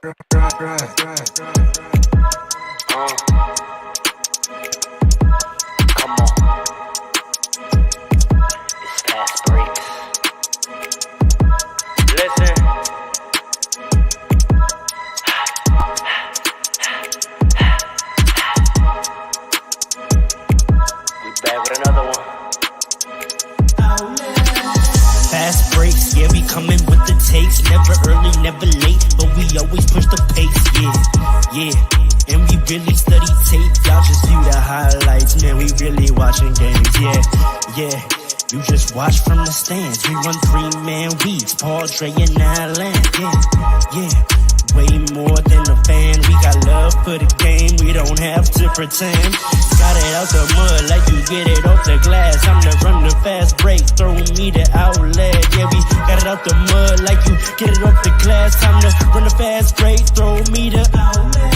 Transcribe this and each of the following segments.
Come on. It's fast breaks. Listen. We back with another one. Fast breaks, yeah, we coming with the takes. Never early, never late, but we always push the pace, yeah. And we really study tape, y'all just view the highlights. Man, we really watching games, yeah. You just watch from the stands. We run 3-man weeks, Paul, Dre, and Alan, yeah. Way more than a fan. We got love for the game, we don't have to pretend. Got it out the mud like you get it off the glass. I'm to run the fast break, throw me the outlet. Yeah, we got it out the mud like you get it off the glass. Time to run the fast break, throw me the outlet.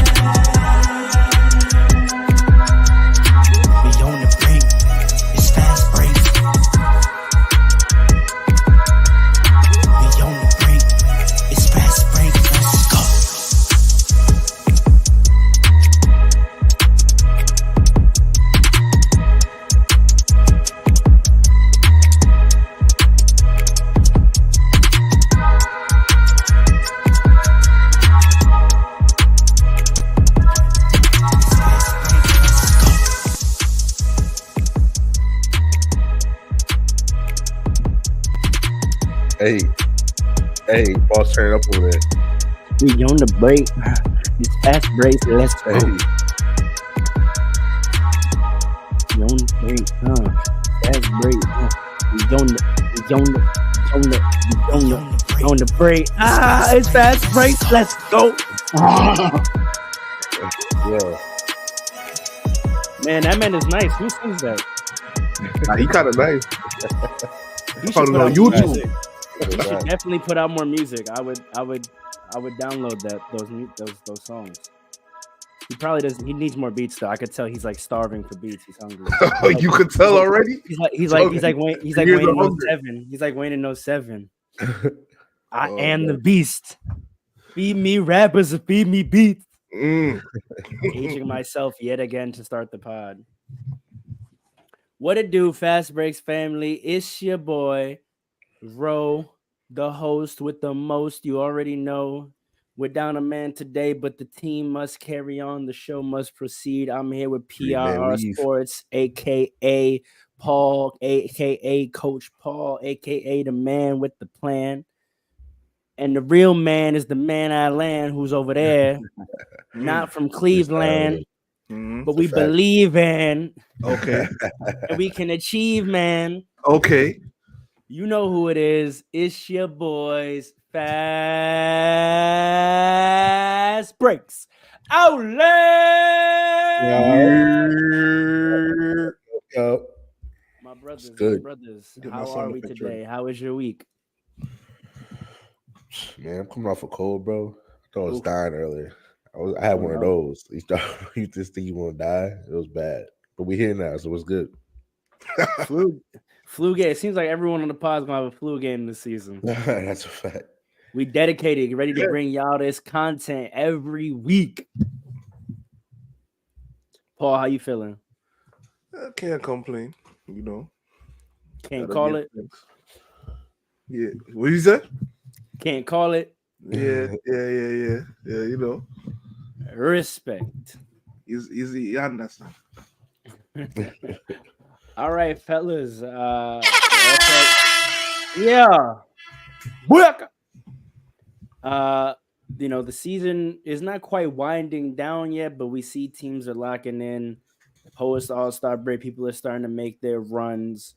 We on the break, it's fast break. We on the break, it's fast break. Let's go. Hey, boss, turn it up over there. We on the break. It's fast breaks. Let's go. Hey, We on the break. Fast break. We on the break. It's fast breaks. Let's go. yeah. Man, that man is nice. Who sings that? Nah, he kind of nice. He Found should it put on out more YouTube. music. He should definitely put out more music. I would download those songs. He probably doesn't. He needs more beats though. I could tell he's like starving for beats. He's hungry. Oh, you could tell already. He's like Wayne in hungry. 07. He's like Wayne in 07. I Oh, am man. the beast. Feed me rappers, feed me beats. Aging myself yet again to start the pod. What it do, Fast Breaks family? It's your boy, Ro, the host with the most. You already know. We're down a man today, but the team must carry on. The show must proceed. I'm here with PRR leave. Sports, aka Paul, aka Coach Paul, aka the man with the plan. And the real man is the man I land who's over there, not from Cleveland, but we believe in. Okay. And we can achieve, man. Okay. You know who it is. It's your boys, Fast Breaks. Outlet! My brothers, good. brothers. Get my How son are a we picture. today? How was your week? Man, I'm coming off a cold, bro. I thought I was Oof. dying earlier. I had one of no. those. You just think you want to die. It was bad, but we here now, so it's good. Flu game. It seems like everyone on the pod is gonna have a flu game this season. That's a fact. We dedicated, ready to bring y'all this content every week. Paul, how you feeling? I can't complain, you know. Can't Gotta call give it. thanks. Yeah. What you said? Can't call it. Yeah, you know. Respect. Easy, you understand. All right, fellas. Okay. Yeah. Work. The season is not quite winding down yet, but we see teams are locking in. Post All-Star break, people are starting to make their runs.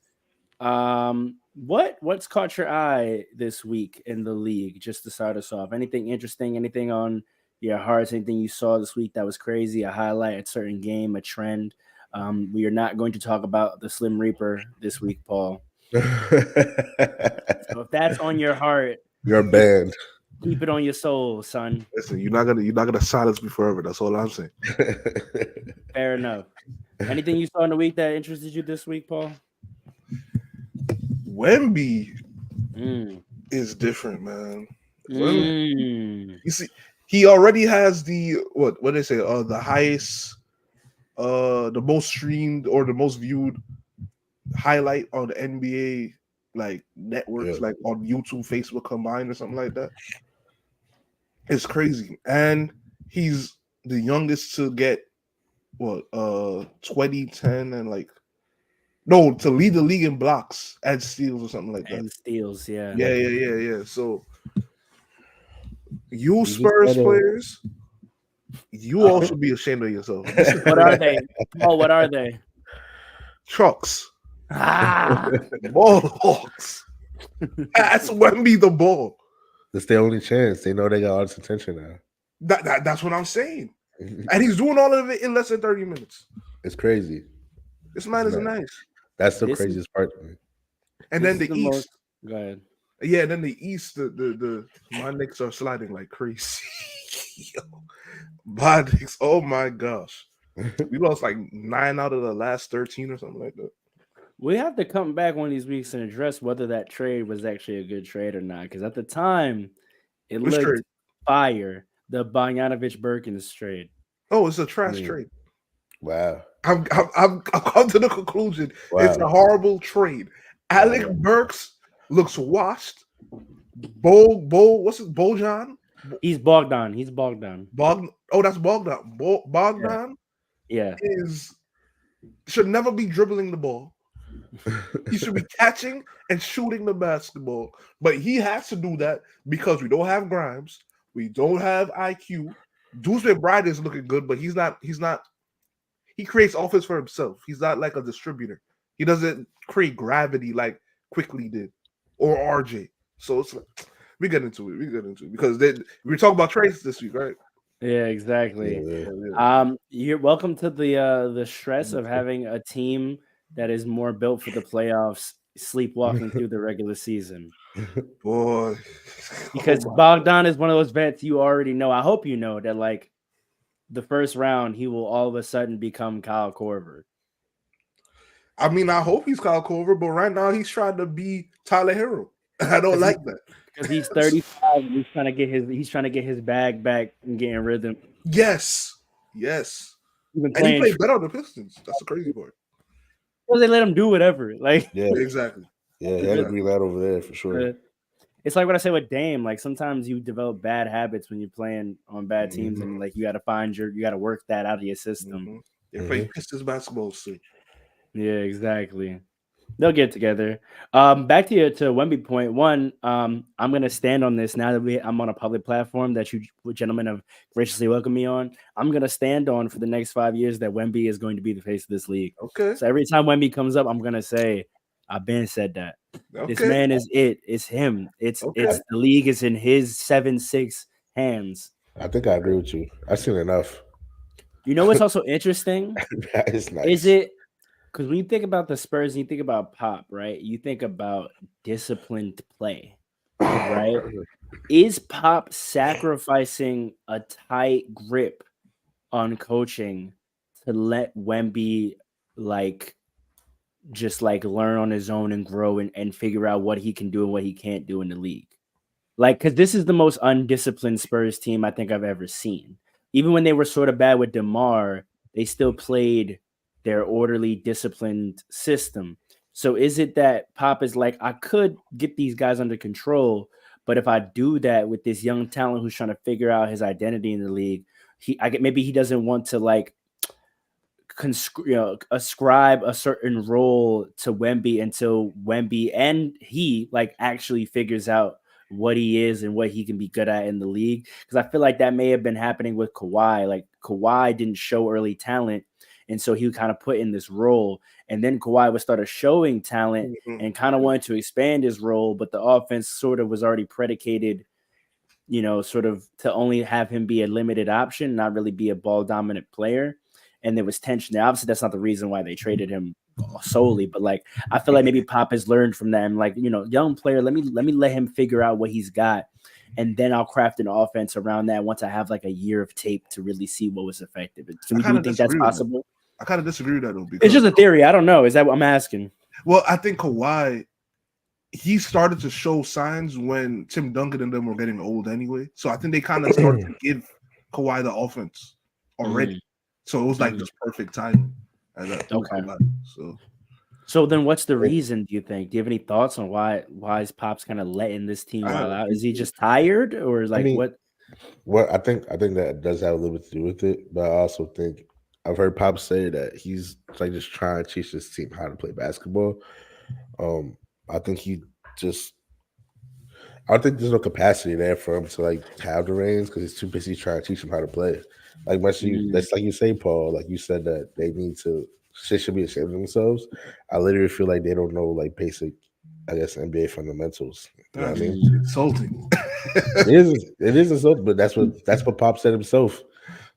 What's caught your eye this week in the league? Just to start us off, anything interesting? Anything on your hearts? Anything you saw this week that was crazy? A highlight, a certain game, a trend? We are not going to talk about the Slim Reaper this week, Paul. So if that's on your heart, You're banned. keep it on your soul, son. Listen, you're not gonna silence me forever. That's all I'm saying. Fair enough. Anything you saw in the week that interested you this week, Paul? Wemby is different, man. You see, he already has the what they say, the highest, the most streamed or the most viewed highlight on the NBA like networks, Yeah. like on YouTube, Facebook combined or something like that. It's crazy. And he's the youngest to get what 2010 and like no to lead the league in blocks and steals or something like that. And steals, yeah. Yeah. So you just Spurs gotta- players, you all should be ashamed of yourself. What are they? Oh, what are they? Trucks, Ah, ball hawks. That's Wemby the ball. That's their only chance. They know they got all this attention now. That's what I'm saying. And he's doing all of it in less than 30 minutes. It's crazy. This man is Right. nice. That's the This is- craziest part to me. And this then is the the East. most- Go ahead. Yeah, then the East, the my Knicks are sliding like crazy. Yo, my Knicks, oh my gosh. We lost like 9 out of the last 13 or something like that. We have to come back one of these weeks and address whether that trade was actually a good trade or not. Because at the time, it Which looked trade? fire. The Bogdanovich-Birkins trade. Oh, it's a trash Mm. trade. Wow. I've come to the conclusion it's a Wow. horrible trade. Alec Wow. Burks looks washed. What's his Bojan? He's Bogdan. He's Bogdan. That's Bogdan. Bogdan Yeah. should never be dribbling the ball. He should be catching and shooting the basketball. But he has to do that because we don't have Grimes. We don't have IQ. Deuce McBride is looking good, but he's not. He creates offense for himself. He's not like a distributor. He doesn't create gravity like Quickly did or RJ. So it's like, we get into it because we talking about trades this week, right? Yeah, exactly. Yeah. You're welcome to the stress of having a team that is more built for the playoffs, sleepwalking through the regular season. Boy, Because Bogdan is one of those vets you already know. I hope you know that, like, the first round, he will all of a sudden become Kyle Korver. I mean, I hope he's Kyle Korver, but right now he's trying to be Tyler Hero. I don't like that because he's 35 and he's trying to get his bag back and get in rhythm. Yes. And he played better on the Pistons. That's the crazy part. Well, they let him do whatever. Like, Yeah. Exactly. Yeah, he had a green light over there for sure. It's like what I say with Dame. Like, sometimes you develop bad habits when you're playing on bad teams, and like you got to work that out of your system. They're playing Pistons basketball soon. Yeah, exactly. They'll get together. Back to Wemby point one. I'm gonna stand on this now that I'm on a public platform that you gentlemen have graciously welcomed me on. I'm gonna stand on for the next 5 years that Wemby is going to be the face of this league. Okay. So every time Wemby comes up, I'm gonna say, I've been said that. Okay. This man is it. It's him. It's the league is in his 7-6 hands. I think I agree with you. I've seen enough. You know what's also interesting? That is nice. Is it because when you think about the Spurs and you think about Pop, right? You think about disciplined play, right? Is Pop sacrificing a tight grip on coaching to let Wemby just learn on his own and grow and figure out what he can do and what he can't do in the league? Like, because this is the most undisciplined Spurs team I think I've ever seen. Even when they were sort of bad with DeMar, they still played their orderly, disciplined system. So is it that Pop is like, I could get these guys under control, but if I do that with this young talent who's trying to figure out his identity in the league, maybe he doesn't want to ascribe a certain role to Wemby until Wemby and he actually figures out what he is and what he can be good at in the league. Because I feel like that may have been happening with Kawhi. Like, Kawhi didn't show early talent, and so he kind of put in this role. And then Kawhi would start showing talent and kind of wanted to expand his role, but the offense sort of was already predicated, sort of to only have him be a limited option, not really be a ball dominant player. And there was tension there. Obviously, that's not the reason why they traded him solely, but I feel like maybe Pop has learned from them. Young player, let me let him figure out what he's got, and then I'll craft an offense around that once I have a year of tape to really see what was effective. Do you think that's possible? I kind of disagree with that though. Because, it's just a theory. I don't know. Is that what I'm asking? Well, I think Kawhi he started to show signs when Tim Duncan and them were getting old anyway. So I think they kind of started to give Kawhi the offense already. So it was like just perfect timing at that through Okay. Kawhi. So then, what's the reason? Do you think? Do you have any thoughts on why is Pops kind of letting this team wild out? Is he just tired, or like what? Well, I think that does have a little bit to do with it, but I also think I've heard Pop say that he's like just trying to teach his team how to play basketball. I think he just I don't think there's no capacity there for him to like have the reins because he's too busy trying to teach them how to play. Like much that's like you say, Paul. Like you said that they need to shit should be ashamed of themselves. I literally feel like they don't know like basic, I guess, NBA fundamentals. You know what I mean? Insulting. It is insulting, but that's what Pop said himself.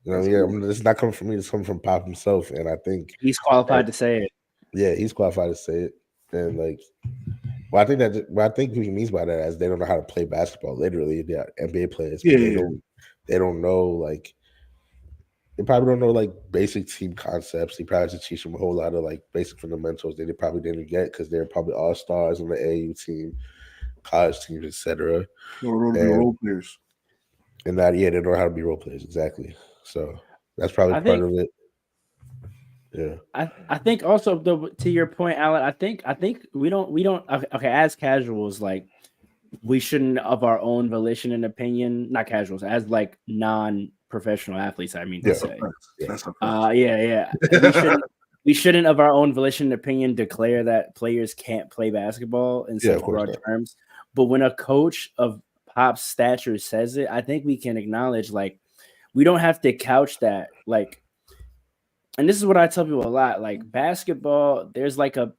You know, yeah, it's not coming from me. It's coming from Pop himself, and I think He's qualified to say it. Yeah, he's qualified to say it, and like, what I think he means by that is they don't know how to play basketball. Literally, they're NBA players, but they don't know like they probably don't know like basic team concepts. He probably has to teach them a whole lot of like basic fundamentals that they probably didn't get because they're probably all stars on the AU team, college teams, etc. Role players. And that, they don't know how to be role players exactly. So that's probably part of it. Yeah, I think also to your point, Alan. I think we don't okay as casuals like we shouldn't of our own volition and opinion, not casuals, as like non-professional athletes. I mean to say, we shouldn't of our own volition and opinion declare that players can't play basketball in such broad terms. But when a coach of Pop's stature says it, I think we can acknowledge like we don't have to couch that like. And this is what I tell people a lot, like basketball, there's like a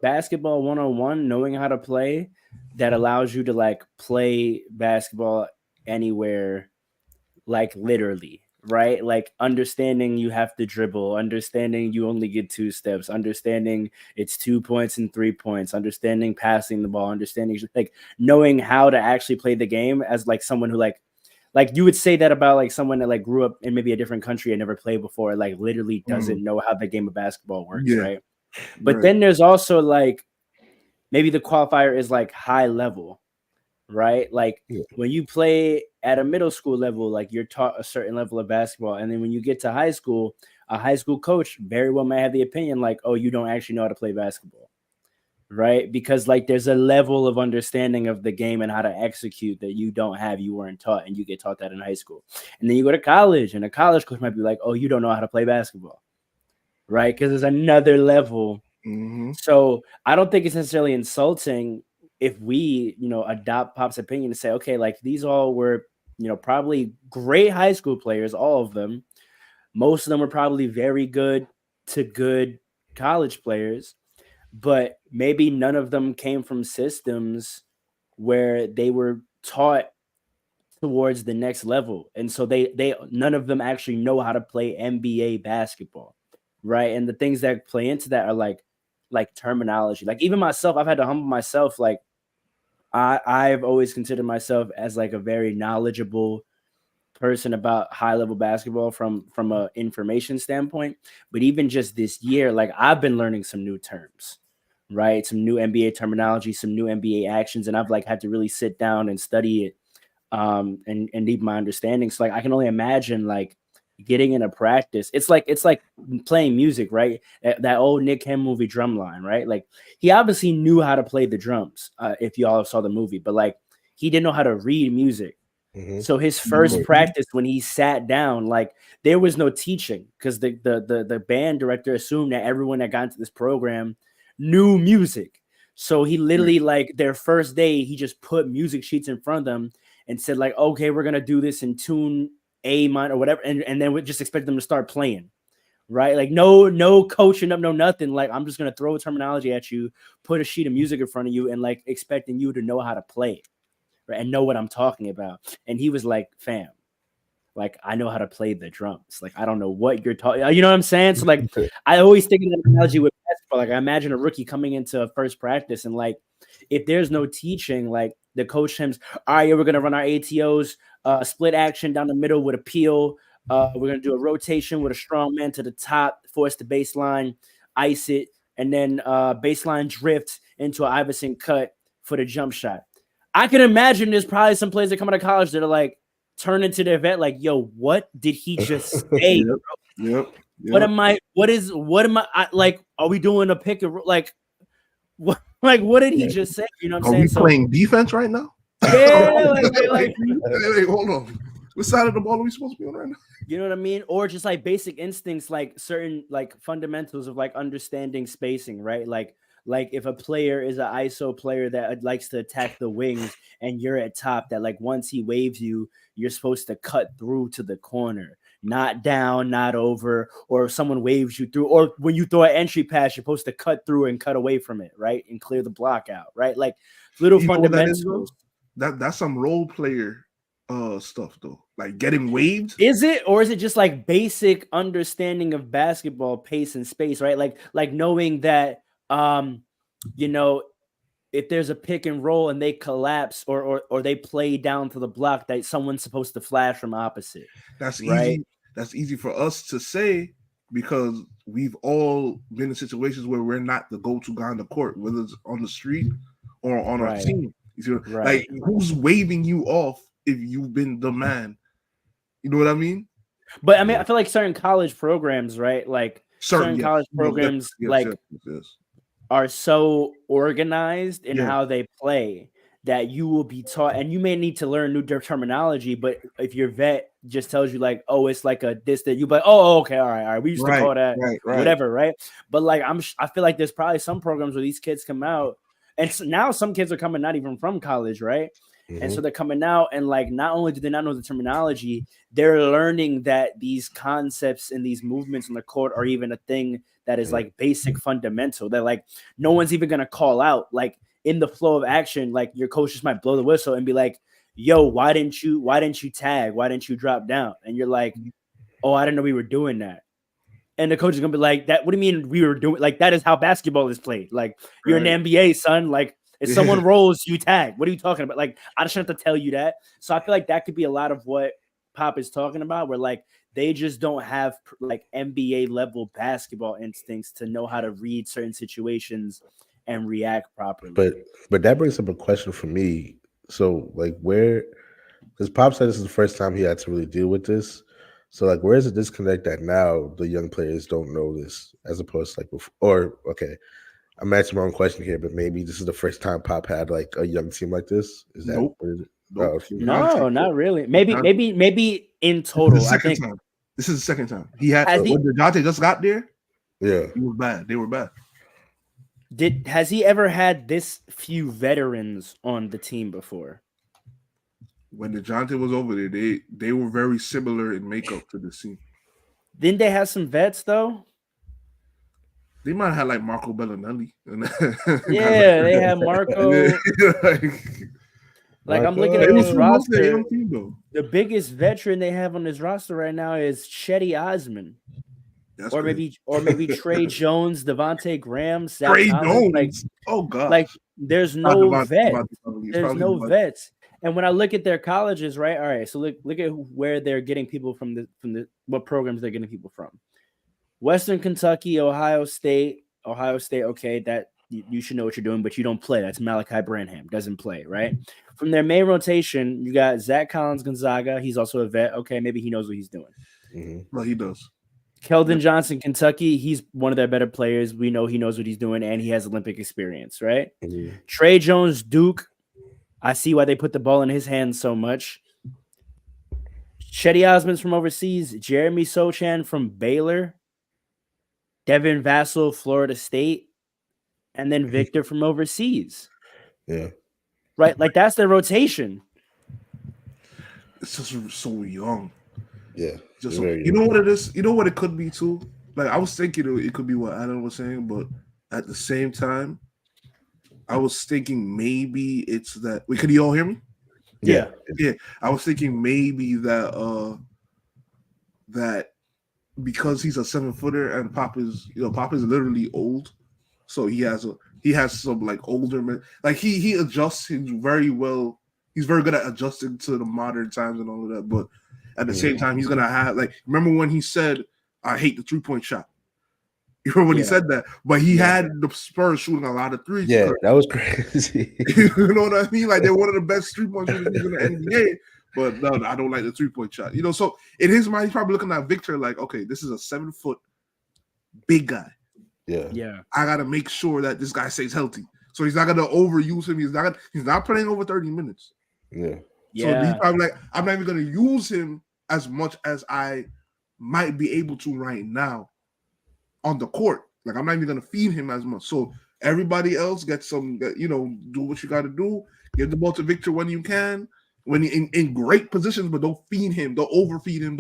basketball 101 knowing how to play that allows you to like play basketball anywhere, like literally, right? Like understanding you have to dribble, understanding you only get 2 steps, understanding it's 2 points and 3 points, understanding passing the ball, understanding like knowing how to actually play the game as like someone who like you would say that about like someone that like grew up in maybe a different country and never played before, like literally doesn't know how the game of basketball works, right? But then there's also like maybe the qualifier is like high level, right? Like when you play at a middle school level, like you're taught a certain level of basketball, and then when you get to high school, a high school coach very well may have the opinion like, oh, you don't actually know how to play basketball. Right, because like there's a level of understanding of the game and how to execute that you weren't taught, and you get taught that in high school. And then you go to college, and a college coach might be like, "Oh, you don't know how to play basketball," right? Because there's another level. So I don't think it's necessarily insulting if we, adopt Pop's opinion to say, okay, like these all were, probably great high school players, all of them. Most of them were probably very good to good college players. But maybe none of them came from systems where they were taught towards the next level. And so they none of them actually know how to play NBA basketball. Right. And the things that play into that are like terminology. Like even myself, I've had to humble myself. Like I've always considered myself as like a very knowledgeable person about high level basketball from a information standpoint. But even just this year, like I've been learning some new terms. Right, some new NBA terminology, some new NBA actions, and I've like had to really sit down and study it, and deepen my understanding. So like I can only imagine like getting in a practice. It's like playing music, right? That old Nick Cannon movie Drumline, right? Like he obviously knew how to play the drums. If y'all saw the movie, but like he didn't know how to read music. So his first practice when he sat down, like there was no teaching because the band director assumed that everyone that got into this program knew music. So he literally like their first day, he just put music sheets in front of them and said like, okay, we're going to do this in tune A minor or whatever. And then we just expect them to start playing, right? Like no coaching up, no nothing. Like I'm just going to throw a terminology at you, put a sheet of music in front of you and like expecting you to know how to play, right? And know what I'm talking about. And he was like, fam, like I know how to play the drums. Like I don't know what you're talking. You know what I'm saying? So like I always think of that analogy with basketball. Like I imagine a rookie coming into first practice and like if there's no teaching, like the coach him's, all right, we're gonna run our ATOs, split action down the middle with a peel. We're gonna do a rotation with a strong man to the top, force the baseline, ice it, and then baseline drift into an Iverson cut. for the jump shot. I can imagine there's probably some players that come out of college that are like turn into their vet, like, yo, what did he just say? Yep. What am I like? Are we doing a pick and like what did he just say? You know what I'm saying? Are we playing defense right now? Yeah, like hold on. What side of the ball are we supposed to be on right now? You know what I mean? Or just like basic instincts, like certain like fundamentals of like understanding spacing, right? Like if a player is an ISO player that likes to attack the wings and you're at top, that like once he waves you, you're supposed to cut through to the corner, not down, not over, or if someone waves you through, or when you throw an entry pass, you're supposed to cut through and cut away from it, right? And clear the block out, right? Like little fundamentals. That's some role player stuff though, like getting waved. Is it, or is it just like basic understanding of basketball pace and space, right? Like knowing that you know, if there's a pick and roll and they collapse or they play down to the block, that someone's supposed to flash from opposite. That's right? easy. That's easy for us to say because we've all been in situations where we're not the go-to guy on the court, whether it's on the street or on our team. You see, like who's waving you off if you've been the man? You know what I mean? But I mean, I feel like certain college programs, right? Like certain college programs, are so organized in how they play that you will be taught, and you may need to learn new terminology. But if your vet just tells you like, oh, it's like a this that, you be like, oh, okay, all right, we used to call that whatever, right? But like I feel like there's probably some programs where these kids come out, and so now some kids are coming not even from college, right? And so they're coming out, and like not only do they not know the terminology, they're learning that these concepts and these movements on the court are even a thing that is like basic fundamental. That like no one's even gonna call out like in the flow of action. Like your coach just might blow the whistle and be like, "Yo, why didn't you tag? Why didn't you drop down?" And you're like, "Oh, I didn't know we were doing that." And the coach is gonna be like, "That? What do you mean we were doing? Like that is how basketball is played. Like you're in the NBA, son. Like." If someone rolls, you tag. What are you talking about? Like, I just have to tell you that. So I feel like that could be a lot of what Pop is talking about, where like they just don't have like NBA level basketball instincts to know how to read certain situations and react properly. But that brings up a question for me. So like because Pop said this is the first time he had to really deal with this. So like where is the disconnect that now the young players don't know this as opposed to like before? Or okay. I'm asking my own question here, but maybe this is the first time Pop had like a young team like this. Is that nope. What is it? Nope. No, not really. Maybe in total. I think this is the second time he had when DeJounte just got there. Yeah, he was bad. They were bad. Has he ever had this few veterans on the team before? When DeJounte was over there, they were very similar in makeup to the team. Didn't they have some vets though? They might have like Marco Bellinelli. Yeah, they have Marco. Like I'm looking at this roster. The biggest veteran they have on this roster right now is Chetty Osman. Or maybe Trey Jones, Devontae Graham, Trey Jones. Like, oh god. Like there's no vet. There's no vets. And when I look at their colleges, right? All right, so look at where they're getting people from the what programs they're getting people from. Western Kentucky, Ohio State, okay, that you should know what you're doing, but you don't play. That's Malachi Branham, doesn't play, right? From their main rotation, you got Zach Collins Gonzaga. He's also a vet. Okay, maybe he knows what he's doing. Mm-hmm. Well, he does. Keldon Johnson, Kentucky. He's one of their better players. We know he knows what he's doing, and he has Olympic experience, right? Mm-hmm. Trey Jones, Duke. I see why they put the ball in his hands so much. Chetty Osman's from overseas. Jeremy Sochan from Baylor. Devin Vassell, Florida State, and then Victor from overseas. Yeah. Right? Like, that's their rotation. It's just so young. Yeah. Just you know what it is? You know what it could be, too? Like, I was thinking it could be what Adam was saying, but at the same time, I was thinking maybe it's that... Wait, could you all hear me? Yeah. Yeah. I was thinking maybe that... that because he's a 7-footer and Pop is literally old, so he has some like older men. Like he adjusts very well. He's very good at adjusting to the modern times and all of that. But at the same time, he's gonna have like remember when he said, "I hate the 3-point shot." You remember when he said that? But he had the Spurs shooting a lot of threes. Yeah, that was crazy. You know what I mean? Like they're one of the best 3-point shooters in the NBA. But no, I don't like the 3-point shot. You know, so in his mind, he's probably looking at Victor like, okay, this is a 7-foot big guy. Yeah. I gotta make sure that this guy stays healthy. So he's not gonna overuse him. He's not playing over 30 minutes. Yeah. So he's probably like, I'm not even gonna use him as much as I might be able to right now on the court. Like I'm not even gonna feed him as much. So everybody else gets some, do what you gotta do. Give the ball to Victor when you can, when you're in great positions, but don't feed him, don't overfeed him,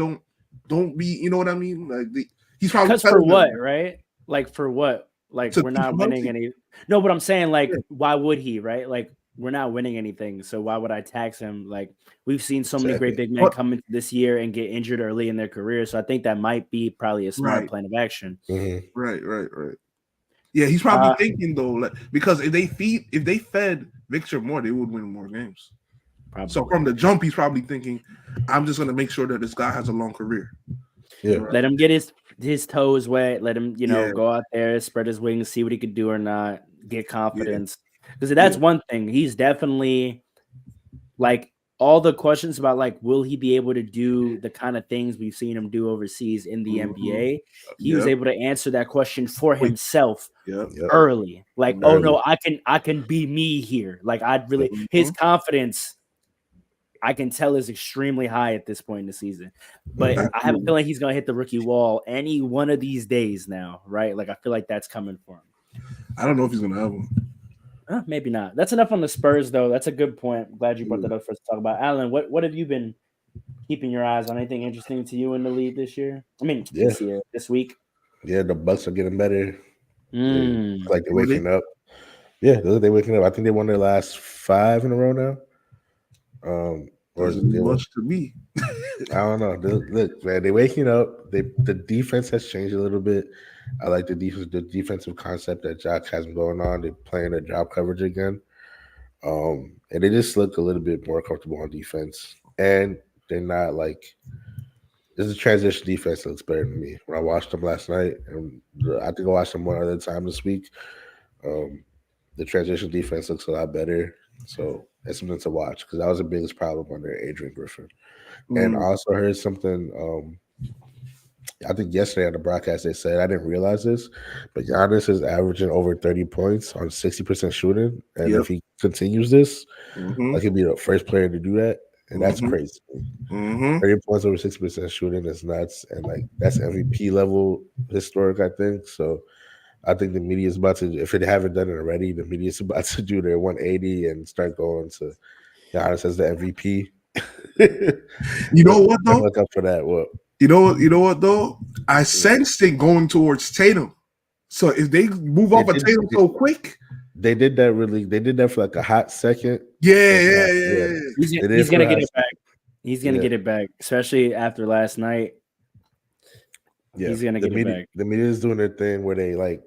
don't be, you know what I mean? Like he's probably because for what, right? Like for what? Like we're not winning any. No, but I'm saying like, why would he, right? Like we're not winning anything, so why would I tax him? Like we've seen so many great big men come into this year and get injured early in their career, so I think that might be probably a smart plan of action. Mm-hmm. Right. Yeah, he's probably thinking though, like, because if they fed Victor more, they would win more games. Probably. So from the jump, he's probably thinking, I'm just gonna make sure that this guy has a long career. Yeah, let him get his toes wet. Let him, go out there, spread his wings, see what he could do or not, get confidence. Because that's one thing. He's definitely like all the questions about like, will he be able to do the kind of things we've seen him do overseas in the NBA? He was able to answer that question for himself early. Like, oh no, I can be me here. Like I'd really his confidence, I can tell, is extremely high at this point in the season. But I have a feeling he's gonna hit the rookie wall any one of these days now, right? Like I feel like that's coming for him. I don't know if he's gonna have one. Maybe not. That's enough on the Spurs, though. That's a good point. I'm glad you brought that up for us to talk about. Alan, what have you been keeping your eyes on? Anything interesting to you in the league this year? I mean, this week. Yeah, the Bucks are getting better. Like they're waking up. Yeah, they're waking up. I think they won their last 5 in a row now. Or is it much to me? I don't know. Look, man, they're waking up. The defense has changed a little bit. I like the defensive concept that Jock has been going on. They're playing a drop coverage again. And they just look a little bit more comfortable on defense. And they're not like this is a transition defense that looks better than me. When I watched them last night, and I think I watched them one other time this week. The transition defense looks a lot better. So it's something to watch because that was the biggest problem under Adrian Griffin. And I also heard something. I think yesterday on the broadcast they said, I didn't realize this, but Giannis is averaging over 30 points on 60% shooting, and if he continues this, like he'll be the first player to do that, and that's crazy. 30 points over 60% shooting is nuts, and like that's MVP level historic, I think. So I think the media is about to, if they haven't done it already, the media is about to do their 180 and start going to Giannis as the MVP. You know what though? Look up for that. What? You know what though? I sensed it going towards Tatum. So if they move off of Tatum so quick, they did that really. They did that for like a hot second. Yeah. He's gonna get it back. He's gonna get it back, especially after last night. Yeah, he's gonna get it back. The media is doing their thing where they like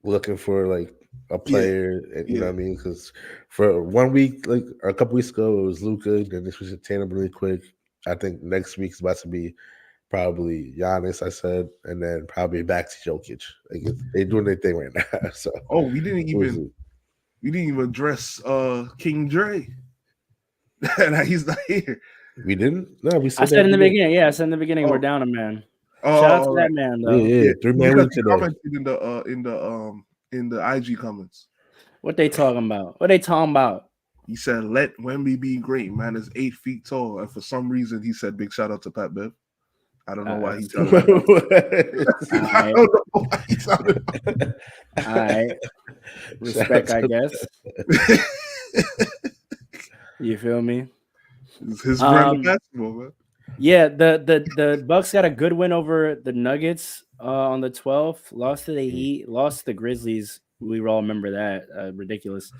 looking for like a player, and you know what I mean? Because for 1 week, like or a couple weeks ago, it was Luka. Then this was Tatum really quick. I think next week's about to be probably Giannis, I said, and then probably back to Jokic. Like they're doing their thing right now. So we didn't even address King Dre. And he's not here. We didn't? No, we said I said in the beginning. Yeah, I said in the beginning we're down a man. Shout out to that man though. Yeah. 3-man week today. In the IG comments. What they talking about? He said, "Let Wemby be great, man. Is 8 feet tall." And for some reason, he said, "Big shout out to Pat Bev." I don't know why he said that. I don't know why he said that. All right. Respect, I guess. You feel me? It's his brand of basketball, man. Yeah, the Bucks got a good win over the Nuggets on the 12th. Lost to the Heat, lost to the Grizzlies. We all remember that. Ridiculous.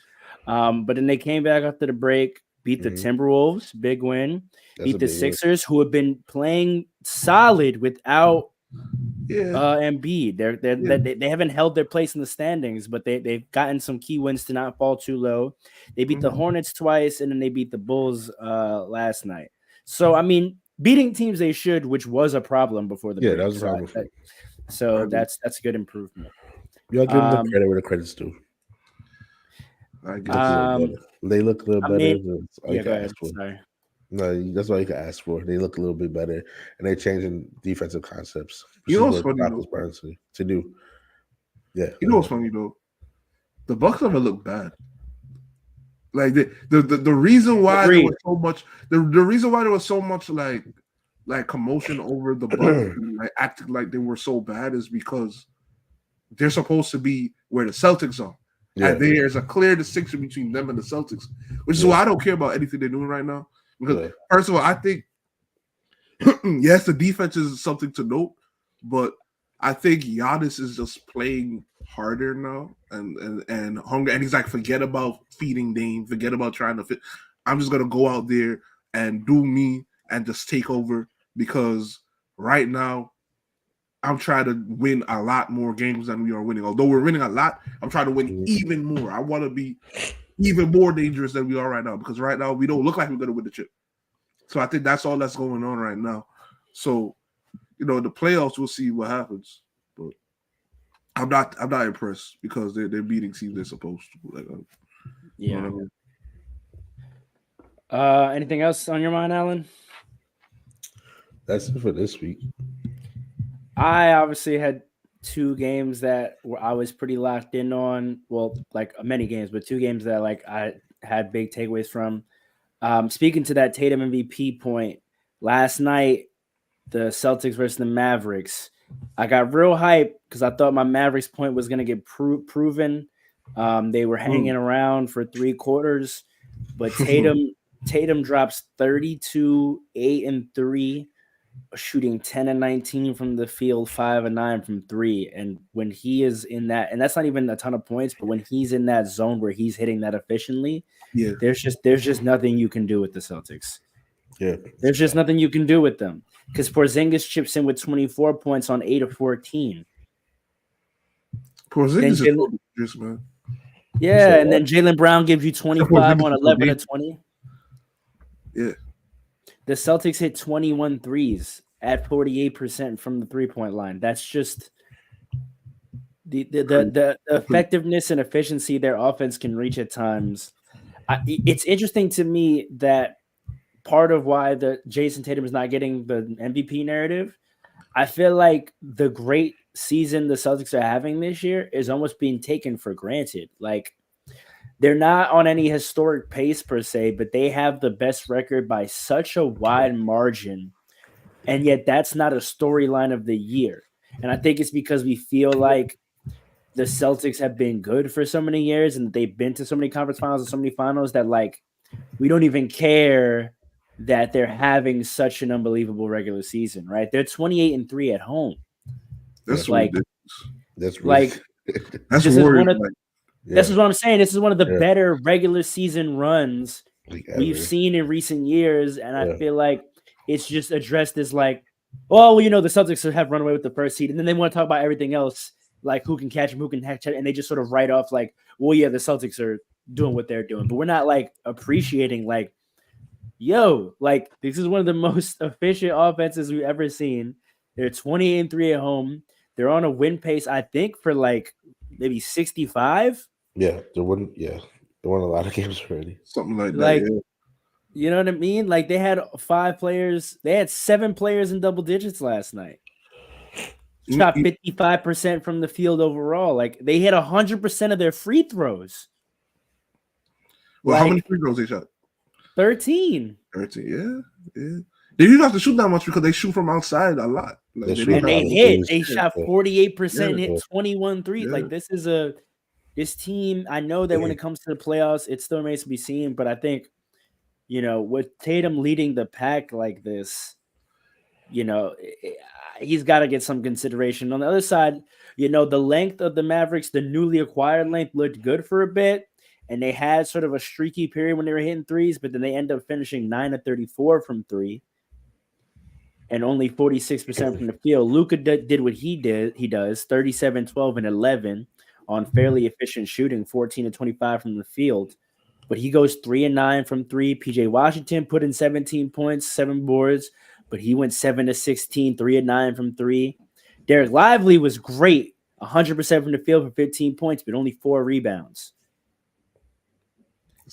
But then they came back after the break, beat the Timberwolves, big win. Beat the Sixers, who have been playing solid without Embiid. They haven't held their place in the standings, but they've gotten some key wins to not fall too low. They beat the Hornets twice, and then they beat the Bulls last night. So, I mean, beating teams they should, which was a problem before the break. That was a problem. So that's a good improvement. Y'all give them the credit where the credit's due. They look a little better. Yeah, go ahead. Sorry. No, that's all you can ask for. They look a little bit better, and they're changing defensive concepts. You know what's funny to do. Yeah. You know what's funny though? The Bucks never look bad. Like the reason why there was so much the reason why there was so much like commotion over the Bucks like acting like they were so bad is because they're supposed to be where the Celtics are. Yeah. And there's a clear distinction between them and the Celtics, which is why I don't care about anything they're doing right now. Because first of all, I think yes, the defense is something to note, but I think Giannis is just playing harder now and hunger, and he's like, forget about feeding Dame, forget about trying to fit. I'm just gonna go out there and do me and just take over, because right now I'm trying to win a lot more games than we are winning. Although we're winning a lot, I'm trying to win even more. I want to be even more dangerous than we are right now, because right now we don't look like we're going to win the chip. So I think that's all that's going on right now. So, the playoffs, we'll see what happens. But I'm not impressed, because they're beating teams they're supposed to. Yeah. Anything else on your mind, Alan? That's it for this week. I obviously had two games that I was pretty locked in on. Well, like many games, but two games that I had big takeaways from. Speaking to that Tatum MVP point, last night, the Celtics versus the Mavericks, I got real hype because I thought my Mavericks point was going to get proven. They were hanging around for 3 quarters, but Tatum drops 32, 8 and 3. Shooting 10 and 19 from the field, 5 and 9 from 3. And when he is in that, and that's not even a ton of points, but when he's in that zone where he's hitting that efficiently, there's just nothing you can do with the Celtics. Yeah, there's just nothing you can do with them, because Porzingis chips in with 24 points on 8 of 14. Porzingis is man. Yeah, and then Jaylen Brown gives you 25 on 11 of 20. Yeah. The Celtics hit 21 threes at 48% from the 3-point line. That's just the effectiveness and efficiency their offense can reach at times. It's interesting to me that part of why the Jason Tatum is not getting the MVP narrative, I feel like the great season the Celtics are having this year is almost being taken for granted. Like, they're not on any historic pace per se, but they have the best record by such a wide margin. And yet that's not a storyline of the year. And I think it's because we feel like the Celtics have been good for so many years and they've been to so many conference finals and so many finals that we don't even care that they're having such an unbelievable regular season, right? They're 28 and 3 at home. That's that's worrying. This is what I'm saying. This is one of the better regular season runs we've seen in recent years. And I feel like it's just addressed as the Celtics have run away with the first seed. And then they want to talk about everything else, like who can catch him, who can catch him. And they just sort of write off the Celtics are doing what they're doing. But we're not appreciating this is one of the most efficient offenses we've ever seen. They're 28 and 3 at home. They're on a win pace, I think, for maybe 65. Yeah, they won a lot of games already. Something like that. You know what I mean? They had 5 players. They had 7 players in double digits last night. Shot 55% from the field overall. They hit 100% of their free throws. Well, how many free throws they shot? 13. 13, yeah. They didn't have to shoot that much because they shoot from outside a lot. They shot 48%, hit 21 threes. Yeah. This team, I know that when it comes to the playoffs, it still remains to be seen. But I think, with Tatum leading the pack like this, he's got to get some consideration. On the other side, the length of the Mavericks, the newly acquired length, looked good for a bit. And they had sort of a streaky period when they were hitting threes, but then they end up finishing 9 of 34 from 3. And only 46% from the field. Luka did what he does, 37, 12, and 11 on fairly efficient shooting, 14 and 25 from the field. But he goes 3 and 9 from 3. PJ Washington put in 17 points, 7 boards, but he went 7 to 16, 3 and 9 from 3. Derek Lively was great, 100% from the field for 15 points, but only 4 rebounds.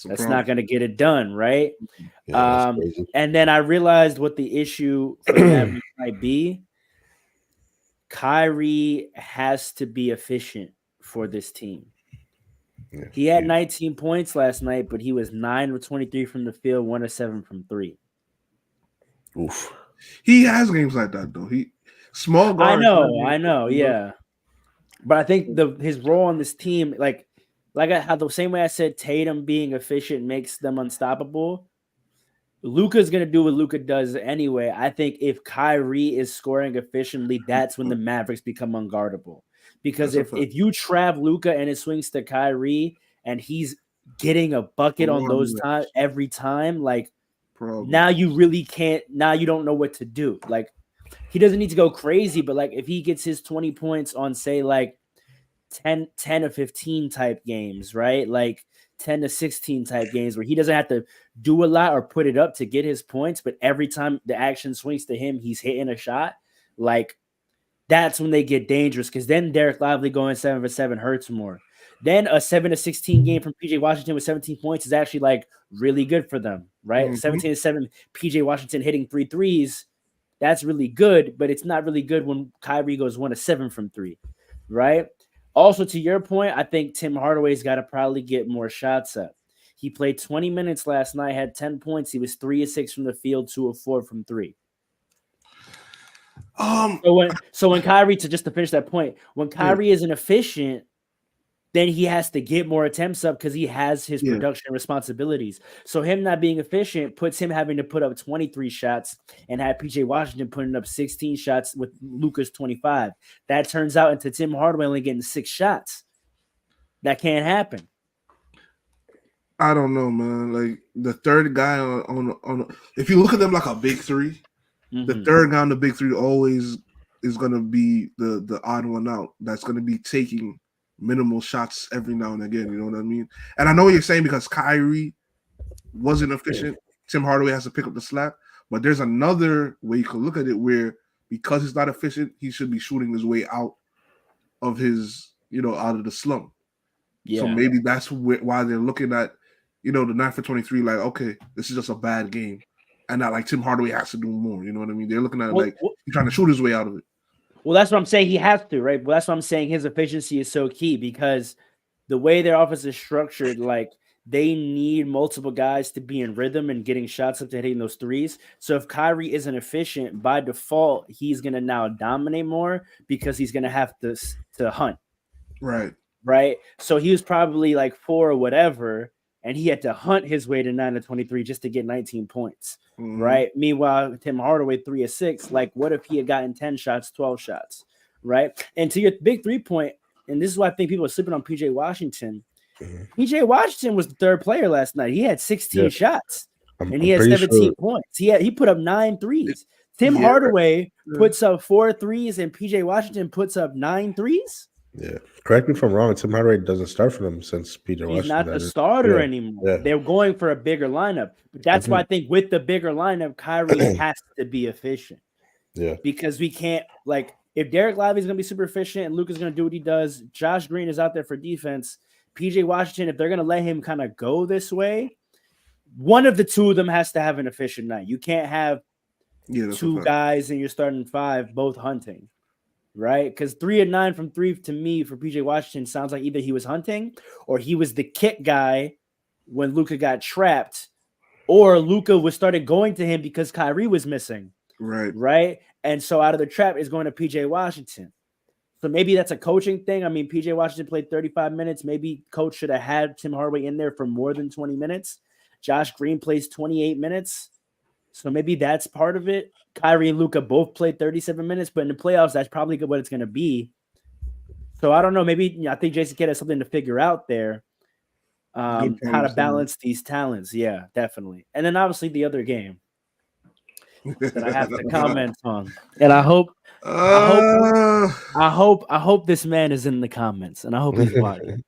That's not going to get it done, right? Yeah, and then I realized what the issue for the Mavericks might be. Kyrie has to be efficient for this team. Yeah, he had 19 points last night, but he was 9 of 23 from the field, 1 of 7 from 3. Oof. He has games like that though. He small guard. I know, yeah. But I think his role on this team, like how the same way I said Tatum being efficient makes them unstoppable. Luka's gonna do what Luka does anyway. I think if Kyrie is scoring efficiently, that's when the Mavericks become unguardable. Because if you trap Luka and it swings to Kyrie and he's getting a bucket on those times every time, like now you really can't. Now you don't know what to do. Like he doesn't need to go crazy, but like if he gets his 20 points on say like 10 or 15 type games, right? Like 10 to 16 type games where he doesn't have to do a lot or put it up to get his points, but every time the action swings to him, he's hitting a shot. Like that's when they get dangerous because then Derek Lively going 7 for 7 hurts more. Then a 7 to 16 game from PJ Washington with 17 points is actually like really good for them, right? Mm-hmm. 17 to 7, PJ Washington hitting 3 threes. That's really good, but it's not really good when Kyrie goes 1 of 7 from 3, right? Also, to your point, I think Tim Hardaway's got to probably get more shots up. He played 20 minutes last night, had 10 points. He was 3 of 6 from the field, 2 of 4 from 3. So when Kyrie, to finish that point, when Kyrie isn't efficient, then he has to get more attempts up because he has his production responsibilities. So him not being efficient puts him having to put up 23 shots and have PJ Washington putting up 16 shots with Luka's 25. That turns out into Tim Hardaway only getting 6 shots. That can't happen. I don't know, man. Like the third guy on if you look at them like a big three, the third guy on the big three always is going to be the odd one out. That's going to be taking minimal shots every now and again, you know what I mean? And I know what you're saying because Kyrie wasn't efficient. Tim Hardaway has to pick up the slack, but there's another way you can look at it where because he's not efficient, he should be shooting his way out of his, out of the slump. Yeah. So maybe that's why they're looking at, the 9 for 23, like, okay, this is just a bad game. And not like Tim Hardaway has to do more, you know what I mean? They're looking at it like he's trying to shoot his way out of it. Well, that's what I'm saying. He has to, right? Well, that's what I'm saying. His efficiency is so key because the way their offense is structured, like they need multiple guys to be in rhythm and getting shots up to hitting those threes. So if Kyrie isn't efficient, by default, he's going to now dominate more because he's going to have to hunt. Right. So he was probably like 4 or whatever, and he had to hunt his way to 9 of 23 just to get 19 points. Right. Meanwhile, Tim Hardaway 3 of 6. Like, what if he had gotten 10 shots, 12 shots? Right. And to your big 3 point, and this is why I think people are sleeping on PJ Washington. PJ Washington was the third player last night. He had 16 shots and he had 17 points. He put up 9 threes. Tim Hardaway puts up 4 threes and PJ Washington puts up 9 threes. Yeah. Correct me if I'm wrong. Tim Hardaway doesn't start for them since PJ Washington. He's not the starter anymore. Yeah. They're going for a bigger lineup. But that's why I think with the bigger lineup, Kyrie has to be efficient. Yeah. Because we can't, like, if Derek Lively is going to be super efficient and Luka's going to do what he does, Josh Green is out there for defense. PJ Washington, if they're going to let him kind of go this way, one of the two of them has to have an efficient night. You can't have 2 guys in your starting 5 both hunting. Right? Because 3 of 9 from 3 to me for PJ Washington sounds like either he was hunting or he was the kick guy when Luka got trapped, or Luka was started going to him because Kyrie was missing. Right. And so out of the trap is going to PJ Washington. So maybe that's a coaching thing. I mean, PJ Washington played 35 minutes. Maybe coach should have had Tim Hardaway in there for more than 20 minutes. Josh Green plays 28 minutes. So maybe that's part of it. Kyrie and Luka both played 37 minutes, but in the playoffs, that's probably what it's going to be. So I don't know. Maybe I think Jason Kidd has something to figure out there, how to balance these talents. Yeah, definitely. And then obviously the other game that I have to comment on, and I hope this man is in the comments, and I hope he's watching.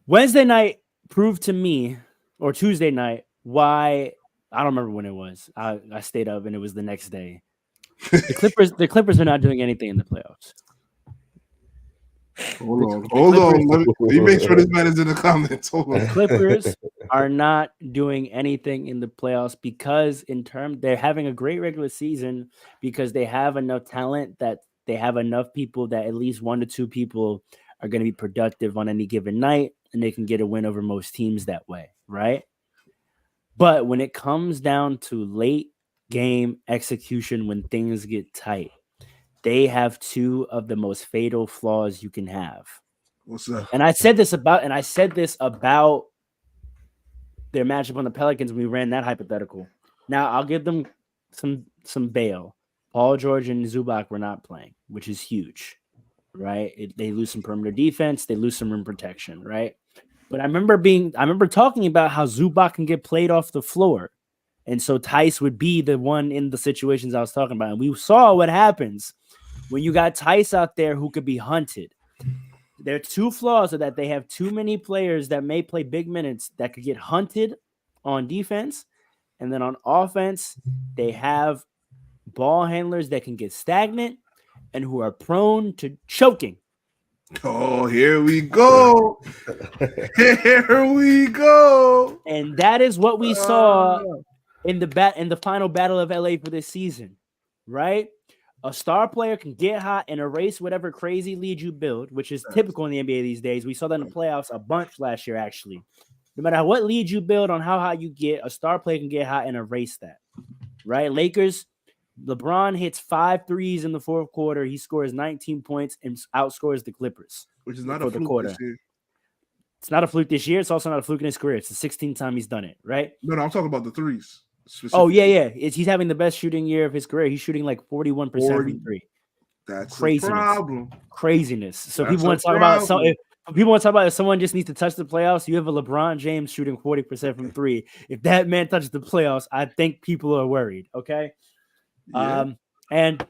Wednesday night proved to me, or Tuesday night, why I don't remember when it was. I stayed up and it was the next day. The Clippers are not doing anything in the playoffs. Hold on. Let me make sure this man is in the comments. Hold on. The Clippers are not doing anything in the playoffs because they're having a great regular season because they have enough talent that they have enough people that at least 1 to 2 people are going to be productive on any given night, and they can get a win over most teams that way, right? But when it comes down to late game execution, when things get tight, they have 2 of the most fatal flaws you can have. What's that? And I said this about their matchup on the Pelicans when we ran that hypothetical. Now I'll give them some bail. Paul George and Zubac were not playing, which is huge, right? They lose some perimeter defense, they lose some rim protection, right? But I remember talking about how Zubac can get played off the floor. And so Tice would be the one in the situations I was talking about. And we saw what happens when you got Tice out there who could be hunted. Their 2 flaws are that they have too many players that may play big minutes that could get hunted on defense. And then on offense, they have ball handlers that can get stagnant and who are prone to choking. Oh, here we go. Here we go. And that is what we saw in the final battle of LA for this season, right? A star player can get hot and erase whatever crazy lead you build, which is typical in the NBA these days. We saw that in the playoffs a bunch last year, actually. No matter what lead you build on how hot you get, a star player can get hot and erase that, right? Lakers, LeBron hits 5 threes in the fourth quarter. He scores 19 points and outscores the Clippers. Which is not a fluke this year. It's not a fluke this year. It's also not a fluke in his career. It's the 16th time he's done it, right? No, I'm talking about the threes. Oh, yeah. He's having the best shooting year of his career. He's shooting like 41% from 3. That's craziness. A problem. Craziness. So people want to talk about if someone just needs to touch the playoffs, you have a LeBron James shooting 40% from 3. If that man touches the playoffs, I think people are worried. Okay. Yeah. And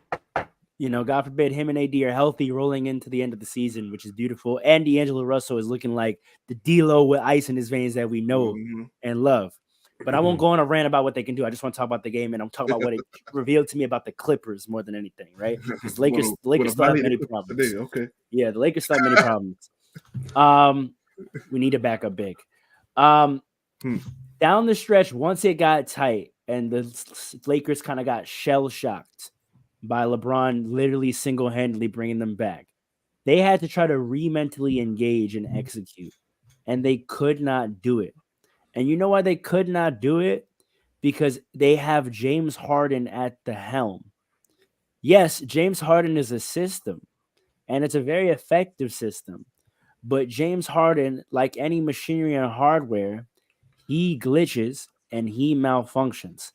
God forbid him and AD are healthy rolling into the end of the season, which is beautiful. And D'Angelo Russell is looking like the D-Lo with ice in his veins that we know and love. But I won't go on a rant about what they can do. I just want to talk about the game, and I'm talking about what it revealed to me about the Clippers more than anything, right? Because the Lakers still have many problems. Today, okay. Yeah, the Lakers still have many problems. We need to back up big. Down the stretch, once it got tight and the Lakers kind of got shell-shocked by LeBron literally single-handedly bringing them back, they had to try to mentally engage and execute, and they could not do it. And you know why they could not do it? Because they have James Harden at the helm. Yes, James Harden is a system, and it's a very effective system. But James Harden, like any machinery and hardware, he glitches and he malfunctions.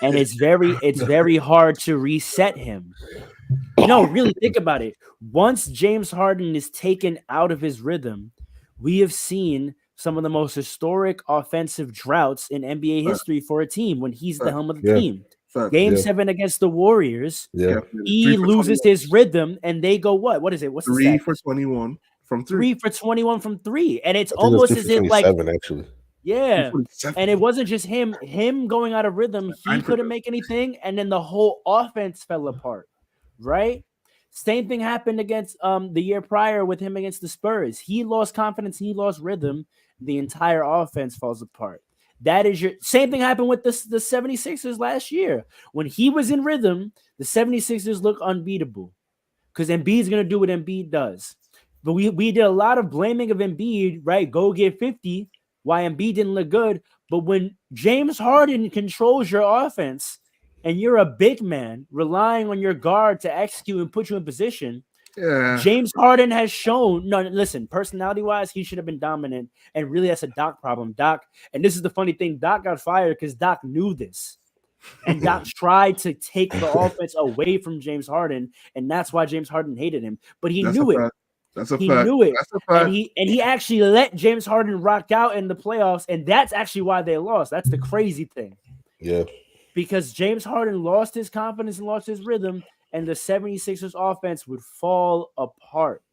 And it's very hard to reset him. No, really think about it. Once James Harden is taken out of his rhythm, we have seen some of the most historic offensive droughts in NBA history for a team when he's the helm of the team. Game 7 against the Warriors, he loses his rhythm, and they go what? What is it? What's 3 for 21 from 3? 3 for 21 from 3, and it's almost as if like actually. Yeah, and it wasn't just him going out of rhythm. He couldn't make anything, and then the whole offense fell apart. Right? Same thing happened against the year prior with him against the Spurs. He lost confidence, he lost rhythm. The entire offense falls apart. That is your same thing happened with the 76ers last year. When he was in rhythm, the 76ers look unbeatable because Embiid's going to do what Embiid does. But we did a lot of blaming of Embiid, right? Go get 50, why Embiid didn't look good. But when James Harden controls your offense and you're a big man relying on your guard to execute and put you in position, James Harden has shown, personality-wise, he should have been dominant, and really that's a Doc problem. And this is the funny thing, Doc got fired because Doc knew this. And Doc tried to take the offense away from James Harden, and that's why James Harden hated him. But he knew it. That's a fact. He knew it. And he actually let James Harden rock out in the playoffs, and that's actually why they lost. That's the crazy thing. Yeah. Because James Harden lost his confidence and lost his rhythm, and the 76ers offense would fall apart.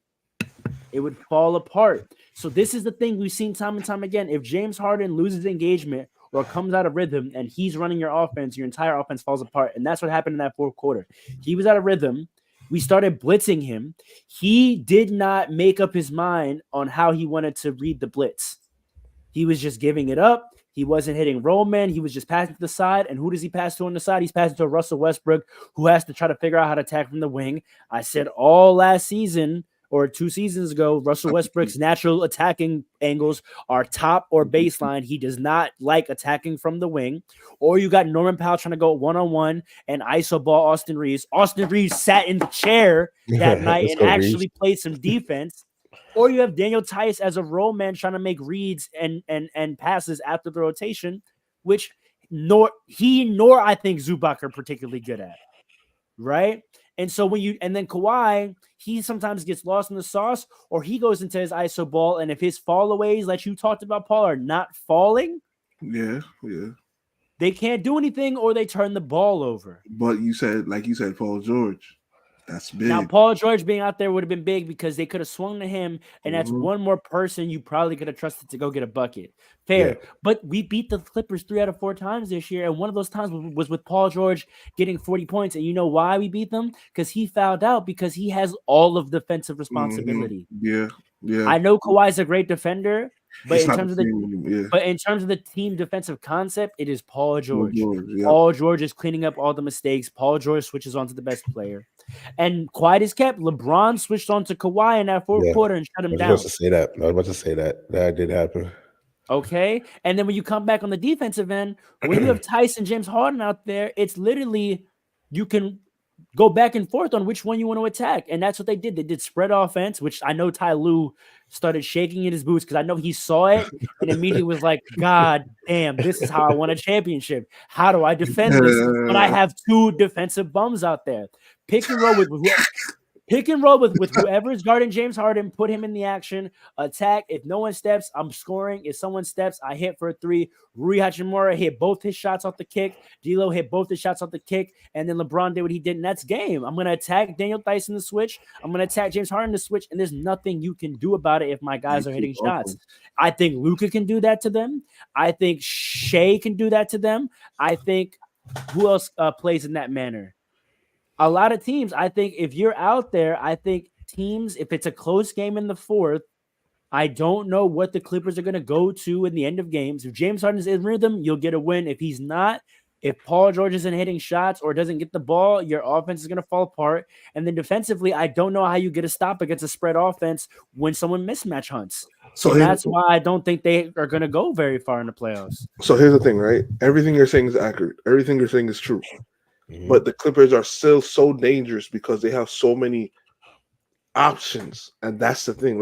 It would fall apart. So this is the thing we've seen time and time again. If James Harden loses engagement or comes out of rhythm and he's running your offense, your entire offense falls apart. And that's what happened in that fourth quarter. He was out of rhythm. We started blitzing him. He did not make up his mind on how he wanted to read the blitz. He was just giving it up. He wasn't hitting roll man. He was just passing to the side. And who does he pass to on the side? He's passing to Russell Westbrook, who has to try to figure out how to attack from the wing. I said all last season or 2 seasons ago, Russell Westbrook's natural attacking angles are top or baseline. He does not like attacking from the wing. Or you got Norman Powell trying to go one-on-one and iso ball Austin Reeves. Austin Reeves sat in the chair that night and actually played some defense. Or you have Daniel Tice as a roll man trying to make reads and passes after the rotation, which nor I think Zubac are particularly good at, right? And so and then Kawhi, he sometimes gets lost in the sauce, or he goes into his iso ball, and if his fallaways, like you talked about, Paul, are not falling, they can't do anything, or they turn the ball over. But you said Paul George. That's big. Now, Paul George being out there would have been big because they could have swung to him, and that's one more person you probably could have trusted to go get a bucket. Fair. Yeah. But we beat the Clippers 3 out of 4 times this year, and one of those times was with Paul George getting 40 points. And you know why we beat them? Because he fouled out because he has all of defensive responsibility. Yeah. I know Kawhi's a great defender, but in terms of the team defensive concept, it is Paul George. Paul George is cleaning up all the mistakes. Paul George switches on to the best player. And quiet is kept. LeBron switched on to Kawhi in that fourth quarter and shut him down. I was about to say that. That did happen. Okay. And then when you come back on the defensive end, when you have Tyson, James Harden out there, it's literally you can go back and forth on which one you want to attack. And that's what they did. They did spread offense, which I know Ty Lue started shaking in his boots because I know he saw it and immediately was like, God damn, this is how I won a championship. How do I defend this when I have 2 defensive bums out there? Pick and roll with whoever is guarding James Harden, put him in the action, attack. If no one steps, I'm scoring. If someone steps, I hit for a 3. Rui Hachimura hit both his shots off the kick. D'Lo hit both his shots off the kick. And then LeBron did what he did, and that's game. I'm going to attack Daniel Theis in the switch. I'm going to attack James Harden in the switch, and there's nothing you can do about it if my guys are hitting shots. I think Luka can do that to them. I think Shea can do that to them. I think who else plays in that manner? A lot of teams, I think if you're out there, I think teams, if it's a close game in the fourth, I don't know what the Clippers are going to go to in the end of games. If James Harden is in rhythm, you'll get a win. If he's not, if Paul George isn't hitting shots or doesn't get the ball, your offense is going to fall apart. And then defensively, I don't know how you get a stop against a spread offense when someone mismatch hunts. So that's why I don't think they are going to go very far in the playoffs. So here's the thing, right? Everything you're saying is accurate. Everything you're saying is true. But the Clippers are still so dangerous because they have so many options, and that's the thing.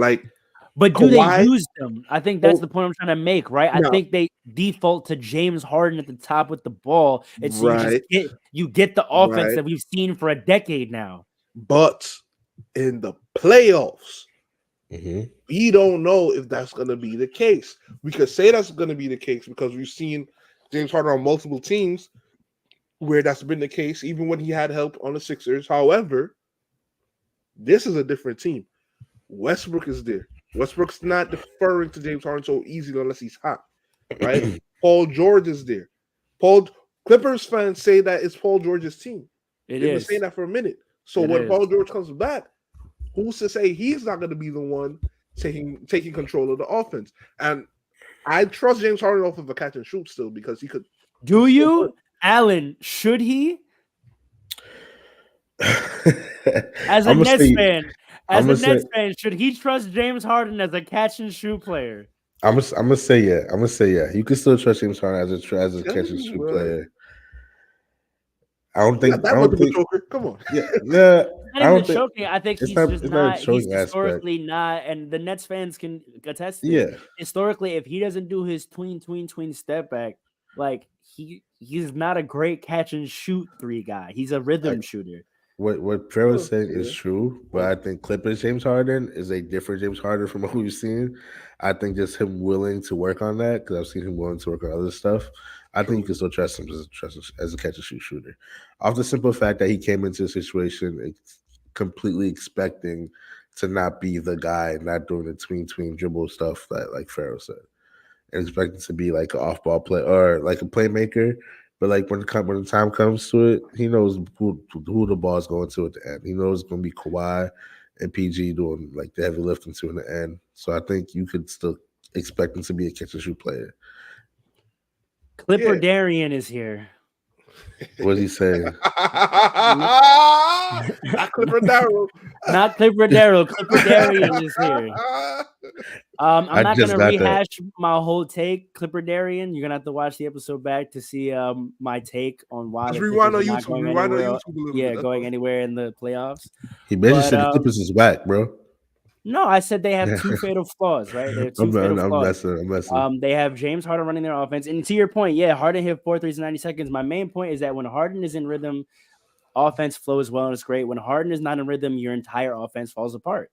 But do they use them? I think that's the point I'm trying to make, right? I think they default to James Harden at the top with the ball. It's you get the offense that we've seen for a decade now. But in the playoffs, we don't know if that's going to be the case. We could say that's going to be the case because we've seen James Harden on multiple teams where that's been the case, even when he had help on the Sixers. However, this is a different team. Westbrook is there. Westbrook's not deferring to James Harden so easily unless he's hot, right? Paul George is there. Clippers fans say that it's Paul George's team. They've been saying that for a minute. So when Paul George comes back, who's to say he's not going to be the one taking control of the offense? And I trust James Harden off of a catch and shoot still because he could. Do you? Alan, should he? As a Nets fan, should he trust James Harden as a catch and shoot player? I'm gonna say yeah. You can still trust James Harden as a catch and shoot player. I don't think choker. Come on. Yeah. I think he's historically not, and the Nets fans can attest to it. Historically, if he doesn't do his tween step back, like he's not a great catch and shoot 3 guy. He's a rhythm shooter. What Pro was saying is true, but I think Clippers James Harden is a different James Harden from what we've seen. I think just him willing to work on that, because I've seen him willing to work on other stuff. I think you can still trust him as a catch and shoot shooter. Off the simple fact that he came into a situation completely expecting to not be the guy, not doing the tween dribble stuff that like Pharaoh said. and expect him to be like an off-ball play or like a playmaker. But like when the time comes to it, he knows who the ball's going to at the end. He knows it's going to be Kawhi and PG doing like the heavy lifting to in the end. So I think you could still expect him to be a catch and shoot player. Clipper Darian is here. What's he saying? Not Clipper Darrell. Not Clipper Darrell. Clipper Darian is here. I'm not gonna rehash my whole take, Clipper Darian. You're gonna have to watch the episode back to see my take on why just the rewind on Clippers YouTube. Rewind on YouTube. Going anywhere in the playoffs. He basically said the Clippers is whack, bro. No, I said they have two fatal flaws, right? They have two fatal flaws. I'm messing. They have James Harden running their offense. And to your point, Harden hit 4 threes in 90 seconds. My main point is that when Harden is in rhythm, offense flows well and it's great. When Harden is not in rhythm, your entire offense falls apart.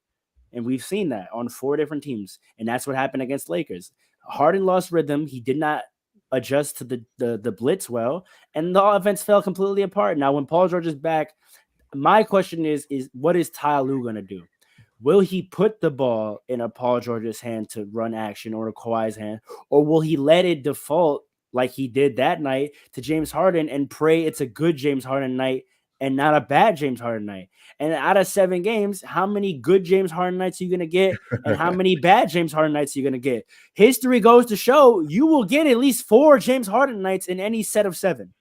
And we've seen that on 4 different teams. And that's what happened against Lakers. Harden lost rhythm. He did not adjust to the blitz well. And the offense fell completely apart. Now, when Paul George is back, my question is what is Ty Lue going to do? Will he put the ball in a Paul George's hand to run action or a Kawhi's hand? Or will he let it default like he did that night to James Harden and pray it's a good James Harden night and not a bad James Harden night? And out of 7 games, how many good James Harden nights are you going to get? And how many bad James Harden nights are you going to get? History goes to show you will get at least 4 James Harden nights in any set of 7.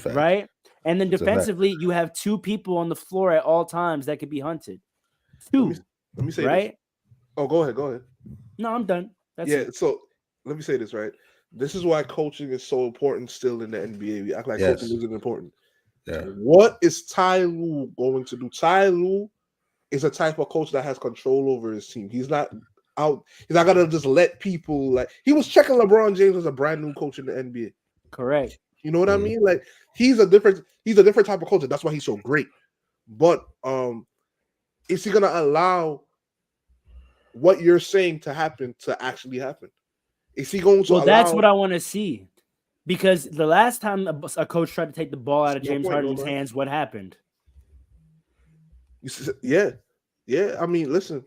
Right? And then defensively, you have 2 people on the floor at all times that could be hunted. 2. Let me say right? This. Oh, go ahead. No, I'm done. That's it. So let me say this, right? This is why coaching is so important still in the NBA. We act like coaching isn't important. Yeah. What is Ty Lue going to do? Ty Lue is a type of coach that has control over his team. He's not out. He's not gonna just let people like he was checking LeBron James as a brand new coach in the NBA. Correct. You know what I mean? Like he's a different type of coach. That's why he's so great. But is he gonna allow what you're saying to happen to actually happen? Is he going to? Well, that's what I want to see. Because the last time a coach tried to take the ball out of James Harden's hands, what happened? Yeah. I mean, listen,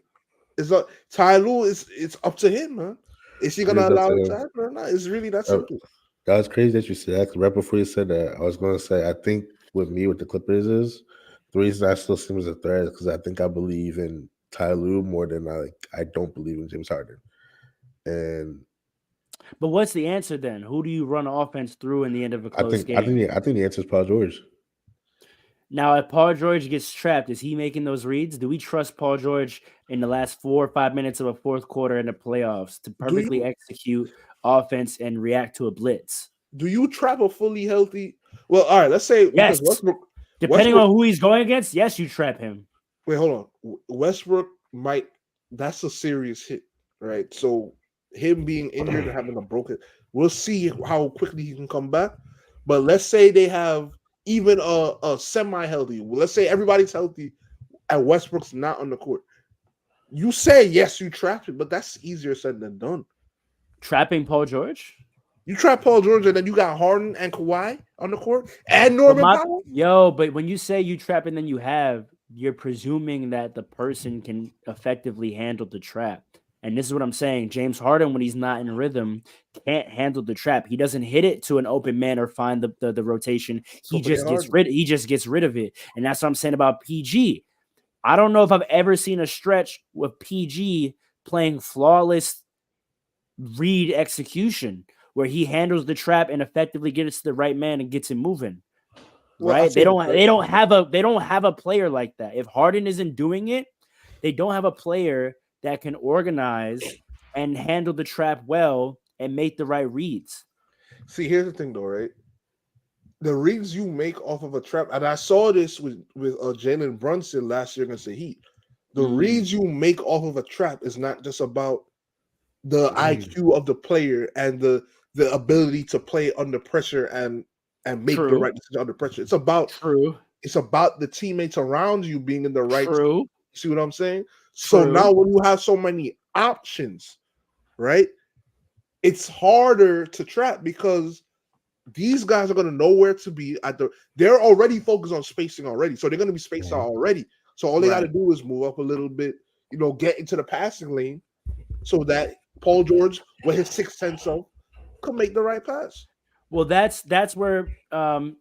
Ty Lue it's up to him, man. Is he gonna allow it to happen or not? It's really that simple. That was crazy that you said that. Right before you said that, I was going to say I think with the Clippers is the reason I still see him as a threat is because I think I believe in Ty Lue more than I don't believe in James Harden. But what's the answer then? Who do you run offense through in the end of a close game? I think the answer is Paul George. Now, if Paul George gets trapped, is he making those reads? Do we trust Paul George in the last 4 or 5 minutes of a fourth quarter in the playoffs to perfectly execute offense and react to a blitz? Do you trap a fully healthy? Well, all right, let's say yes. Depending on who he's going against, yes, you trap him. Wait, hold on. Westbrook might. That's a serious hit, right? So him being injured and having a broken, we'll see how quickly he can come back. But let's say they have even a semi-healthy. Let's say everybody's healthy and Westbrook's not on the court. You say yes, you trap it, but that's easier said than done. Trapping Paul George? You trap Paul George and then you got Harden and Kawhi on the court and Norman Powell? But when you say you trap and then you're presuming that the person can effectively handle the trap. And this is what I'm saying. James Harden, when he's not in rhythm, can't handle the trap. He doesn't hit it to an open man or find the rotation. He just gets rid of it. And that's what I'm saying about PG. I don't know if I've ever seen a stretch with PG playing flawless read execution where he handles the trap and effectively gets to the right man and gets him moving. Right? They don't have a player like that. If Harden isn't doing it, they don't have a player that can organize and handle the trap well and make the right reads. See, here's the thing though, right? The reads you make off of a trap, and I saw this with Jalen Brunson last year against the Heat. The reads you make off of a trap is not just about the IQ of the player and the ability to play under pressure and make the right decision under pressure. It's about the teammates around you being in the right. True. See what I'm saying? So now when you have so many options, right? It's harder to trap because these guys are going to know where to be they're already focused on spacing already. So they're going to be spaced out already. So all they got to do is move up a little bit, get into the passing lane so that Paul George, with his sixth sense self, could make the right pass. Well, that's where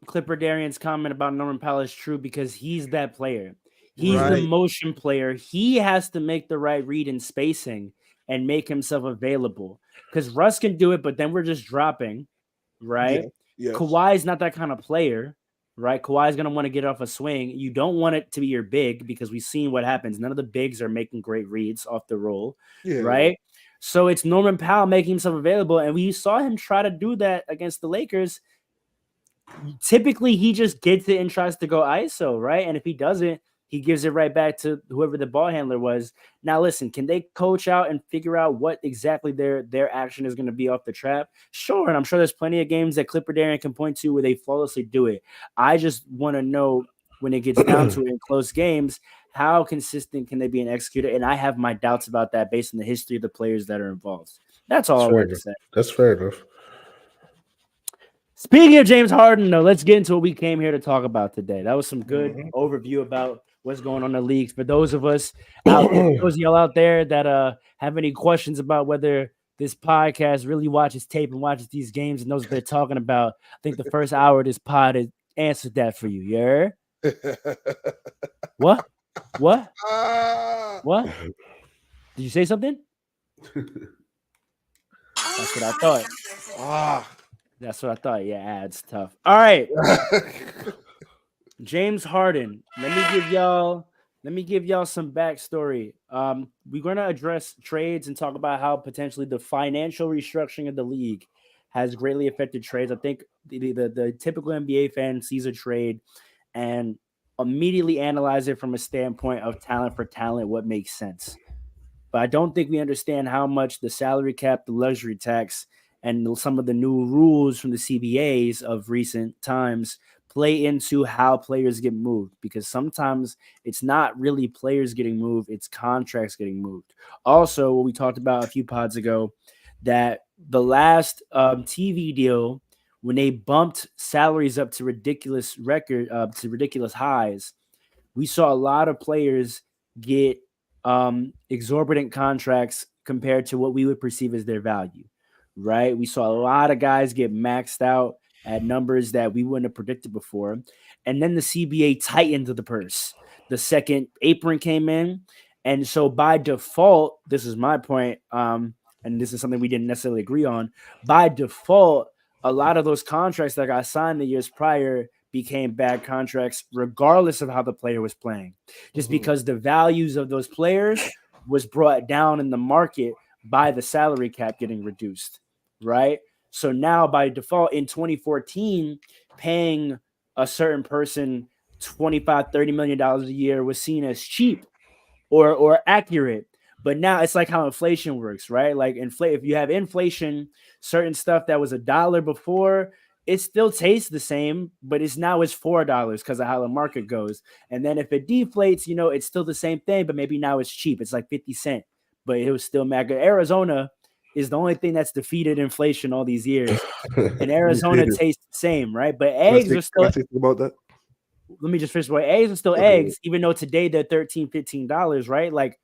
Clipper Darian's comment about Norman Powell is true because he's that player. He's the motion player. He has to make the right read in spacing and make himself available. Because Russ can do it, but then we're just dropping, right? Yeah, yes. Kawhi's not that kind of player, right? Kawhi's going to want to get off a swing. You don't want it to be your big because we've seen what happens. None of the bigs are making great reads off the roll, right? So it's Norman Powell making himself available, and we saw him try to do that against the Lakers. Typically, he just gets it and tries to go ISO, right? And if he doesn't, he gives it right back to whoever the ball handler was. Now, listen, can they coach out and figure out what exactly their action is going to be off the trap? Sure, and I'm sure there's plenty of games that Clipper Darian can point to where they flawlessly do it. I just want to know when it gets down to it in close games, how consistent can they be an executor? And I have my doubts about that based on the history of the players that are involved. That's all I want to say. That's fair enough. Speaking of James Harden, though, let's get into what we came here to talk about today. That was some good overview about what's going on in the leagues. For those of us, those of y'all out there that have any questions about whether this podcast really watches tape and watches these games and knows what they're talking about, I think the first hour of this pod has answered that for you. You heard? What? What? What? Did you say something? That's what I thought. That's what I thought. Yeah, ads tough. All right. James Harden. Let me give y'all some backstory. We're going to address trades and talk about how potentially the financial restructuring of the league has greatly affected trades. I think the typical NBA fan sees a trade and immediately analyze it from a standpoint of talent for talent, what makes sense. But I don't think we understand how much the salary cap, the luxury tax, and some of the new rules from the CBAs of recent times play into how players get moved, because sometimes it's not really players getting moved, it's contracts getting moved. Also, what we talked about a few pods ago, that the last TV deal, when they bumped salaries up to ridiculous highs, we saw a lot of players get exorbitant contracts compared to what we would perceive as their value, right? We saw a lot of guys get maxed out at numbers that we wouldn't have predicted before. And then the CBA tightened the purse. The second apron came in. And so by default, this is my point, and this is something we didn't necessarily agree on, by default, a lot of those contracts that got signed the years prior became bad contracts, regardless of how the player was playing, just because the values of those players was brought down in the market by the salary cap getting reduced, right? So now by default in 2014, paying a certain person $25-30 million a year was seen as cheap or accurate. But now it's like how inflation works, right? Like if you have inflation, certain stuff that was $1 before, it still tastes the same, but it's $4 because of how the market goes. And then if it deflates, it's still the same thing, but maybe now it's cheap. It's like 50 cents, but it was still mad good. Arizona is the only thing that's defeated inflation all these years. And Arizona tastes the same, right? But eggs are still about that. Let me just finish. Eggs are still eggs, even though today they're $13-15, right? Like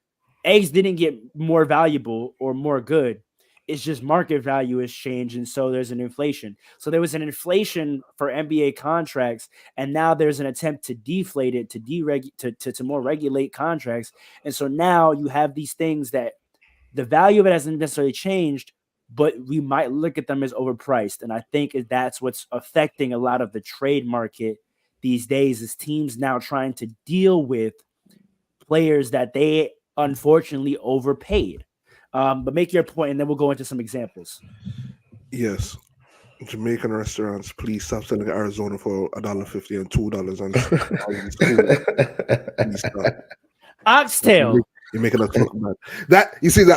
eggs didn't get more valuable or more good. It's just market value has changed, and so there's an inflation. So there was an inflation for NBA contracts, and now there's an attempt to deflate it, to more regulate contracts. And so now you have these things that the value of it hasn't necessarily changed, but we might look at them as overpriced. And I think that's what's affecting a lot of the trade market these days, is teams now trying to deal with players that they unfortunately overpaid. But make your point, and then we'll go into some examples. Yes. Jamaican restaurants, please stop selling Arizona for $1.50 and $2 on Oxtail. You're making us look bad. That you see the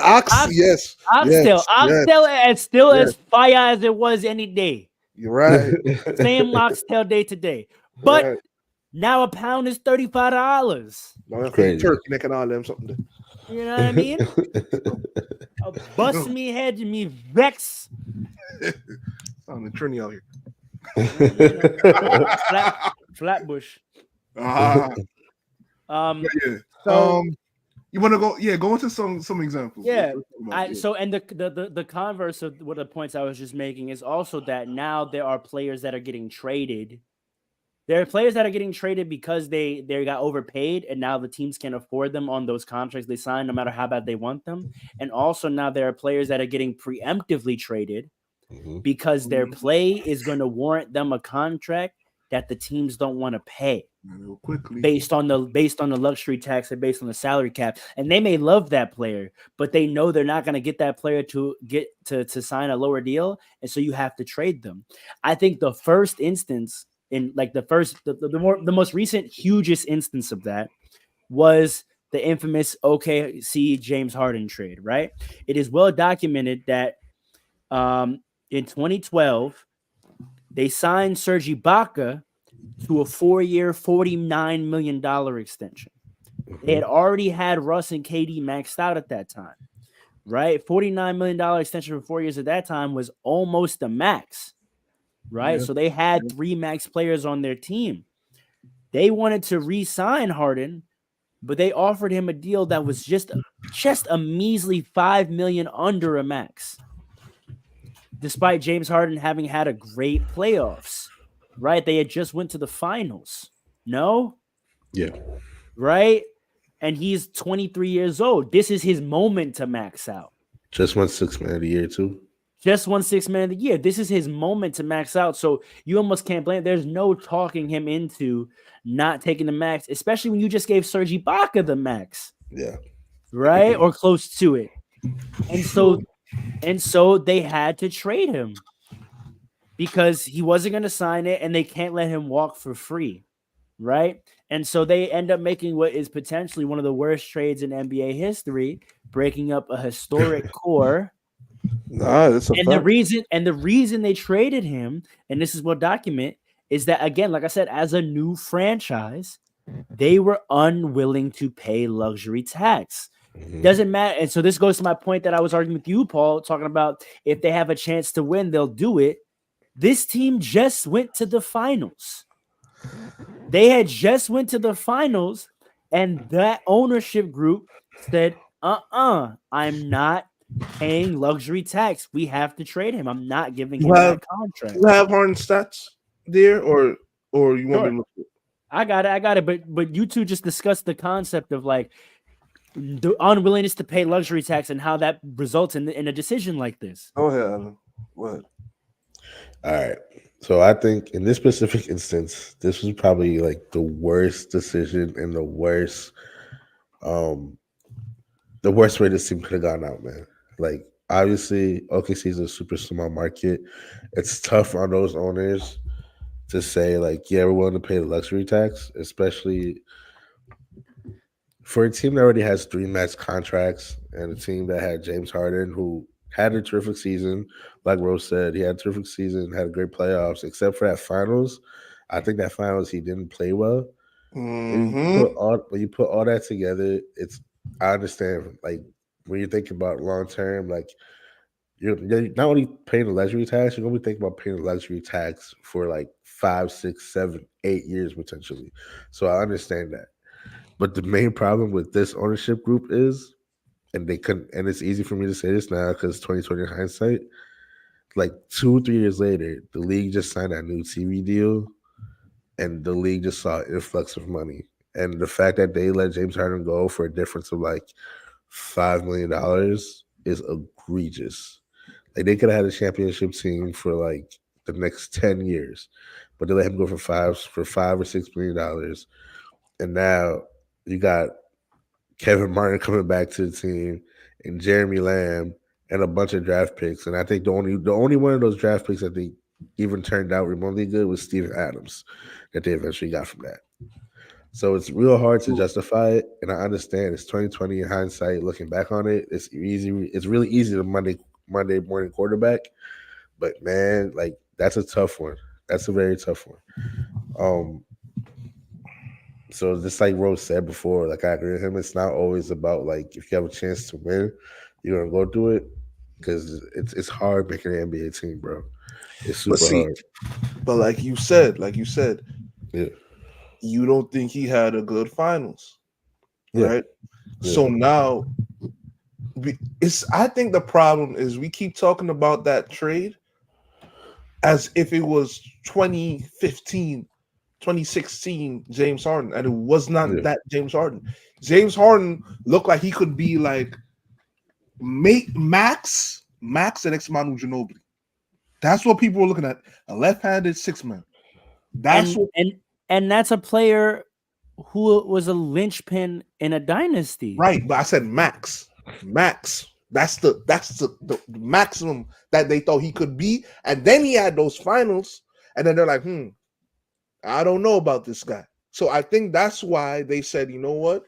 yes. Oxtail. Oxtail is still as fire as it was any day. You're right. Same oxtail day today. But now a pound is $35. Crazy. Turkey making all them something. You know what I mean? Bust me head and me vex. I'm the Trini out here. Flatbush. You want to go? Yeah, go into some examples. Yeah. So and the converse of what the points I was just making is also that now there are players that are getting traded. There are players that are getting traded because they got overpaid, and now the teams can't afford them on those contracts they sign, no matter how bad they want them. And also now there are players that are getting preemptively traded because their play is going to warrant them a contract that the teams don't want to pay quickly based on the luxury tax and based on the salary cap. And they may love that player, but they know they're not going to get that player to get to sign a lower deal, and so you have to trade them. I think the first instance in like the most recent hugest instance of that was the infamous OKC James Harden trade, right? It is well documented that in 2012 they signed Serge Ibaka to a 4-year, $49 million extension. They had already had Russ and KD maxed out at that time, right? $49 million extension for 4 years at that time was almost the max, right? Yeah. So they had 3 max players on their team. They wanted to re-sign Harden, but they offered him a deal that was just a measly $5 million under a max, despite James Harden having had a great playoffs. Right? They had just went to the finals. No? Yeah. Right? And he's 23 years old. This is his moment to max out. Just won Sixth Man of the Year, too. Just won Sixth Man of the Year. This is his moment to max out. So you almost can't blame. There's no talking him into not taking the max, especially when you just gave Serge Ibaka the max. Yeah. Right? Or close to it. And so they had to trade him, because he wasn't going to sign it and they can't let him walk for free, right? And so they end up making what is potentially one of the worst trades in NBA history, breaking up a historic core. That's a and fact. The reason they traded him, and this is what document, is that, again, like I said, as a new franchise, they were unwilling to pay luxury tax. Doesn't matter. And so this goes to my point that I was arguing with you, Paul, talking about if they have a chance to win, they'll do it. This team just went to the finals. They had just went to the finals, and that ownership group said, I'm not paying luxury tax. We have to trade him. I'm not giving him that contract. You have Harden stats there, or you want me to look at it? I got it. But you two just discussed the concept of like the unwillingness to pay luxury tax and how that results in a decision like this. Oh yeah. What? All right. So I think in this specific instance, this was probably like the worst decision and the worst way this team could have gone out, man. Like, obviously, OKC is a super small market. It's tough on those owners to say, like, yeah, we're willing to pay the luxury tax, especially for a team that already has 3 max contracts and a team that had James Harden, who had a terrific season. Like Rose said, he had a terrific season, had a great playoffs, except for that finals. I think that finals he didn't play well. When you put all that together, I understand, like, when you think about long term, like, you're not only paying the luxury tax, you're gonna be thinking about paying the luxury tax for like 5, 6, 7, 8 years potentially. So I understand that. But the main problem with this ownership group is, and it's easy for me to say this now because 2020 hindsight, like 2 or 3 years later, the league just signed that new TV deal, and the league just saw an influx of money. And the fact that they let James Harden go for a difference of like $5 million is egregious. Like, they could have had a championship team for like the next 10 years, but they let him go for $5 or $6 million. And now you got Kevin Martin coming back to the team, and Jeremy Lamb, and a bunch of draft picks. And I think the only one of those draft picks I think even turned out remotely good was Steven Adams, that they eventually got from that. So it's real hard to justify it, and I understand it's 2020 in hindsight. Looking back on it, it's easy. It's really easy to Monday morning quarterback, but man, like, that's a tough one. That's a very tough one. So just like Rose said before, like, I agree with him. It's not always about, like, if you have a chance to win, you're gonna go do it, because it's hard making an NBA team, bro. It's super hard. But like you said, yeah, you don't think he had a good finals, right? So now, I think the problem is we keep talking about that trade as if it was 2015, 2016 James Harden, and it was not that James Harden. James Harden looked like he could be like Max and Manu Ginobili. That's what people were looking at. A left-handed six-man. And that's a player who was a linchpin in a dynasty. Right, but I said Max. That's the maximum that they thought he could be. And then he had those finals, and then they're like, I don't know about this guy. So I think that's why they said, you know what?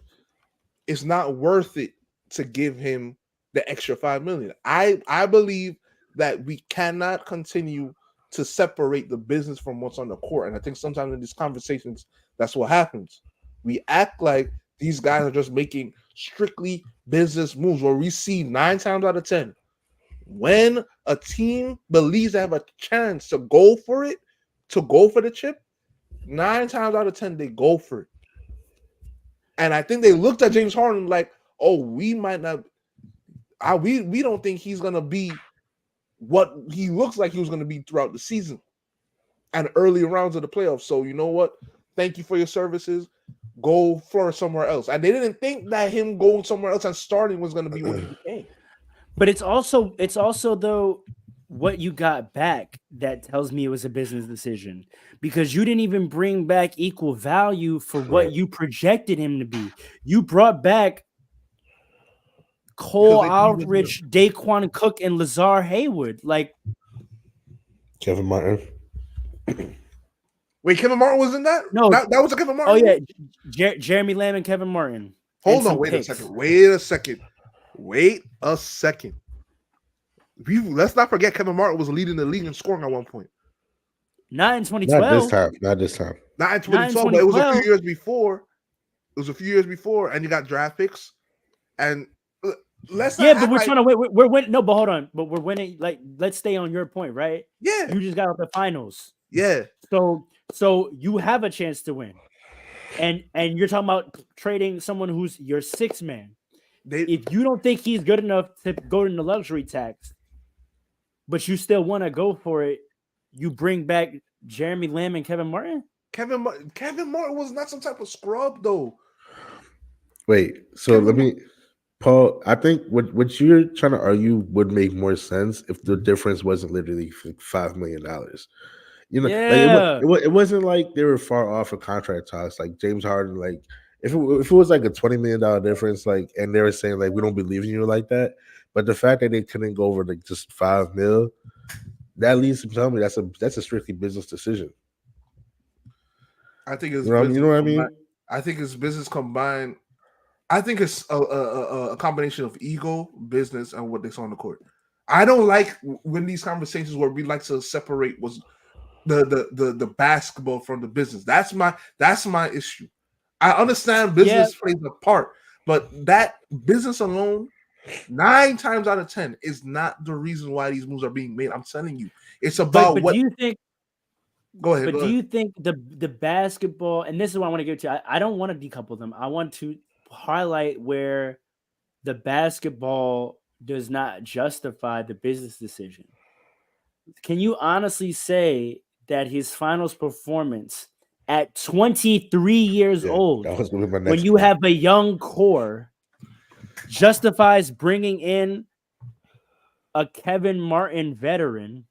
It's not worth it to give him the extra $5 million. I believe that we cannot continue to separate the business from what's on the court. And I think sometimes in these conversations, that's what happens. We act like these guys are just making strictly business moves, where we see 9 times out of 10, when a team believes they have a chance to go for it, to go for the chip, 9 times out of 10, they go for it. And I think they looked at James Harden like, oh, we might not, we don't think he's going to be what he looks like he was going to be throughout the season and early rounds of the playoffs. So you know what? Thank you for your services. Go for somewhere else. And they didn't think that him going somewhere else and starting was going to be what he became. But it's also though what you got back that tells me it was a business decision, because you didn't even bring back equal value for what you projected him to be. You brought back Cole Aldridge, Daquan Cook, and Lazar Hayward, like Kevin Martin. Wait, Kevin Martin was in that? No, that was a Kevin Martin. Oh yeah, Jeremy Lamb and Kevin Martin. Hold on, wait a second. Let's not forget Kevin Martin was leading the league in scoring at one point. Not in 2012. Not this time. Not in 2012, but it was a few years before. And you got draft picks. And but we're trying to win. We're winning. No, but hold on. But we're winning. Like, let's stay on your point, right? Yeah. You just got out the finals. Yeah. So you have a chance to win. And you're talking about trading someone who's your sixth man. If you don't think he's good enough to go in the luxury tax, but you still want to go for it, you bring back Jeremy Lamb and Kevin Martin? Kevin Martin was not some type of scrub, though. Wait, so Paul, I think what you're trying to argue would make more sense if the difference wasn't literally $5 million. You know, like it wasn't like they were far off of contract talks. Like James Harden, like if it was like a $20 million difference, like, and they were saying like we don't believe in you like that, but the fact that they couldn't go over like just $5 million, that leads to tell me that's a strictly business decision. I think it's you know what I mean. I think it's business combined. I think it's a combination of ego, business, and what they saw on the court. I don't like when these conversations where we like to separate was the basketball from the business. That's my issue. I understand business plays a part, but that business alone, 9 times out of 10, is not the reason why these moves are being made. I'm telling you, it's about what. Do you think? Go ahead. But do you think the basketball, and this is what I want to get to? I don't want to decouple them. I want to highlight where the basketball does not justify the business decision. Can you honestly say that his finals performance at 23 years old, when you have a young core, justifies bringing in a Kevin Martin veteran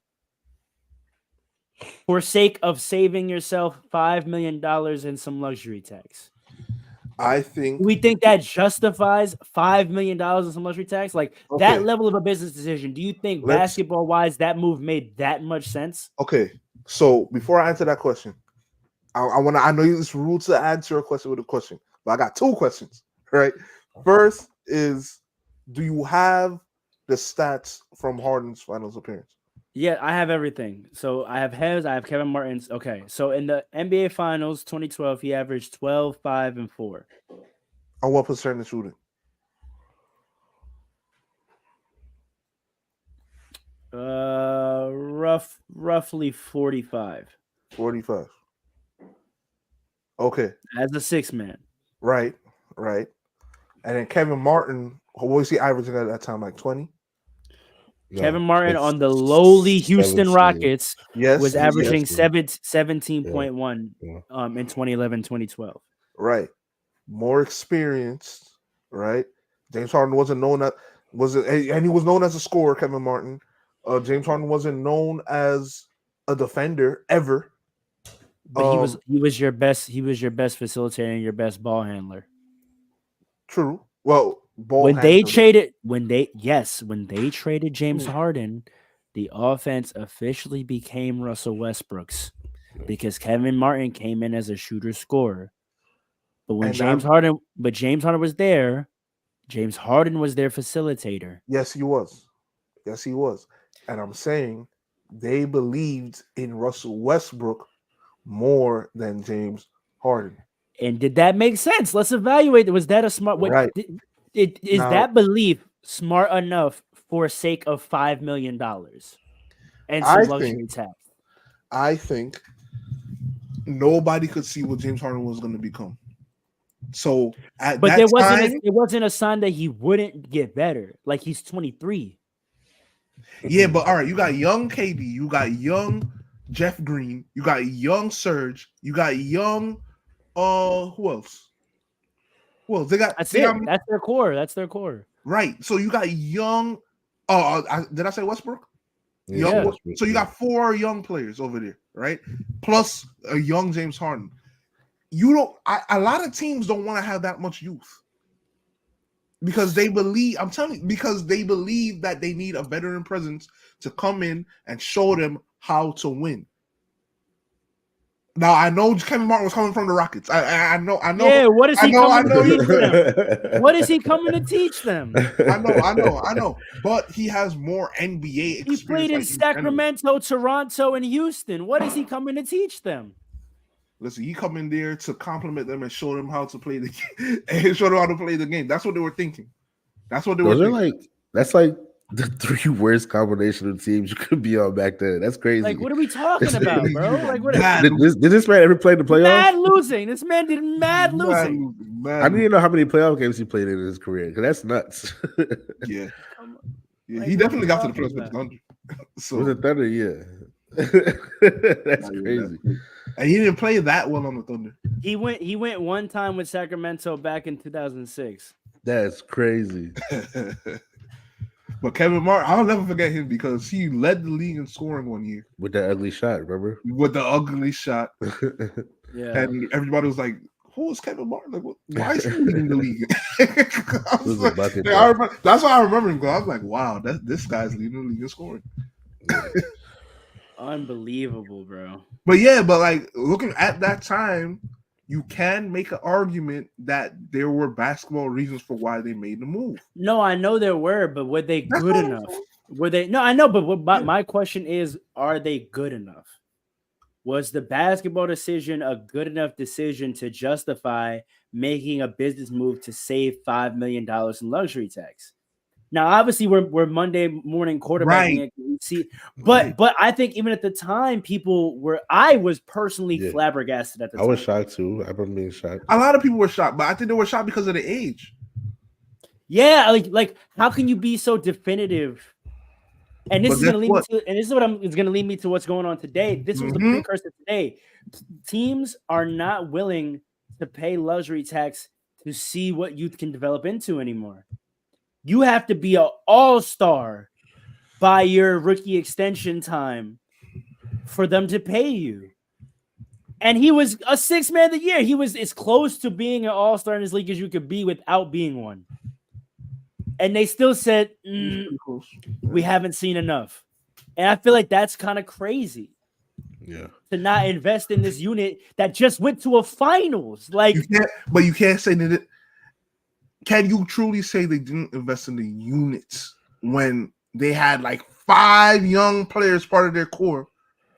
for sake of saving yourself $5 million in some luxury tax? I think we think that justifies $5 million in some luxury tax, like that level of a business decision. Do you think basketball wise that move made that much sense? Okay, so before I answer that question, I know it's rude to answer a question with a question, but I got 2 questions. Right, first is, do you have the stats from Harden's finals appearance? Yeah, I have everything. So I have Hez, I have Kevin Martin's. Okay, so in the NBA Finals 2012, he averaged 12, 5, and 4. On what percentage shooting? Roughly 45. 45. Okay. As a 6 man. Right. And then Kevin Martin, what was he averaging at that time? Like 20? Kevin Martin on the lowly Houston 17. Rockets Yes, was averaging 17.1 in 2011, 2012. Right. More experienced, right? James Harden wasn't known as and he was known as a scorer, Kevin Martin. James Harden wasn't known as a defender ever. But he was your best facilitator and your best ball handler. True. Well, when they traded James Harden, the offense officially became Russell Westbrook's because Kevin Martin came in as a shooter scorer. But when James Harden was there, James Harden was their facilitator. Yes, he was. And I'm saying they believed in Russell Westbrook more than James Harden. And did that make sense? Let's evaluate. Was that a smart? Right. Is that belief smart enough for sake of $5 million and some luxury tax? I think nobody could see what James Harden was going to become. So, it wasn't a sign that he wouldn't get better. Like he's 23. Yeah, but all right, you got young KD, you got young Jeff Green, you got young Serge, you got young who else? Well, that's their core. That's their core. Right. So you got young did I say Westbrook? Yeah. So you got 4 young players over there, right? Plus a young James Harden. A lot of teams don't want to have that much youth. Because they believe that they need a veteran presence to come in and show them how to win. Now I know Kevin Martin was coming from the Rockets. I know. Yeah, what is he coming to teach them? What is he coming to teach them? I know. But he has more NBA experience. He played in Sacramento, Toronto, and Houston. What is he coming to teach them? Listen, he come in there to compliment them and show them how to play the game. And show them how to play the game. That's what they were thinking. That's like the 3 worst combination of teams you could be on back then. That's crazy. Like, what are we talking about, bro? Like, what? Did this man ever play the playoffs? Mad losing. This man did mad losing. I didn't even know how many playoff games he played in his career because that's nuts. Yeah, like, he definitely got to the playoffs with the Thunder. So with the Thunder, yeah. That's crazy. And he didn't play that well on the Thunder. He went one time with Sacramento back in 2006. That's crazy. But Kevin Martin, I'll never forget him because he led the league in scoring one year. With that ugly shot, remember? With the ugly shot. Yeah. And everybody was like, who is Kevin Martin? Like, why is he leading the league? That's why I remember him. I was like, wow, this guy's leading the league in scoring. Unbelievable, bro. But yeah, like looking at that time, you can make an argument that there were basketball reasons for why they made the move. No, I know there were, but were they good enough? Were they? No, I know, but my question is, are they good enough? Was the basketball decision a good enough decision to justify making a business move to save $5 million in luxury tax? Now, obviously, we're Monday morning quarterbacking. Right. But I think even at the time, I was personally flabbergasted at the time. I was shocked too. I remember being shocked. A lot of people were shocked, but I think they were shocked because of the age. Yeah, like how can you be so definitive? And this is going to lead me to, and this is it's going to lead me to what's going on today. This was the precursor today. Teams are not willing to pay luxury tax to see what youth can develop into anymore. You have to be an all-star by your rookie extension time for them to pay you. And he was a 6th man of the year. He was as close to being an all-star in this league as you could be without being one. And they still said, we haven't seen enough. And I feel like that's kind of crazy. Yeah. To not invest in this unit that just went to a finals. Like, you can't say that. Can you truly say they didn't invest in the units when they had like 5 young players part of their core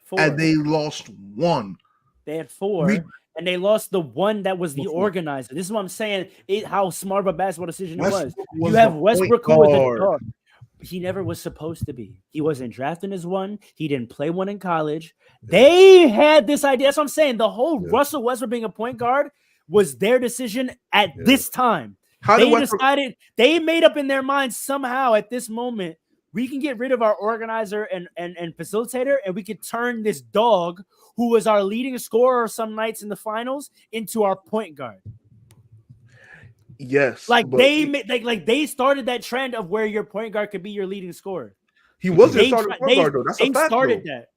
4. And they lost 1? They had 4. And they lost the one that was the organizer. This is what I'm saying. How smart of a basketball decision it was. You have Westbrook, who was a dog. He never was supposed to be. He wasn't drafted as one. He didn't play one in college. They had this idea. That's what I'm saying. The whole Russell Westbrook being a point guard was their decision at this time. They made up in their minds somehow at this moment, we can get rid of our organizer and facilitator, and we could turn this dog who was our leading scorer some nights in the finals into our point guard. Yes. Like they started that trend of where your point guard could be your leading scorer. He was their starting point guard, though. That's a fact. They started that.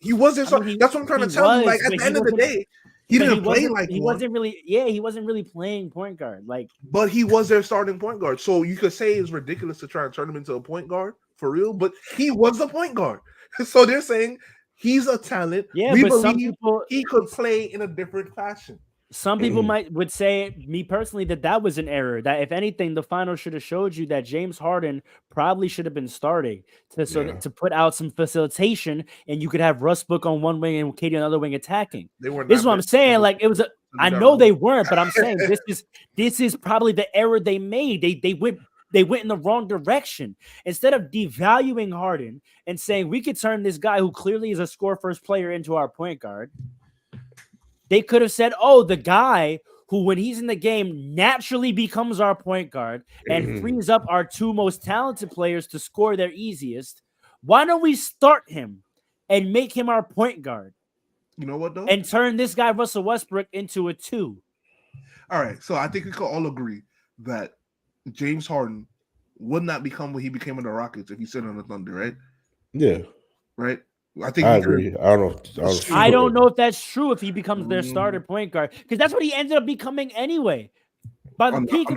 He was their starting. That's what I'm trying to tell you. Like at the end of the day, he didn't play like he wasn't really playing point guard. But he was their starting point guard. So you could say it's ridiculous to try and turn him into a point guard for real, but he was the point guard. So they're saying he's a talent. Yeah, we but believe some people, he could play in a different fashion. Some people would say, me personally, that was an error. That if anything, the final should have showed you that James Harden probably should have been starting to put out some facilitation, and you could have Russ Book on one wing and KD on the other wing attacking. This is what I'm saying. Like it was. I know they weren't, but I'm saying this is probably the error they made. They went in the wrong direction. Instead of devaluing Harden and saying we could turn this guy who clearly is a score first player into our point guard. They could have said, oh, the guy who, when he's in the game, naturally becomes our point guard and frees up our two most talented players to score their easiest. Why don't we start him and make him our point guard? You know what, though? And turn this guy, Russell Westbrook, into a 2. All right. So I think we could all agree that James Harden would not become what he became in the Rockets if he stayed on the Thunder, right? Yeah. Right? I agree. I don't know. I don't know if that's true if he becomes their starter point guard, because that's what he ended up becoming anyway. By the peak of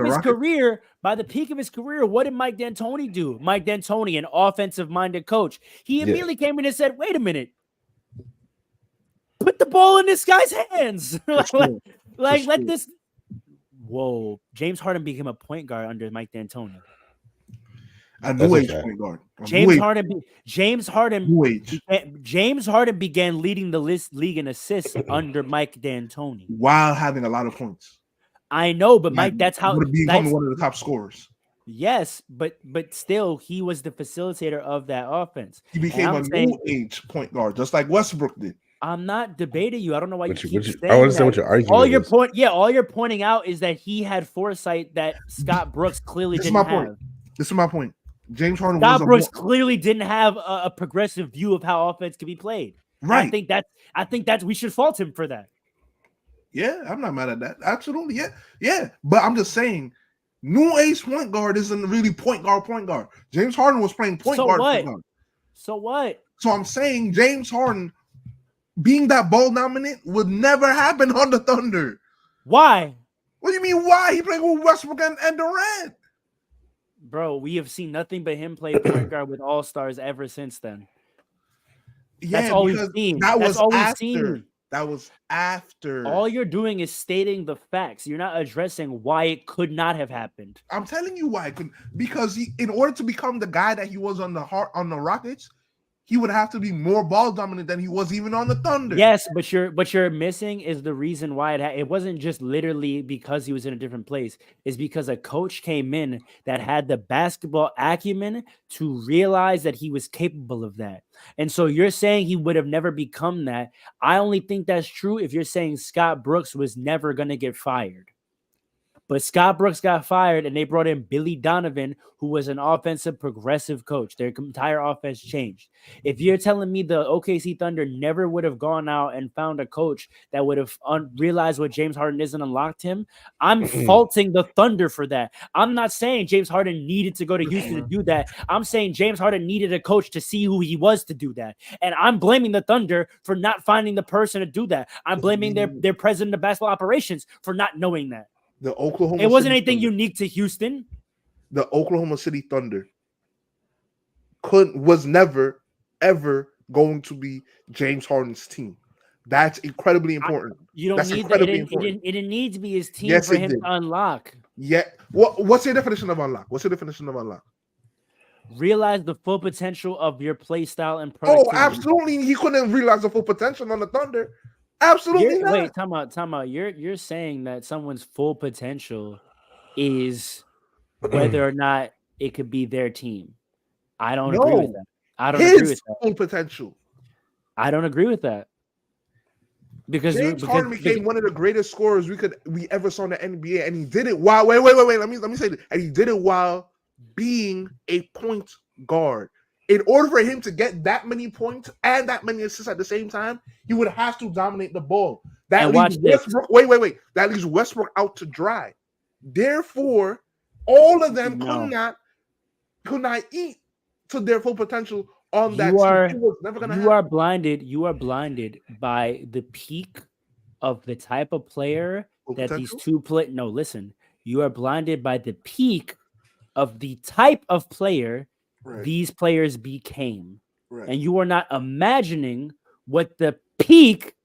his career, what did Mike D'Antoni do? Mike D'Antoni, an offensive-minded coach, he immediately came in and said, "Wait a minute, put the ball in this guy's hands." Let this. Whoa, James Harden became a point guard under Mike D'Antoni. Point guard. James Harden began leading the league in assists under Mike D'Antoni while having a lot of points. I know, but Mike, that's how becoming one of the top scorers. Yes, but still, he was the facilitator of that offense. He became a new age point guard, just like Westbrook did. I'm not debating you. I don't know why you keep saying I understand what your argument is. All you're pointing out is that he had foresight that Scott Brooks clearly didn't have. This is my point. James Harden. Scott Brooks clearly didn't have a progressive view of how offense could be played. Right. I think that we should fault him for that. Yeah, I'm not mad at that. Absolutely. Yeah. But I'm just saying, new age point guard isn't really point guard. James Harden was playing point guard. Point guard. So what? So I'm saying James Harden being that ball dominant would never happen on the Thunder. Why? What do you mean? Why? He played with Westbrook and Durant. Bro, we have seen nothing but him play point guard with all-stars ever since then. Yeah, that's all we've seen. That was after. All you're doing is stating the facts. You're not addressing why it could not have happened. I'm telling you why it couldn't. Because in order to become the guy that he was on the Rockets, he would have to be more ball dominant than he was even on the Thunder. Yes, but you're missing is the reason why it wasn't just literally because he was in a different place. It's because a coach came in that had the basketball acumen to realize that he was capable of that. And so you're saying he would have never become that. I only think that's true if you're saying Scott Brooks was never going to get fired. But Scott Brooks got fired, and they brought in Billy Donovan, who was an offensive progressive coach. Their entire offense changed. If you're telling me the OKC Thunder never would have gone out and found a coach that would have realized what James Harden is and unlocked him, I'm faulting the Thunder for that. I'm not saying James Harden needed to go to Houston to do that. I'm saying James Harden needed a coach to see who he was to do that. And I'm blaming the Thunder for not finding the person to do that. I'm blaming their president of basketball operations for not knowing that. It wasn't anything unique to Houston. The Oklahoma City Thunder was never, ever going to be James Harden's team. That's incredibly important. You don't need that. It didn't need to be his team for him to unlock. Yeah. What's your definition of unlock? Realize the full potential of your play style and productivity. Oh, absolutely. He couldn't realize the full potential on the Thunder. Absolutely not. Wait, time out. You're saying that someone's full potential is whether or not it could be their team. I don't agree with that. I don't agree with that. Full potential. I don't agree with that. Because James Harden became one of the greatest scorers we ever saw in the NBA, and he did it while wait. Let me say this. And he did it while being a point guard. In order for him to get that many points and that many assists at the same time, he would have to dominate the ball. That leaves Westbrook. Wait. That leaves Westbrook out to dry. Therefore, all of them could not eat to their full potential on that team. It was never gonna happen. You are blinded by the peak of the type of player that these two play. No, listen. You are blinded by the peak of the type of player these players became. Right. And you are not imagining what the peak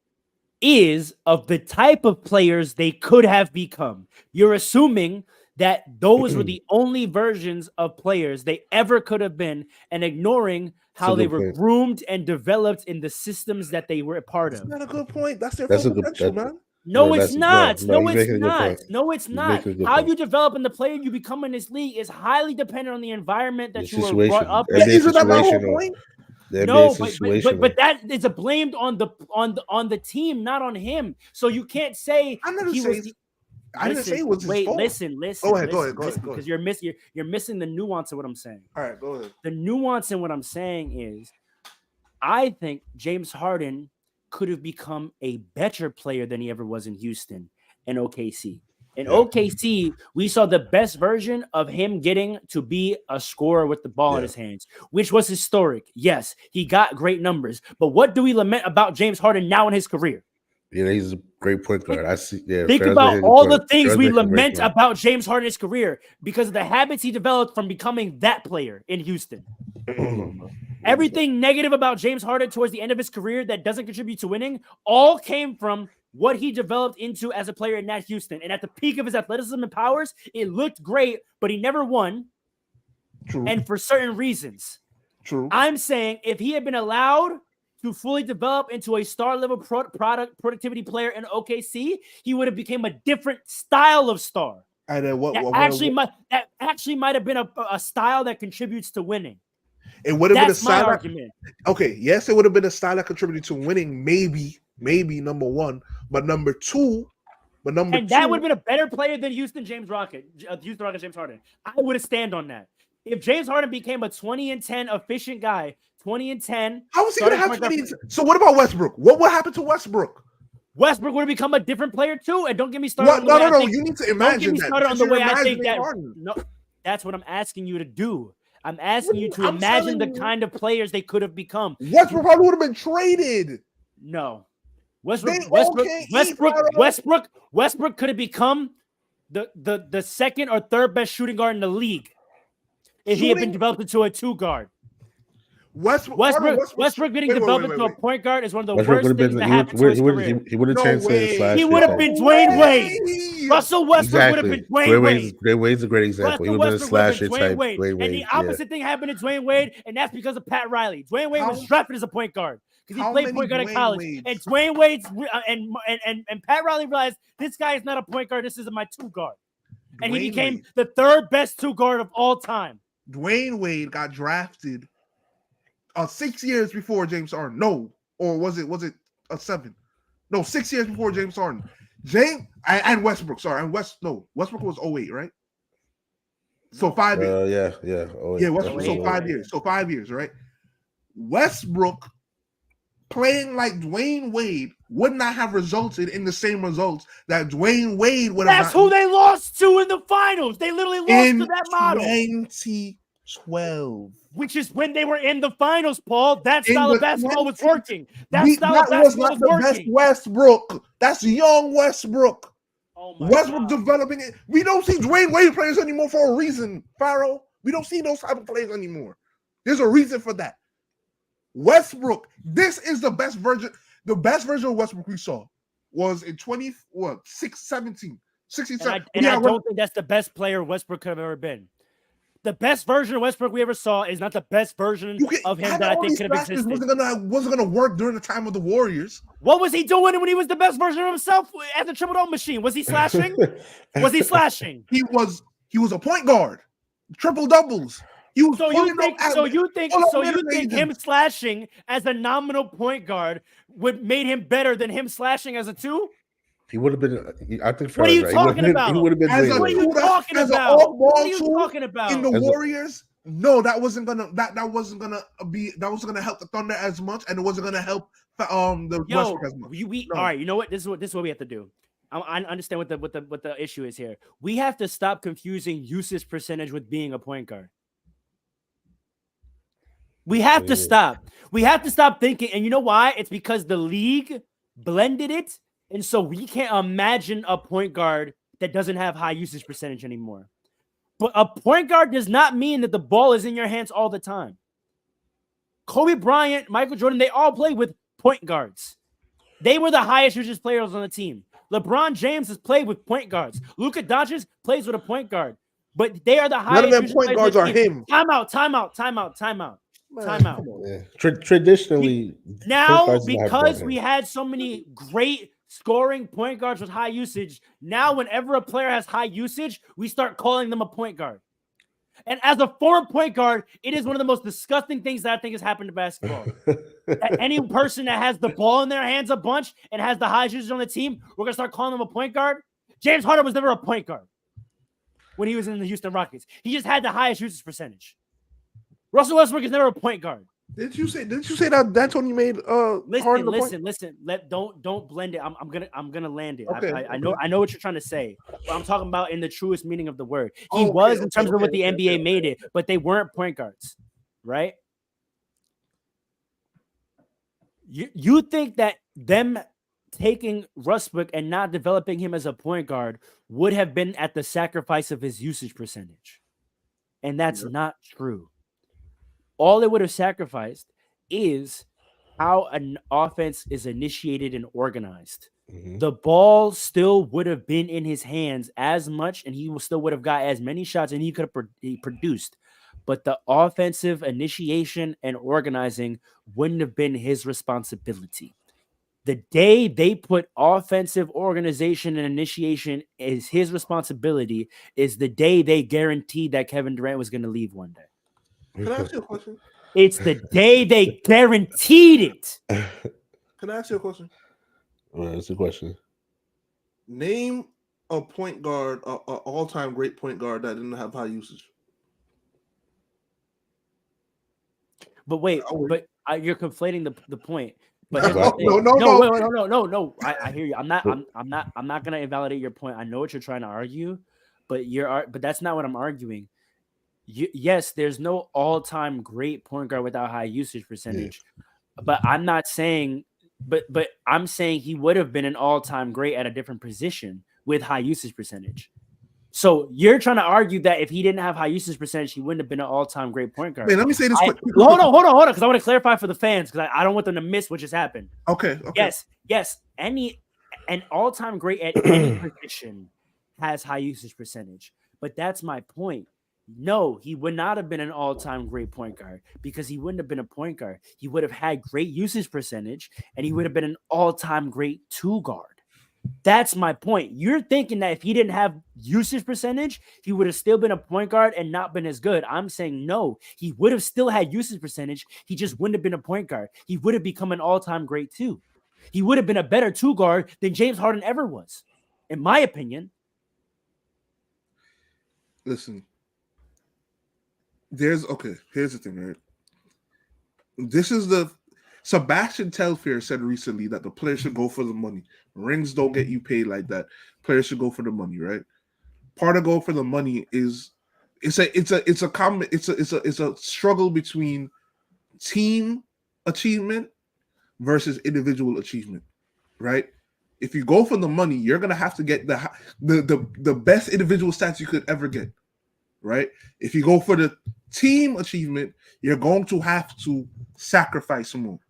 is of the type of players they could have become. You're assuming that those were the only versions of players they ever could have been, and ignoring how they were groomed and developed in the systems that they were a part of. That's not a good point. That's their full potential, man. No, it's not. No, it's not. How you develop in the player you become in this league is highly dependent on the environment that you were brought up in. Isn't that my whole point? No, but that is blamed on the team, not on him. So you can't say I didn't say it was his fault. Listen. Go ahead. Because you're missing the nuance of what I'm saying. All right, go ahead. The nuance in what I'm saying is, I think James Harden could have become a better player than he ever was in Houston and OKC. In OKC, we saw the best version of him getting to be a scorer with the ball in his hands, which was historic. Yes, he got great numbers. But what do we lament about James Harden now in his career? Yeah, he's a great point guard. I see. Yeah, think about all the things we lament about James Harden's career because of the habits he developed from becoming that player in Houston. Everything negative about James Harden towards the end of his career that doesn't contribute to winning all came from what he developed into as a player in that Houston. And at the peak of his athleticism and powers, it looked great, but he never won. True. And for certain reasons. True. I'm saying if he had been allowed to fully develop into a star-level productivity player in OKC, he would have become a different style of star. And then that actually might have been a style that contributes to winning. It would have been a style. Argument. Okay, yes, it would have been a style that contributed to winning, maybe number one, but number two, that would have been a better player than Houston James Harden. I would have stand on that. If James Harden became a 20-10 efficient guy, 20-10, how was he going to have 20? So what about Westbrook? What would happen to Westbrook? Westbrook would have become a different player too, and don't get me started. No. You need to imagine that. On the way I think that. No, that's what I'm asking you to do. I'm asking you to imagine the kind of players they could have become. Westbrook probably would have been traded. No. Westbrook could have become the second or third best shooting guard in the league if he had been developed into a two guard. Westbrook getting developed into a point guard is one of the worst things that happened to his career. He would have translated. He would have been Dwayne Wade. Russell Westbrook would have been Dwayne Wade. Dwayne Wade's a great example. He would have been a slasher type. Dwayne Wade. And the opposite thing happened to Dwayne Wade, and that's because of Pat Riley. Dwayne Wade was drafted as a point guard because he played point guard in college. And Dwayne Wade's and Pat Riley realized this guy is not a point guard. This is my two guard, and he became the third best two guard of all time. Dwayne Wade got drafted 6 years before James Harden. No, or was it a 7? No, 6 years before James Harden. And Westbrook. Sorry, Westbrook was 08, right? So 5 years. Yeah. Westbrook. So 5 years. So 5 years, right? Westbrook playing like Dwayne Wade would not have resulted in the same results that Dwayne Wade would have. That's who they lost to in the finals. They literally lost to that model. 2012. Which is when they were in the finals, Paul. That style of basketball was working. That was not the best Westbrook. That's young Westbrook. Oh Westbrook developing it. We don't see Dwayne Wade players anymore for a reason, Pharaoh. We don't see those type of players anymore. There's a reason for that. Westbrook, this is the best version. The best version of Westbrook we saw was in 67. And I don't think that's the best player Westbrook could have ever been. The best version of Westbrook we ever saw is not the best version of him that I think could have existed. Wasn't gonna work during the time of the Warriors. What was he doing when he was the best version of himself as a triple double machine? Was he slashing? Was he slashing? He was a point guard, triple doubles. You So you think him slashing as a nominal point guard would made him better than him slashing as a 2? He would have been. I think. What are you talking about? He would have been. As what are you talking as about? An What are you tool talking about? In the Warriors, no, that wasn't gonna help the Thunder as much, and it wasn't gonna help the Westbrook as much. All right, you know what? This is what we have to do. I understand what the issue is here. We have to stop confusing usage percentage with being a point guard. We have to stop. We have to stop thinking, and you know why? It's because the league blended it, and so we can't imagine a point guard that doesn't have high usage percentage anymore. But a point guard does not mean that the ball is in your hands all the time. Kobe Bryant, Michael Jordan, they all play with point guards. They were the highest usage players on the team. LeBron James has played with point guards. Luka Doncic plays with a point guard. But they are the highest. None of them point guards are him. Timeout. Yeah. Traditionally, now because we had so many great scoring point guards with high usage, now whenever a player has high usage, we start calling them a point guard. And as a former point guard, it is one of the most disgusting things that I think has happened to basketball. That any person that has the ball in their hands a bunch and has the highest usage on the team, we're gonna start calling them a point guard. James Harden was never a point guard when he was in the Houston Rockets. He just had the highest usage percentage. Russell Westbrook is never a point guard. Didn't you say that D'Antoni made Listen. Don't blend it. I'm gonna land it. Okay, I know what you're trying to say, but I'm talking about in the truest meaning of the word. He was in terms of what the NBA made it, but they weren't point guards, right? You think that them taking Westbrook and not developing him as a point guard would have been at the sacrifice of his usage percentage, and that's not true. All it would have sacrificed is how an offense is initiated and organized. Mm-hmm. The ball still would have been in his hands as much, and he still would have got as many shots, and he could have produced. But the offensive initiation and organizing wouldn't have been his responsibility. The day they put offensive organization and initiation as his responsibility is the day they guaranteed that Kevin Durant was going to leave one day. Can I ask you a question? It's the day they guaranteed it. Can I ask you a question? What's the question? Name a point guard, an all-time great point guard that didn't have high usage. But wait, you're conflating the point. But no. I hear you. I'm not gonna invalidate your point. I know what you're trying to argue, but that's not what I'm arguing. Yes, there's no all-time great point guard without high usage percentage, but I'm not saying, but I'm saying he would have been an all-time great at a different position with high usage percentage. So you're trying to argue that if he didn't have high usage percentage, he wouldn't have been an all-time great point guard. Man, let me say this quick. Hold on, because I want to clarify for the fans because I don't want them to miss what just happened. Okay. Yes. An all-time great at any position has high usage percentage, but that's my point. No, he would not have been an all-time great point guard because he wouldn't have been a point guard. He would have had great usage percentage, and he would have been an all-time great two guard. That's my point. You're thinking that if he didn't have usage percentage, he would have still been a point guard and not been as good. I'm saying no, he would have still had usage percentage. He just wouldn't have been a point guard. He would have become an all-time great two. He would have been a better two guard than James Harden ever was, in my opinion. Listen. Here's the thing, right? This is Sebastian Telfair said recently that the players should go for the money. Rings don't get you paid like that. Players should go for the money, right? Part of go for the money is it's a struggle between team achievement versus individual achievement, right? If you go for the money, you're gonna have to get the best individual stats you could ever get, right? If you go for the team achievement, you're going to have to sacrifice more,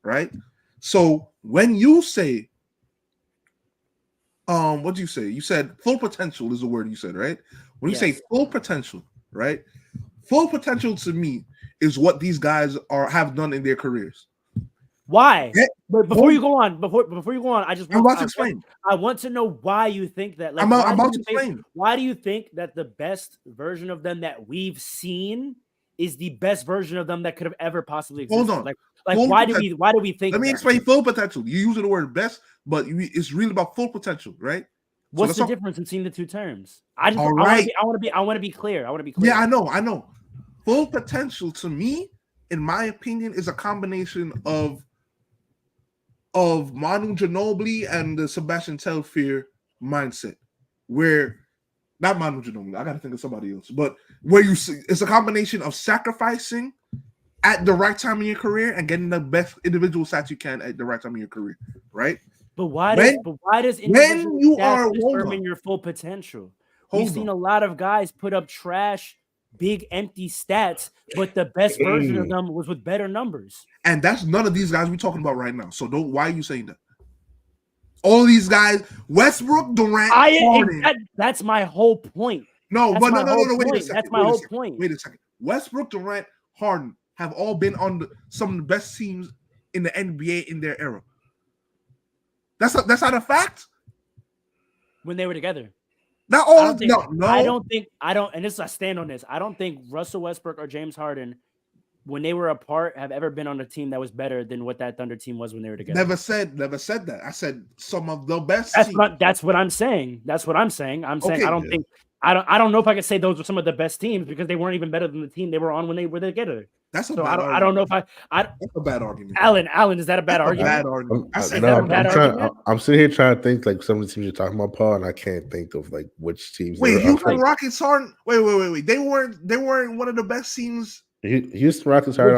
right? So when you say, what do you say? You said full potential is the word you said, right? When you say full potential, right? Full potential to me is what these guys have done in their careers. Why? But before you go on, I'm about to explain. I want to know why you think that. I'm about to explain. Why do you think that the best version of them that we've seen is the best version of them that could have ever possibly existed. Hold on. Like why do we think? Let me explain full potential. You use the word best, but it's really about full potential, right? What's the difference between the two terms? I want to be clear. Yeah, I know. Full potential to me, in my opinion, is a combination of Manu Ginobili and the Sebastian Telfair mindset, where not Manu Ginobili, I gotta think of somebody else, but where you see it's a combination of sacrificing at the right time in your career and getting the best individual stats you can at the right time in your career, right? But why does when you are determine your full potential? We've seen a lot of guys put up trash, big empty stats, but the best version of them was with better numbers. And that's none of these guys we're talking about right now. So why are you saying that? All these guys, Westbrook, Durant, Harden. That's my whole point. No, wait a second. That's my whole point. Wait a second. Westbrook, Durant, Harden have all been on some of the best teams in the NBA in their era. That's not a fact. When they were together. Not all. And I stand on this. I don't think Russell Westbrook or James Harden, when they were apart, have ever been on a team that was better than what that Thunder team was when they were together. Never said that. I said some of the best. That's what I'm saying. I'm saying I don't know if I could say those were some of the best teams because they weren't even better than the team they were on when they were together. That's a bad argument. I don't know if that's a bad argument. Alan, is that a bad argument? I'm sitting here trying to think like some of the teams you're talking about, Paul, and I can't think of like which teams. Wait, Houston Rockets aren't. Wait. They weren't one of the best teams. Houston Rockets are.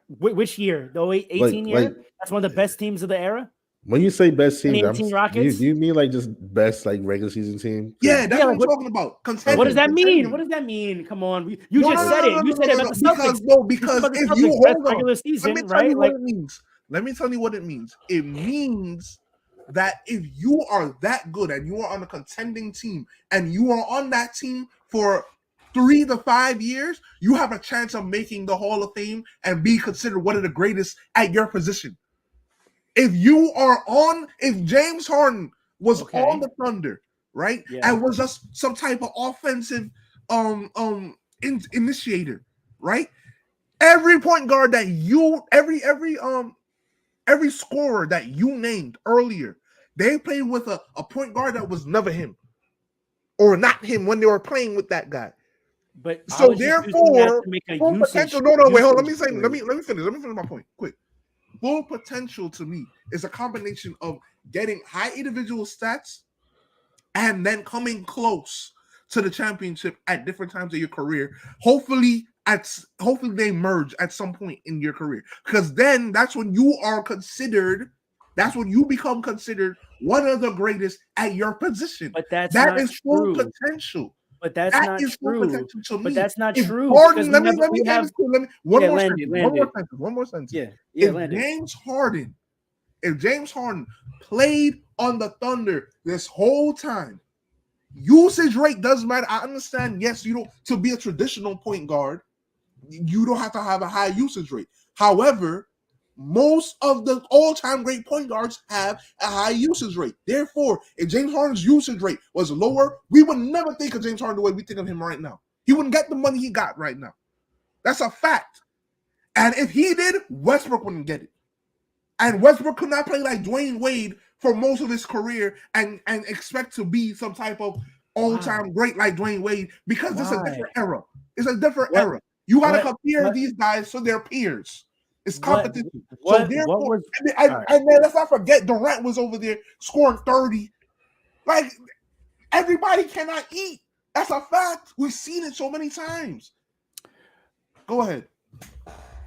Which year? The 18 year? That's one of the best teams of the era. When you say best team, Rockets? You mean like just best like regular season team? Yeah, that's what I'm talking about. What does that mean? What does that mean? Come on, you just said it. You said it about the Celtics. Because if you hold on, regular season, let me tell you what it means. Let me tell you what it means. It means that if you are that good and you are on a contending team and you are on that team for 3 to 5 years, you have a chance of making the Hall of Fame and be considered one of the greatest at your position. If James Harden was on the Thunder, right, and was just some type of offensive initiator, right? Every point guard that every scorer that you named earlier, they played with a point guard that was never him or not him when they were playing with that guy. But so therefore, full potential. No, wait, hold on. Let me finish. Let me finish my point quick. Full potential to me is a combination of getting high individual stats and then coming close to the championship at different times of your career. Hopefully they merge at some point in your career, because then that's when you are considered. That's when you become considered one of the greatest at your position. But that is full potential. But that's not true. But that's not true. Harden, let me one more sentence. Yeah. If James Harden played on the Thunder this whole time, usage rate doesn't matter. I understand. Yes, you don't to be a traditional point guard, you don't have to have a high usage rate. However, most of the all-time great point guards have a high usage rate. Therefore, if James Harden's usage rate was lower, we would never think of James Harden the way we think of him right now. He wouldn't get the money he got right now. That's a fact. And if he did, Westbrook wouldn't get it. And Westbrook could not play like Dwayne Wade for most of his career and expect to be some type of all-time great like Dwayne Wade, because this is a different era. It's a different era. You got to compare these guys to their peers. It's competition. So therefore, and then let's not forget Durant was over there scoring 30. Like, everybody cannot eat. That's a fact. We've seen it so many times. Go ahead.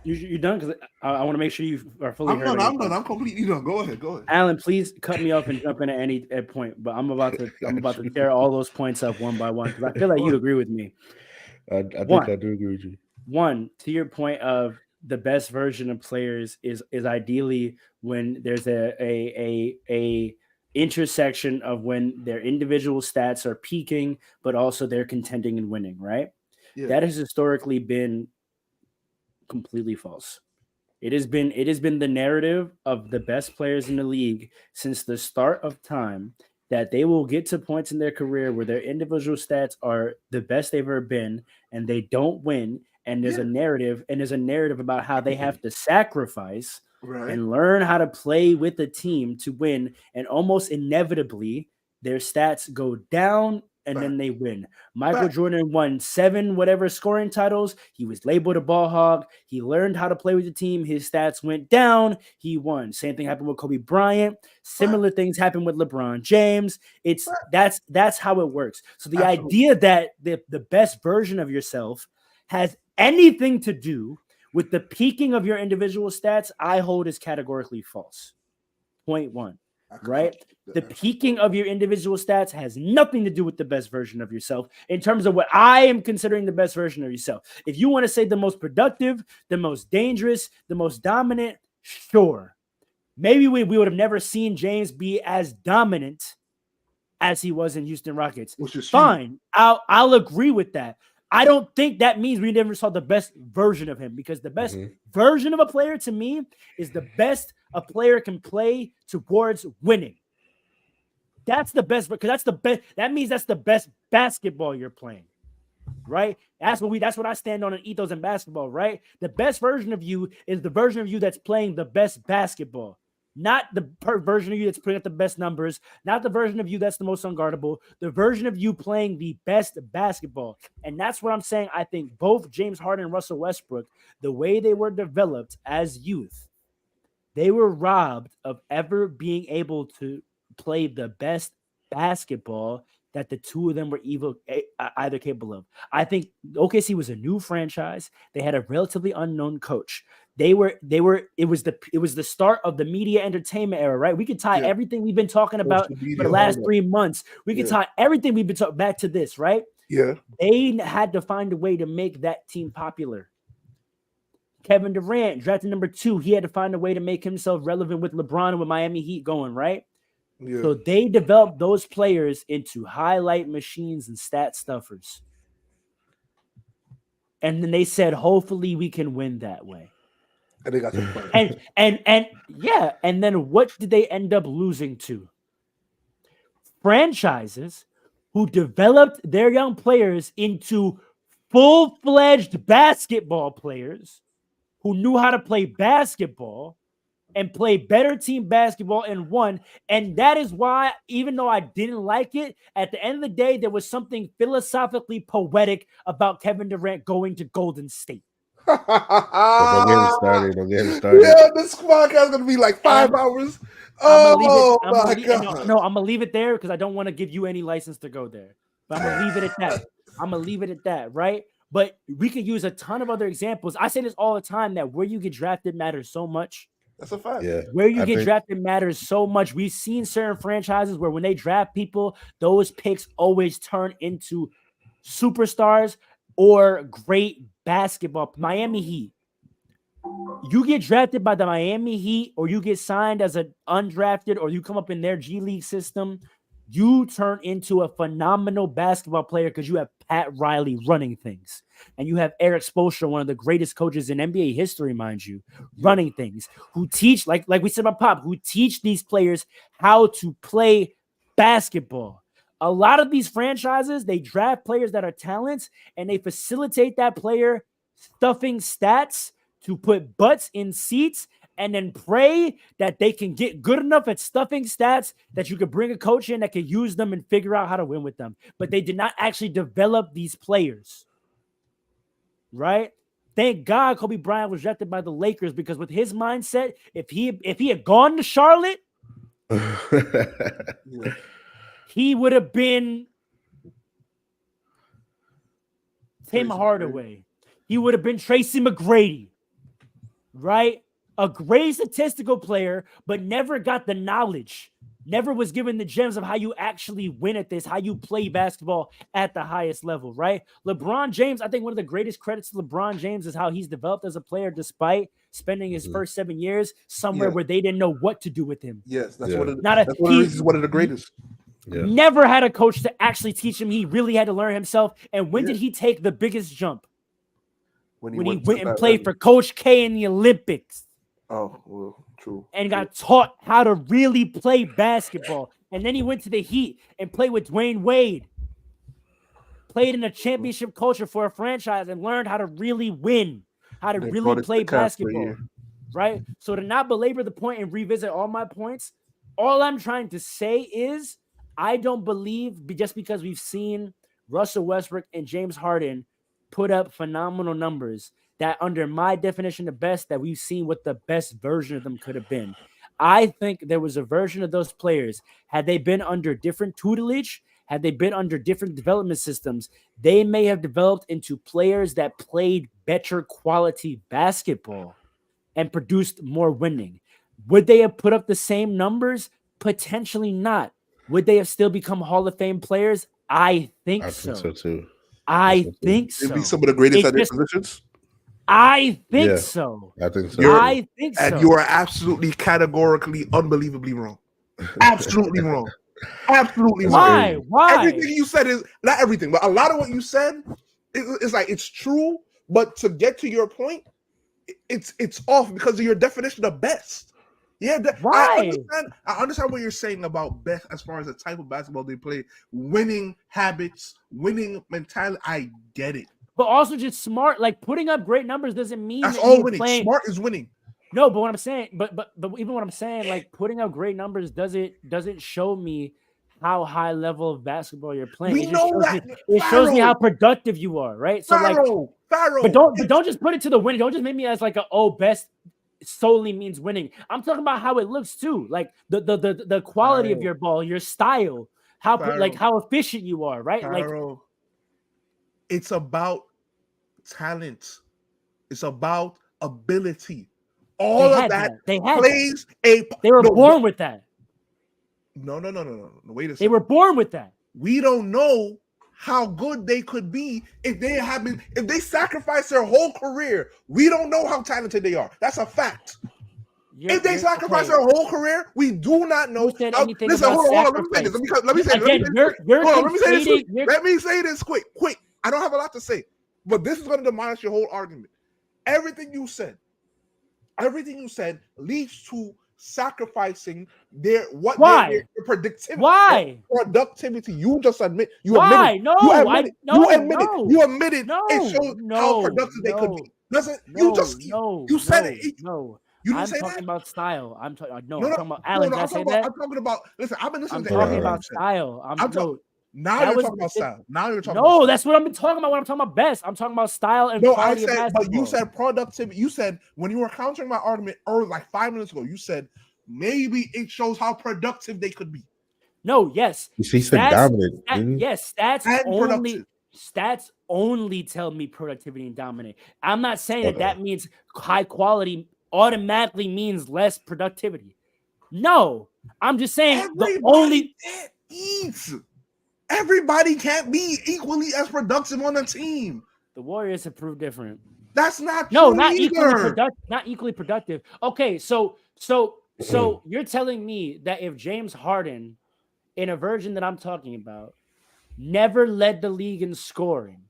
You're done? Because I want to make sure you are fully heard. I'm done. I'm completely done. Go ahead. Alan, please cut me off and jump in at any point. But I'm about to tear all those points up one by one, because I feel like you agree with me. I think I do agree with you. One, to your point of the best version of players is ideally when there's a intersection of when their individual stats are peaking, but also they're contending and winning, right? Yeah. That has historically been completely false. It has been the narrative of the best players in the league since the start of time that they will get to points in their career where their individual stats are the best they've ever been, and they don't win. And there's a narrative, about how they have to sacrifice and learn how to play with the team to win. And almost inevitably, their stats go down and then they win. Michael Jordan won 7 whatever scoring titles. He was labeled a ball hog. He learned how to play with the team. His stats went down. He won. Same thing happened with Kobe Bryant. Similar things happen with LeBron James. That's how it works. So the idea that the best version of yourself has anything to do with the peaking of your individual stats, I hold is categorically false. Point 1. Right? The peaking of your individual stats has nothing to do with the best version of yourself in terms of what I am considering the best version of yourself. If you want to say the most productive, the most dangerous, the most dominant, sure. Maybe we would have never seen James be as dominant as he was in Houston Rockets. Which is fine. I'll agree with that. I don't think that means we never saw the best version of him, because the best version of a player to me is the best a player can play towards winning. That's the best, because that's the best. That means that's the best basketball you're playing, right? That's what I stand on in ethos in basketball, right? The best version of you is the version of you that's playing the best basketball. Not the version of you that's putting up the best numbers, not the version of you that's the most unguardable, the version of you playing the best basketball. And that's what I'm saying. I think both James Harden and Russell Westbrook, the way they were developed as youth, they were robbed of ever being able to play the best basketball that the two of them were either capable of. I think OKC was a new franchise. They had a relatively unknown coach. It was the start of the media entertainment era, right? We could tie everything we've been talking about for the last 3 months. We could tie everything we've been talking back to this, right? Yeah. They had to find a way to make that team popular. Kevin Durant, drafted number 2, he had to find a way to make himself relevant with LeBron and with Miami Heat going, right? Yeah. So they developed those players into highlight machines and stat stuffers. And then they said, hopefully we can win that way. And they got some fun. And then what did they end up losing to? Franchises who developed their young players into full-fledged basketball players who knew how to play basketball and play better team basketball and won. And that is why, even though I didn't like it, at the end of the day, there was something philosophically poetic about Kevin Durant going to Golden State. Don't get him started. Yeah, this podcast is going to be like 5 hours. I'm going to leave it there because I don't want to give you any license to go there. But I'm going to leave it at that. Right? But we could use a ton of other examples. I say this all the time, that where you get drafted matters so much. That's a fact. Yeah, where you get drafted matters so much. We've seen certain franchises where when they draft people, those picks always turn into superstars or great basketball. Miami Heat. You get drafted by the Miami Heat, or you get signed as an undrafted, or you come up in their G League system, you turn into a phenomenal basketball player because you have Pat Riley running things. And you have Eric Spoelstra, one of the greatest coaches in NBA history, mind you, running things, who teach, like we said about Pop, who teach these players how to play basketball. A lot of these franchises, they draft players that are talents, and they facilitate that player stuffing stats to put butts in seats, and then pray that they can get good enough at stuffing stats that you could bring a coach in that could use them and figure out how to win with them. But they did not actually develop these players, right? Thank God Kobe Bryant was drafted by the Lakers, because with his mindset, if he had gone to Charlotte, he would have been Tim Hardaway. He would have been Tracy McGrady, right? A great statistical player, but never got the knowledge, never was given the gems of how you actually win at this, how you play basketball at the highest level, right? LeBron James, I think one of the greatest credits to LeBron James is how he's developed as a player despite spending his first 7 years somewhere where they didn't know what to do with him. Yes, that's one of the greatest. Yeah. Never had a coach to actually teach him. He really had to learn himself. And when did he take the biggest jump? When he went and played for Coach K in the Olympics. Oh, well, true. And got taught how to really play basketball. And then he went to the Heat and played with Dwayne Wade. Played in a championship culture for a franchise and learned how to really win, how to really play basketball. Right? So to not belabor the point and revisit all my points, all I'm trying to say is I don't believe just because we've seen Russell Westbrook and James Harden put up phenomenal numbers that under my definition of best that we've seen what the best version of them could have been. I think there was a version of those players, had they been under different tutelage, had they been under different development systems, they may have developed into players that played better quality basketball and produced more winning. Would they have put up the same numbers? Potentially not. Would they have still become Hall of Fame players? I think so. I think so too. I think so. They'd be some of the greatest at their positions. I think so. I think so. I think so. And you are absolutely categorically, unbelievably wrong. Absolutely wrong. Absolutely wrong. Why? Everything you said is not everything, but a lot of what you said is like it's true. But to get to your point, it's off because of your definition of best. Yeah, why? I understand what you're saying about best as far as the type of basketball they play, winning habits, winning mentality. I get it. But also just smart, like putting up great numbers doesn't mean that's that all winning. Smart is winning. No, but what I'm saying, but even what I'm saying, like putting up great numbers doesn't show me how high level of basketball you're playing. We know that. It shows me how productive you are, right? So but don't just put it to the winning. Don't just make me as like best solely means winning. I'm talking about how it looks too, like the quality of your ball, your style, how efficient you are, right? Like it's about talent. It's about ability. All of that plays a. They were born with that. No. Wait a second. They were born with that. We don't know how good they could be if they sacrifice their whole career. We don't know how talented they are. That's a fact. If they sacrifice their whole career, we do not know. Listen, hold on. Let me say this quick. I don't have a lot to say, but this is going to demolish your whole argument. Everything you said leads to sacrificing their productivity. Why? Productivity. You just admit. You admitted. You admitted. It shows how productive they could be. You said it. No. You didn't I'm say talking that? about style. I'm talking about Alan. Did I say that? I'm talking about. Listen, I've been listening. I'm talking about style. Now you're talking about style. No, that's what I've been talking about when I'm talking about best. I'm talking about style and quality of basketball. But you said productivity. You said when you were countering my argument earlier, like 5 minutes ago, you said maybe it shows how productive they could be. No, yes. He said dominant. Yes, stats only tell me productivity and dominate. I'm not saying that means high quality automatically means less productivity. No, I'm just saying everybody can't be equally as productive on a team. The Warriors have proved different. That's not true. Not equally productive. Okay, so you're telling me that if James Harden, in a version that I'm talking about, never led the league in scoring,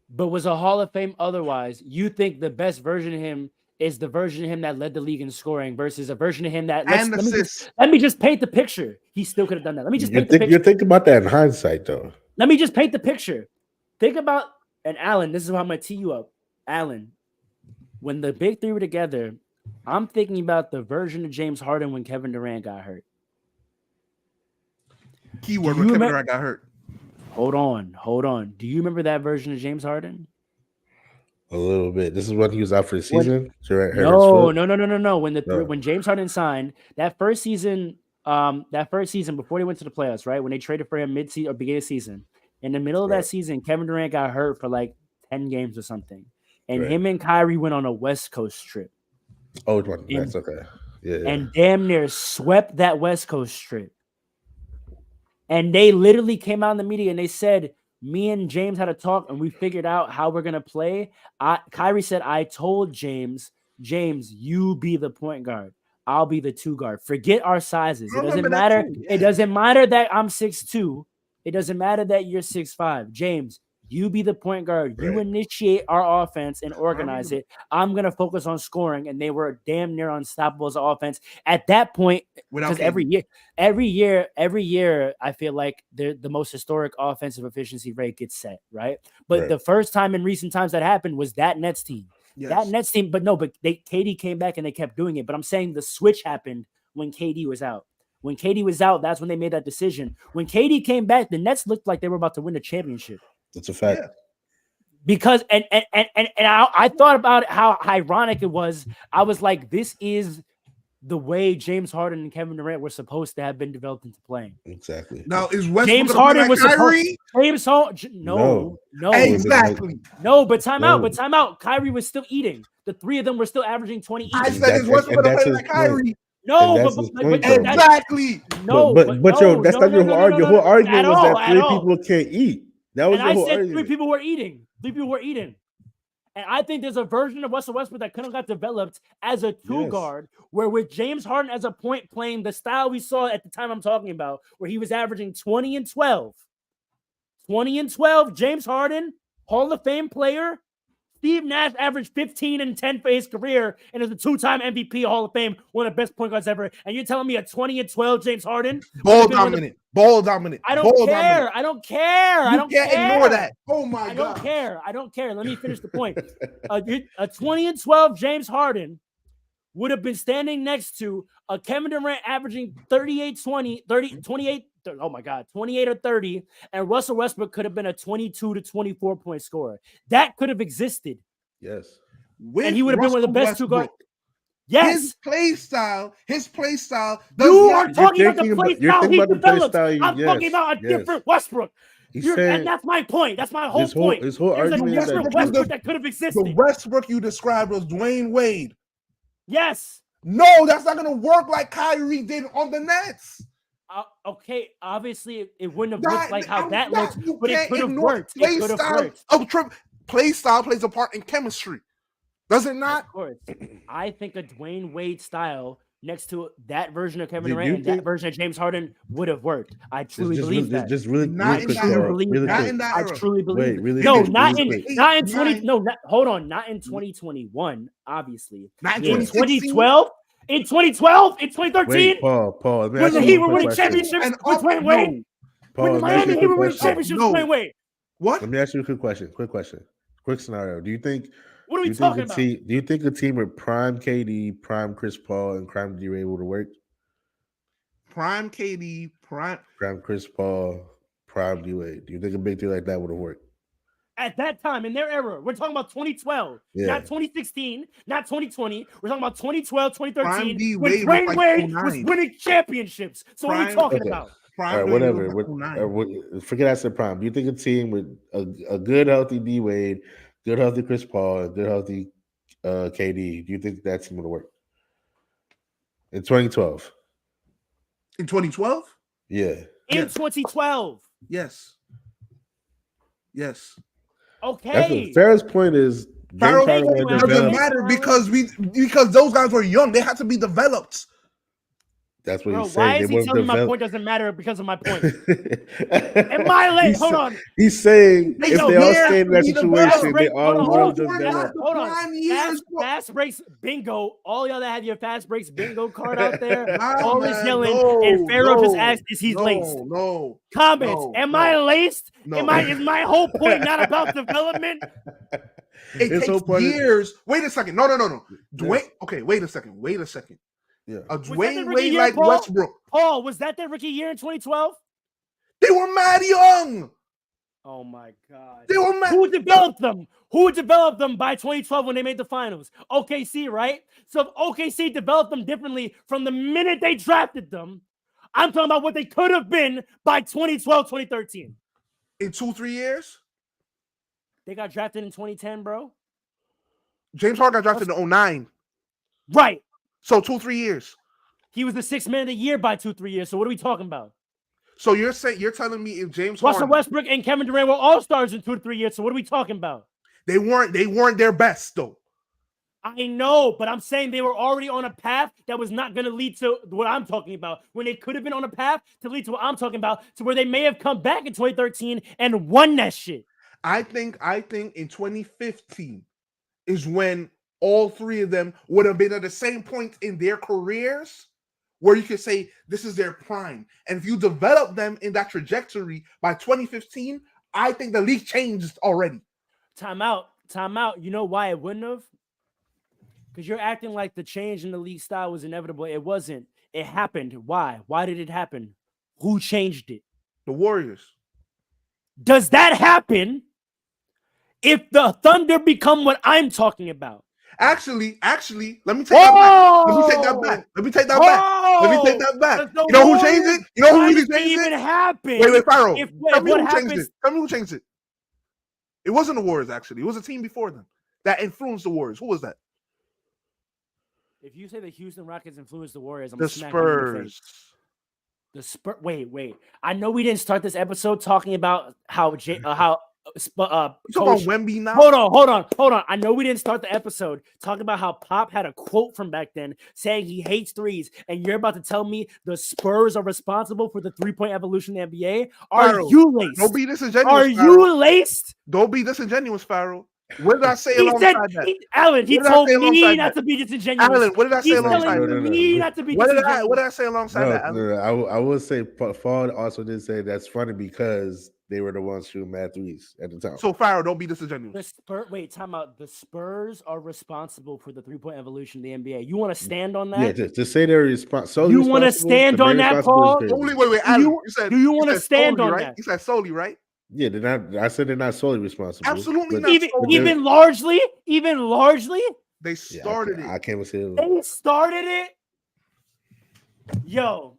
but was a Hall of Fame otherwise, you think the best version of him is the version of him that led the league in scoring versus a version of him that let me just paint the picture. He still could have done that. Let me just paint the picture. You're thinking about that in hindsight, though. Let me just paint the picture. Think about, and Alan, this is how I'm going to tee you up. Alan, when the big three were together, I'm thinking about the version of James Harden when Kevin Durant got hurt. Keyword when Kevin Durant got hurt. Hold on. Do you remember that version of James Harden? A little bit. This is when he was out for the season. No. When James Harden signed that first season before they went to the playoffs, right? When they traded for him mid-season or beginning of season, in the middle of that season, Kevin Durant got hurt for like 10 games or something, and him and Kyrie went on a West Coast trip. Oh, that's okay. Yeah. And damn near swept that West Coast trip. And they literally came out in the media and they said, me and James had a talk and we figured out how we're going to play. Kyrie said, I told James, you be the point guard. I'll be the 2 guard. Forget our sizes. It doesn't matter. It doesn't matter that I'm 6'2". It doesn't matter that you're 6'5". James, You be the point guard. You initiate our offense and organize it. I'm going to focus on scoring. And they were damn near unstoppable as an offense at that point. Because every year, I feel like the most historic offensive efficiency rate gets set, right? But the first time in recent times that happened was that Nets team. Yes. That Nets team, but KD came back and they kept doing it. But I'm saying the switch happened when KD was out. When KD was out, that's when they made that decision. When KD came back, the Nets looked like they were about to win the championship. That's a fact. Yeah. Because I thought about how ironic it was. I was like, this is the way James Harden and Kevin Durant were supposed to have been developed into playing. Exactly. Now is Westbrook James Harden was Kyrie? No, exactly. No, but time out. Kyrie was still eating. The three of them were still averaging 20 each. I said is Westbrook gonna play like Kyrie? No, but exactly. No, but yo, that's not your whole argument. Your whole argument was that three people can't eat. That was your whole argument. Three people were eating. And I think there's a version of Russell Westbrook that could have got developed as a two guard, where with James Harden as a point playing the style we saw at the time I'm talking about, where he was averaging 20 and 12. 20 and 12, James Harden, Hall of Fame player. Steve Nash averaged 15 and 10 for his career and is a two-time MVP Hall of Fame, one of the best point guards ever. And you're telling me a 20 and 12 James Harden? Ball dominant. I don't care. I don't care. You can't ignore that. Oh, my God. I don't care. Let me finish the point. A 20 and 12 James Harden would have been standing next to a Kevin Durant averaging 28 or 30, and Russell Westbrook could have been a 22 to 24 point scorer. That could have existed. Yes. And he would have been one of the best two guards. Yes. His play style. You are talking about the play style he developed. I'm talking about a different Westbrook. And that's my point. That's my whole point. His whole argument is a Westbrook that could have existed. The Westbrook you described was Dwayne Wade. Yes. No, that's not going to work like Kyrie did on the Nets. Okay, obviously it wouldn't have looked like how that looks, but it could have worked. Play style plays a part in chemistry. Does it not? Of course. I think a Dwayne Wade style next to that version of Kevin Durant and that version of James Harden would have worked. I truly believe that. Just really not quick. I truly believe. Not in 2021, obviously. Not in 2012. In 2012, in 2013, Paul. When the Heat were winning championships with Dwayne Wade. When the Miami Heat were winning championships with Dwayne Wade. What? Let me ask you a quick question. Quick scenario. Do you think? What are we talking about? Do you think a team with prime KD, prime Chris Paul, and prime D Wade would work? Prime KD, prime Chris Paul, prime D Wade. Do you think a big deal like that would have worked? At that time, in their era, we're talking about 2012, not 2016, not 2020. We're talking about 2012, 2013, when Dwayne Wade was winning championships. So what are we talking about? All right, whatever. Forget I said prime. Do you think a team with a good, healthy D Wade, good, healthy Chris Paul, and good, healthy KD, do you think that team would have worked in 2012? In 2012? Yeah. In 2012? Yes. Okay. That's the fairest point is doesn't matter because those guys were young. They had to be developed. That's what he's saying. Why is he telling me my point doesn't matter because of my point? Am I late? Hold on. He's saying if they all stay in that situation, they all will develop. Hold on. Fast breaks bingo. All y'all that have your fast breaks bingo card out there, always yelling, and Pharaoh just asked, is he laced? No. Comments. Am I laced? No. Is my whole point not about development? It takes years. Wait a second. No. Dwayne. Okay, wait a second. Yeah. A Dwayne Wade like Westbrook. Paul, was that their rookie year in 2012? They were mad young. Oh my God. They were mad. Who developed them? Who developed them by 2012 when they made the finals? OKC, right? So if OKC developed them differently from the minute they drafted them, I'm talking about what they could have been by 2012, 2013. In 2-3 years? They got drafted in 2010, bro. James Harden got drafted in 2009. Right. So 2-3 years. He was the sixth man of the year by 2-3 years. So what are we talking about? So you're telling me if James Russell Westbrook and Kevin Durant were all-stars in 2 to 3 years. So what are we talking about? They weren't their best though. I know, but I'm saying they were already on a path that was not going to lead to what I'm talking about. When they could have been on a path to lead to what I'm talking about, to where they may have come back in 2013 and won that shit. I think in 2015 is when all three of them would have been at the same point in their careers where you could say this is their prime. And if you develop them in that trajectory by 2015, I think the league changed already. Time out. You know why it wouldn't have? Because you're acting like the change in the league style was inevitable. It wasn't. It happened. Why? Why did it happen? Who changed it? The Warriors. Does that happen if the Thunder become what I'm talking about? Actually, let me take that back. Let me take that back. Let me take that back. You know who changed it? You know who really changed it? Even happen? Wait, Pharaoh. Tell me who changed it. It wasn't the Warriors, actually. It was a team before them that influenced the Warriors. Who was that? If you say the Houston Rockets influenced the Warriors, I'm the Spurs. The Spurs. Wait. I know we didn't start this episode talking about how you talking about Wemby now? Hold on. I know we didn't start the episode talking about how Pop had a quote from back then saying he hates threes, and you're about to tell me the Spurs are responsible for the 3-point evolution in the NBA? Are you laced? Don't be disingenuous. Are you laced? Don't be disingenuous, Pharaoh. What did I say alongside that? Alan, he told me not to be disingenuous. Alan, what did I say alongside that? Me not to be disingenuous. What did I say alongside that, Alan? I will say Fall also did say that's funny because they were the ones shooting mad threes at the time. So, Pharaoh, don't be disingenuous. Time out. The Spurs are responsible for the 3-point evolution of the NBA. You want to stand on that? Yeah, just say they're responsible. You want to stand on that, Paul? Wait, Alan. Do you want to stand on that? You said solely, right? Yeah, they're not. I said they're not solely responsible. Absolutely not. Even largely. They started it. I can't say it. They started it. Yo,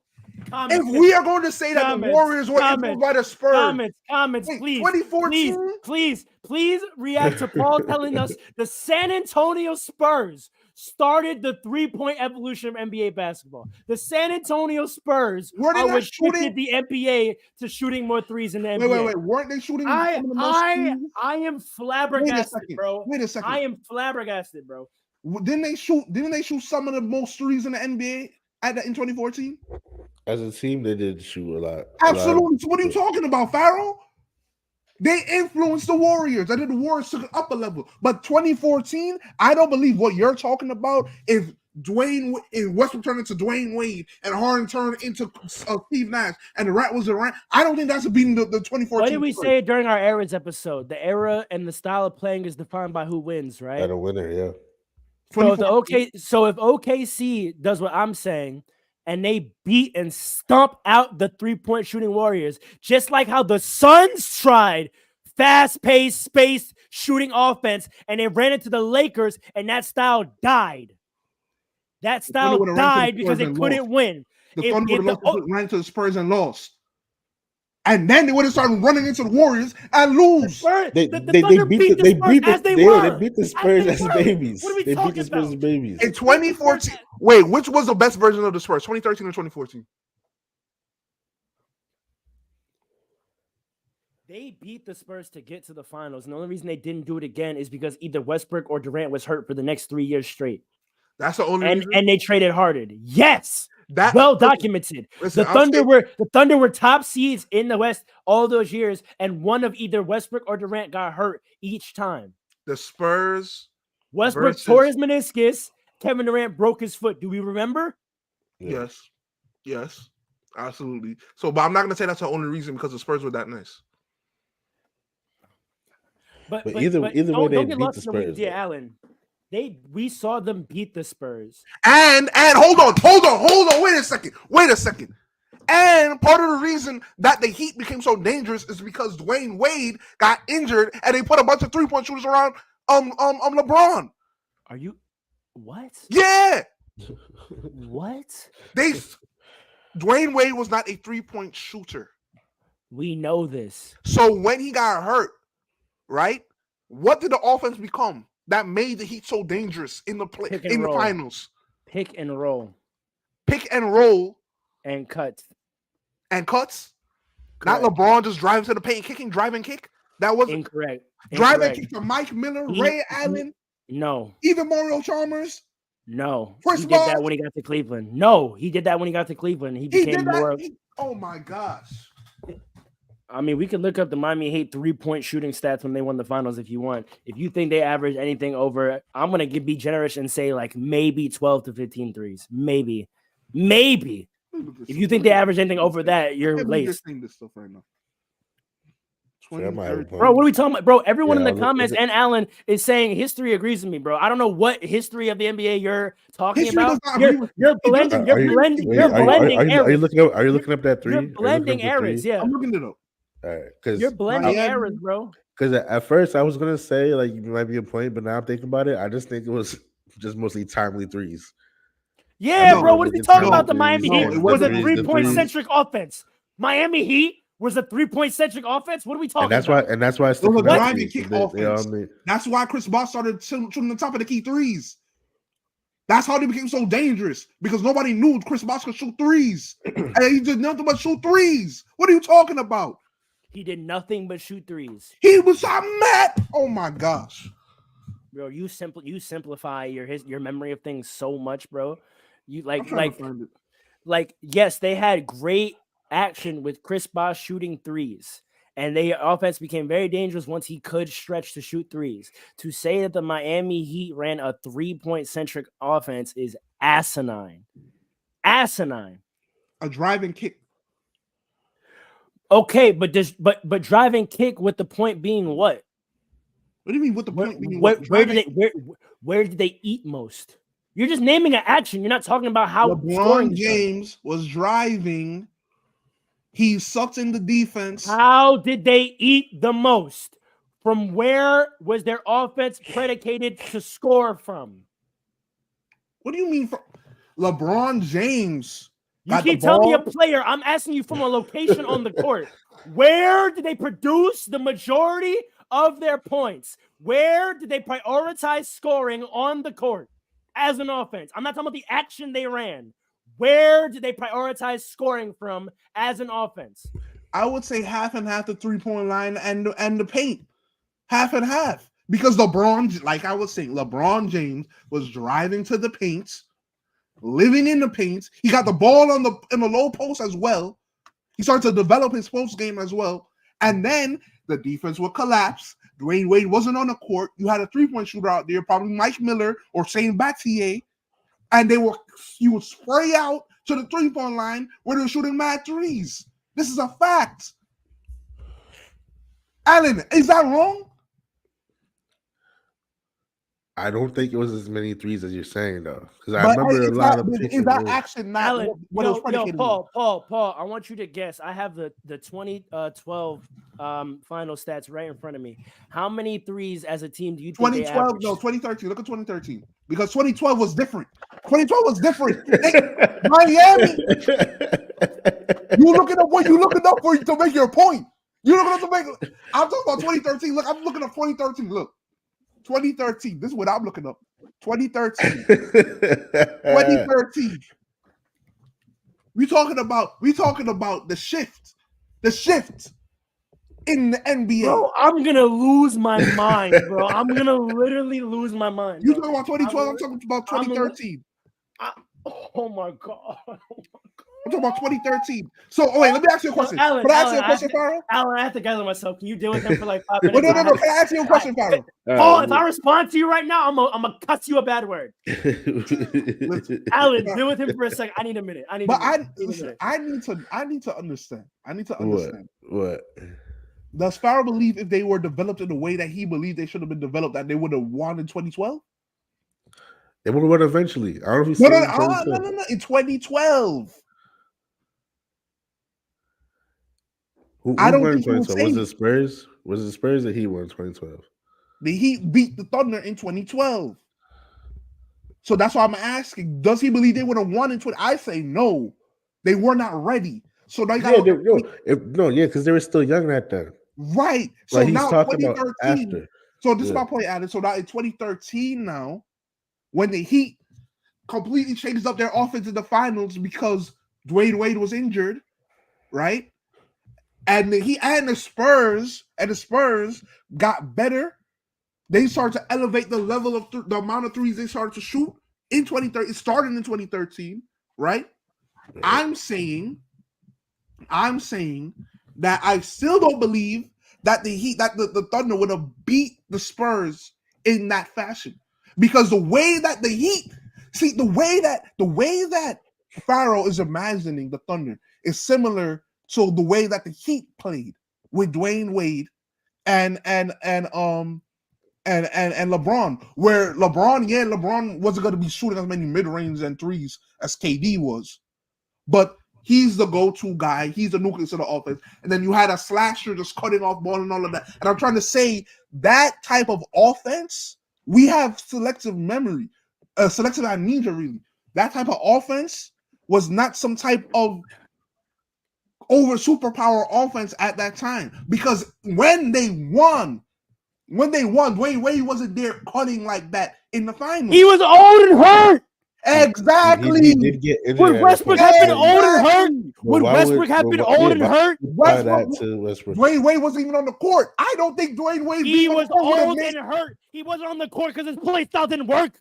if we are going to say that the Warriors were influenced by the Spurs, comments, please, 2014, please react to Paul telling us the San Antonio Spurs started the 3-point evolution of NBA basketball. The San Antonio Spurs restricted the NBA to shooting more threes in the NBA. Wait, weren't they shooting? I am flabbergasted, bro. Wait a second. I am flabbergasted, bro. Didn't they shoot some of the most threes in the NBA in 2014? As a team, they did shoot a lot. Absolutely. So what are you talking about, Pharaoh? They influenced the Warriors. I think the Warriors took it up a level. But 2014, I don't believe what you're talking about if Westbrook turned into Dwayne Wade and Harden turned into Steve Nash and Durant was Durant. I don't think that's beating the 2014. What did we say during our eras episode? The era and the style of playing is defined by who wins, right? By the winner, yeah. So if OKC does what I'm saying, and they beat and stomp out the 3-point shooting Warriors, just like how the Suns tried fast-paced, space shooting offense, and they ran into the Lakers, and that style died. That style died because they couldn't win. The Thunder would have ran to the Spurs and lost. And then they would have started running into the Warriors and lose. They beat the Spurs as babies. They beat the Spurs as babies. In 2014, wait, which was the best version of the Spurs, 2013 or 2014? They beat the Spurs to get to the finals. And the only reason they didn't do it again is because either Westbrook or Durant was hurt for the next 3 years straight. That's the only reason? And they traded Harden. Yes. That well documented. Listen, the Thunder were top seeds in the West all those years, and one of either Westbrook or Durant got hurt each time. The Spurs. Westbrook tore his meniscus. Kevin Durant broke his foot. Do we remember? Yes, absolutely. So, but I'm not going to say that's the only reason because the Spurs were that nice. But either way, they beat the Spurs. Yeah, Alan. We saw them beat the Spurs. And hold on. Wait a second. And part of the reason that the Heat became so dangerous is because Dwayne Wade got injured and they put a bunch of 3-point shooters around LeBron. Are you what? Yeah. What? Dwayne Wade was not a 3-point shooter. We know this. So when he got hurt, right? What did the offense become? That made the Heat so dangerous in the finals. Pick and roll. And cuts. Correct. Not LeBron just driving to the paint, drive and kick. That was incorrect. Drive and kick to Mike Miller, Ray Allen. No. Even Mario Chalmers. No. He did that when he got to Cleveland. He became more. Oh my gosh. I mean, we can look up the Miami Heat 3-point shooting stats when they won the finals if you want. If you think they average anything over, I'm going to be generous and say like maybe 12 to 15 threes. Maybe. If you think they average anything over that, you're laced. This stuff right now. Bro, what are we talking about? Bro, everyone in the comments and Alan is saying history agrees with me, bro. I don't know what history of the NBA you're talking about. You're blending eras. Are you looking up that three? You're blending eras, yeah. I'm looking it up. All right, because you're blending eras, bro. Because at first I was gonna say like you might be a point, but now I'm thinking about it. I just think it was just mostly timely threes. Yeah, bro. What is he talking about? The Miami Heat was a 3-point centric offense. Miami Heat was a 3-point centric offense. What are we talking about? And that's why it's a driving kick offense. That's why Chris Bosh started shooting the top of the key threes. That's how they became so dangerous because nobody knew Chris Bosh could shoot threes, and he did nothing but shoot threes. What are you talking about? He did nothing but shoot threes. He was mad. Oh my gosh, bro! You simplify your memory of things so much, bro. You yes, they had great action with Chris Bosh shooting threes, and their offense became very dangerous once he could stretch to shoot threes. To say that the Miami Heat ran a 3-point centric offense is asinine. Asinine. A driving kick. Okay, but driving kick with the point being what? What do you mean with the point being where did they eat most? You're just naming an action. You're not talking about how LeBron James was driving. He sucked in the defense. How did they eat the most? From where was their offense predicated to score from? What do you mean from LeBron James? You can't tell me a player. I'm asking you from a location on the court. Where did they produce the majority of their points? Where did they prioritize scoring on the court as an offense? I'm not talking about the action they ran. Where did they prioritize scoring from as an offense? I would say half and half the 3-point line and the paint. Half and half. Because LeBron, like I was saying, LeBron James was driving to the paint, living in the paint. He got the ball in the low post as well. He started to develop his post game as well. And then the defense would collapse. Dwayne Wade wasn't on the court. You had a 3-point shooter out there, probably Mike Miller or Shane Battier. And you would spray out to the 3-point line where they were shooting mad threes. This is a fact. Alan, is that wrong? I don't think it was as many threes as you're saying, though. Because I remember a lot of pictures. Is that action not Alan, what it was predicated on? Paul, I want you to guess. I have the 2012 final stats right in front of me. How many threes as a team do you think 2012? No, 2013. Look at 2013. Because 2012 was different. 2012 was different. Miami. You looking up for you to make your point. You looking up to make. I'm talking about 2013. Look, I'm looking up 2013. Look. 2013. This is what I'm looking up. 2013. 2013. We talking about the shift. The shift in the NBA. Bro, I'm gonna lose my mind, bro. I'm gonna literally lose my mind. You talking about 2012? I'm talking about 2013. Oh my god. I'm talking about 2013. So, wait, let me ask you a question. Alan, can I ask you a question, Farrell? Alan, I have to gather myself. Can you deal with him for like 5 minutes? No. Can I ask you a question, Farrell? Paul, if I respond to you right now, I'm gonna cuss you a bad word. Alan, deal with him for a second. I need a minute. I need to understand. What? Does Farrell believe if they were developed in the way that he believed they should have been developed, that they would have won in 2012? They would have won eventually. I don't know if no. In 2012. Who I don't think 2012? Was it Spurs? Was it Spurs that he won in 2012? The Heat beat the Thunder in 2012. So that's why I'm asking, does he believe they would have won in 20? I say no. They were not ready. So now because they were still young at that. Right. So like now talking about after. So this is my point, Adam. So now in 2013 now, when the Heat completely changed up their offense in the finals because Dwayne Wade was injured, right? And the Spurs got better. They started to elevate the level of the amount of threes they started to shoot in 2013. It started in 2013, right? I'm saying that I still don't believe that the Thunder would have beat the Spurs in that fashion, because the way that the way that Pharaoh is imagining the Thunder is similar to the way that the Heat played with Dwayne Wade and LeBron, where LeBron wasn't going to be shooting as many mid-range and threes as KD was, but he's the go-to guy. He's the nucleus of the offense. And then you had a slasher just cutting off ball and all of that. And I'm trying to say that type of offense, we have selective memory, selective amnesia, really. That type of offense was not some type of over superpower offense at that time. Because when they won, Dwayne Wade wasn't there cutting like that in the finals. He was old and hurt. Exactly. He did get injured. Would Westbrook have been old and hurt? Would Westbrook have been old and hurt? Dwayne Wade wasn't even on the court. I don't think Dwayne Wade. He was old and hurt. He wasn't on the court because his play style didn't work.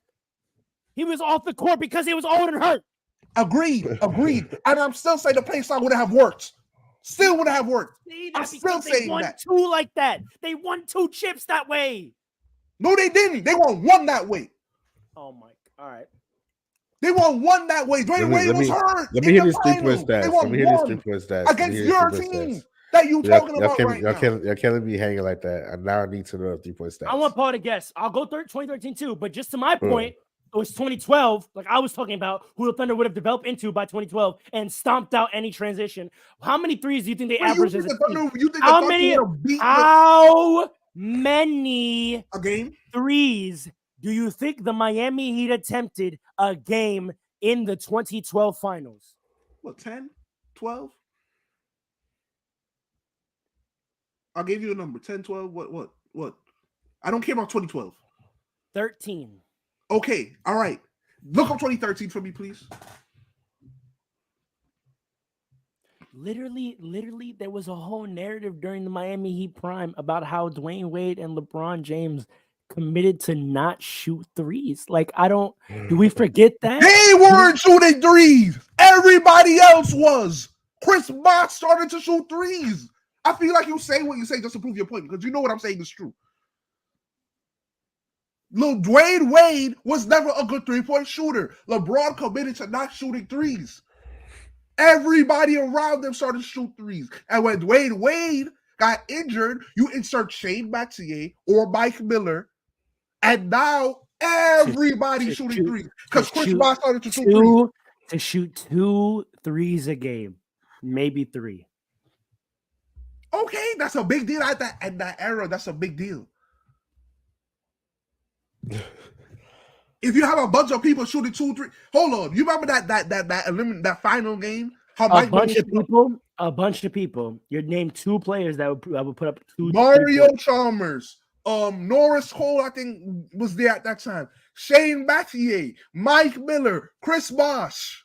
He was off the court because he was old and hurt. Agreed. And I'm still saying the play style would have worked. Still would have worked. I'm still saying that. They won 2 like that. They won 2 chips that way. No, they didn't. They won 1 that way. Oh my! All right. They won 1 that way. Dwayne Wade was hurt. Let me hear this 3-point stats. Let me hear this 3-point stats against your team that you talking about right now. Y'all can't be hanging like that. And now I need to know the 3-point stats. I want Paul to guess. I'll go 2013 too. But just to my point, it was 2012. Like I was talking about, who the Thunder would have developed into by 2012 and stomped out any transition. How many threes do you think they averaged as a team? How many a game threes do you think the Miami Heat attempted a game in the 2012 finals? What, 10, 12? I'll give you a number. 10, 12, what? I don't care about 2012. 13. Okay, all right. Look up 2013 for me, please. Literally, there was a whole narrative during the Miami Heat prime about how Dwayne Wade and LeBron James committed to not shoot threes. Like, do we forget that? They weren't shooting threes. Everybody else was. Chris Bosh started to shoot threes. I feel like you say what you say just to prove your point, because you know what I'm saying is true. Dwayne Wade was never a good 3-point shooter. LeBron committed to not shooting threes. Everybody around them started to shoot threes. And when Dwayne Wade got injured, you insert Shane Battier or Mike Miller, and now everybody's shooting threes because Chris Bosh started to shoot threes. To shoot 2 threes a game, maybe 3. Okay, that's a big deal at that era. That's a big deal. If you have a bunch of people shooting 2, 3, hold on. You remember that final game? How a bunch of people. You named 2 players that would put up 2. Mario Chalmers, Norris Cole, I think was there at that time. Shane Battier, Mike Miller, Chris Bosh.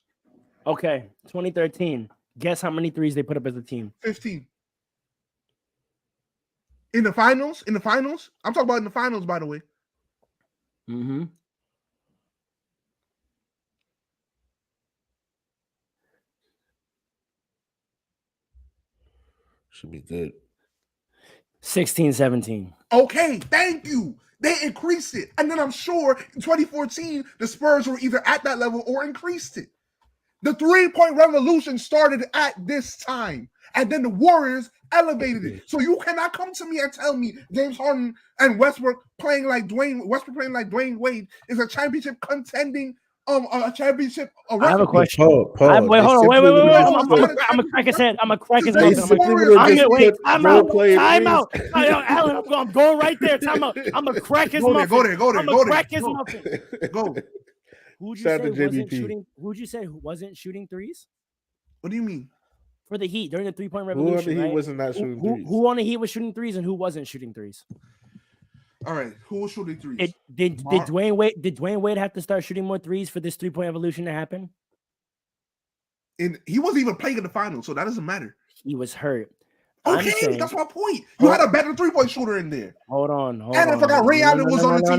Okay, 2013. Guess how many threes they put up as a team? 15. In the finals? I'm talking about in the finals, by the way. Mm-hmm. Should be good. 16, 17. Okay, thank you. They increased it. And then I'm sure in 2014, the Spurs were either at that level or increased it. The 3-point revolution started at this time. And then the Warriors elevated it. So you cannot come to me and tell me James Harden and Westbrook playing like Dwayne Wade is a championship contending a championship. I have a question. Wait, hold on. Wait. I'm gonna crack his head. I'm gonna crack his mouth. I'm gonna wait. Time out. Alan, I'm going right there. Time out. I'm gonna crack his mouth. Go there. Crack his mouth. Go. Who'd you say wasn't shooting threes? What do you mean? For the Heat during the 3-point revolution, who on the Heat wasn't not shooting threes? Who on the Heat was shooting threes and who wasn't shooting threes? All right, who was shooting threes? Did Dwayne Wade have to start shooting more threes for this 3-point evolution to happen? And he wasn't even playing in the finals, so that doesn't matter. He was hurt. Okay, that's my point. You had a better 3-point shooter in there. Hold on. And I forgot Ray Allen was on the team.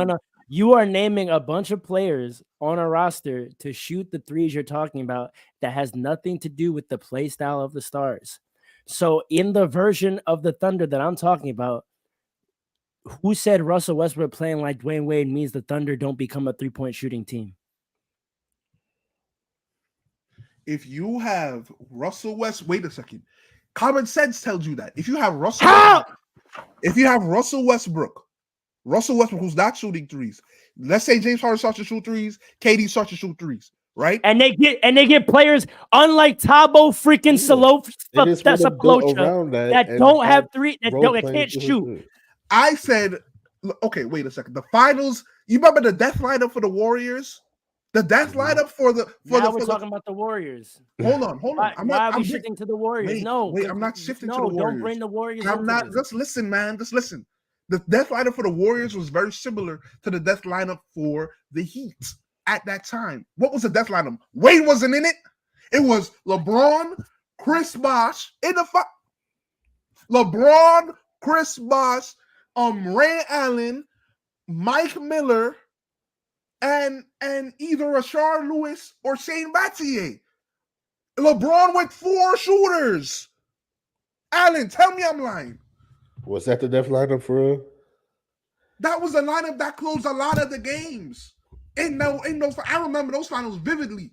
No. You are naming a bunch of players on a roster to shoot the threes you're talking about that has nothing to do with the play style of the Stars. So in the version of the Thunder that I'm talking about, who said Russell Westbrook playing like Dwayne Wade means the Thunder don't become a 3-point shooting team? If you have Russell West, wait a second. Common sense tells you that. If you have Russell Westbrook, who's not shooting threes, let's say James Harden starts to shoot threes, KD starts to shoot threes, right? And they get players unlike Thabo freaking Saplocha that don't have three that can't shoot. I said, okay, wait a second. The finals, you remember the death lineup for the Warriors? The death lineup for the we're talking about the Warriors. Hold on. Why are we shifting to the Warriors? Wait, I'm not shifting to the Warriors. Don't bring the Warriors. I'm not. Just listen, man. Just listen. The death lineup for the Warriors was very similar to the death lineup for the Heat at that time. What was the death lineup? Wade wasn't in it. It was LeBron, Chris Bosh in the LeBron, Chris Bosh, Ray Allen, Mike Miller, and either Rashard Lewis or Shane Battier. LeBron with 4 shooters. Allen, tell me I'm lying. Was that the death lineup for real? That was the lineup that closed a lot of the games. In those, I remember those finals vividly.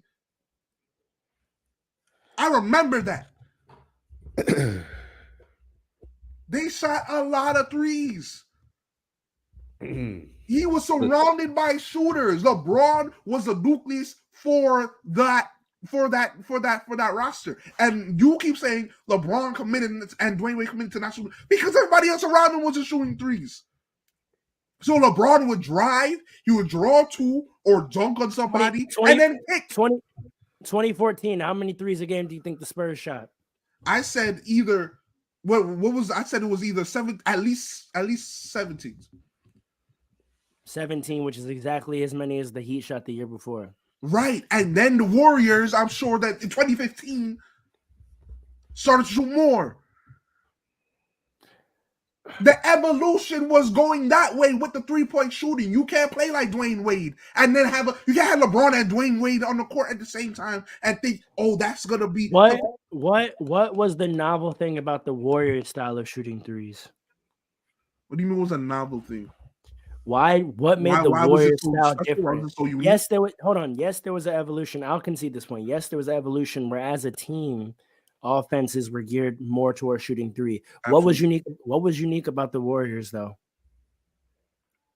I remember that. They shot a lot of threes. He was surrounded by shooters. LeBron was the nucleus for that roster. And you keep saying LeBron committed and Dwayne Wade committed to not shooting because everybody else around him was just shooting threes. So LeBron would drive, he would draw 2 or dunk on somebody, and then pick. 2014, how many threes a game do you think the Spurs shot? I said either what was I said it was either 7, at least 17. 17, which is exactly as many as the Heat shot the year before. Right. And then the Warriors, I'm sure that in 2015 started to shoot more. The evolution was going that way with the 3-point shooting. You can't play like Dwayne Wade and then you can't have LeBron and Dwayne Wade on the court at the same time and think, oh, that's gonna be what was the novel thing about the Warriors style of shooting threes? What do you mean was a novel thing? What made the Warriors style different? Yes, there was an evolution. I'll concede this point. Yes, there was an evolution where as a team, offenses were geared more towards shooting 3. Absolutely. What was unique about the Warriors though?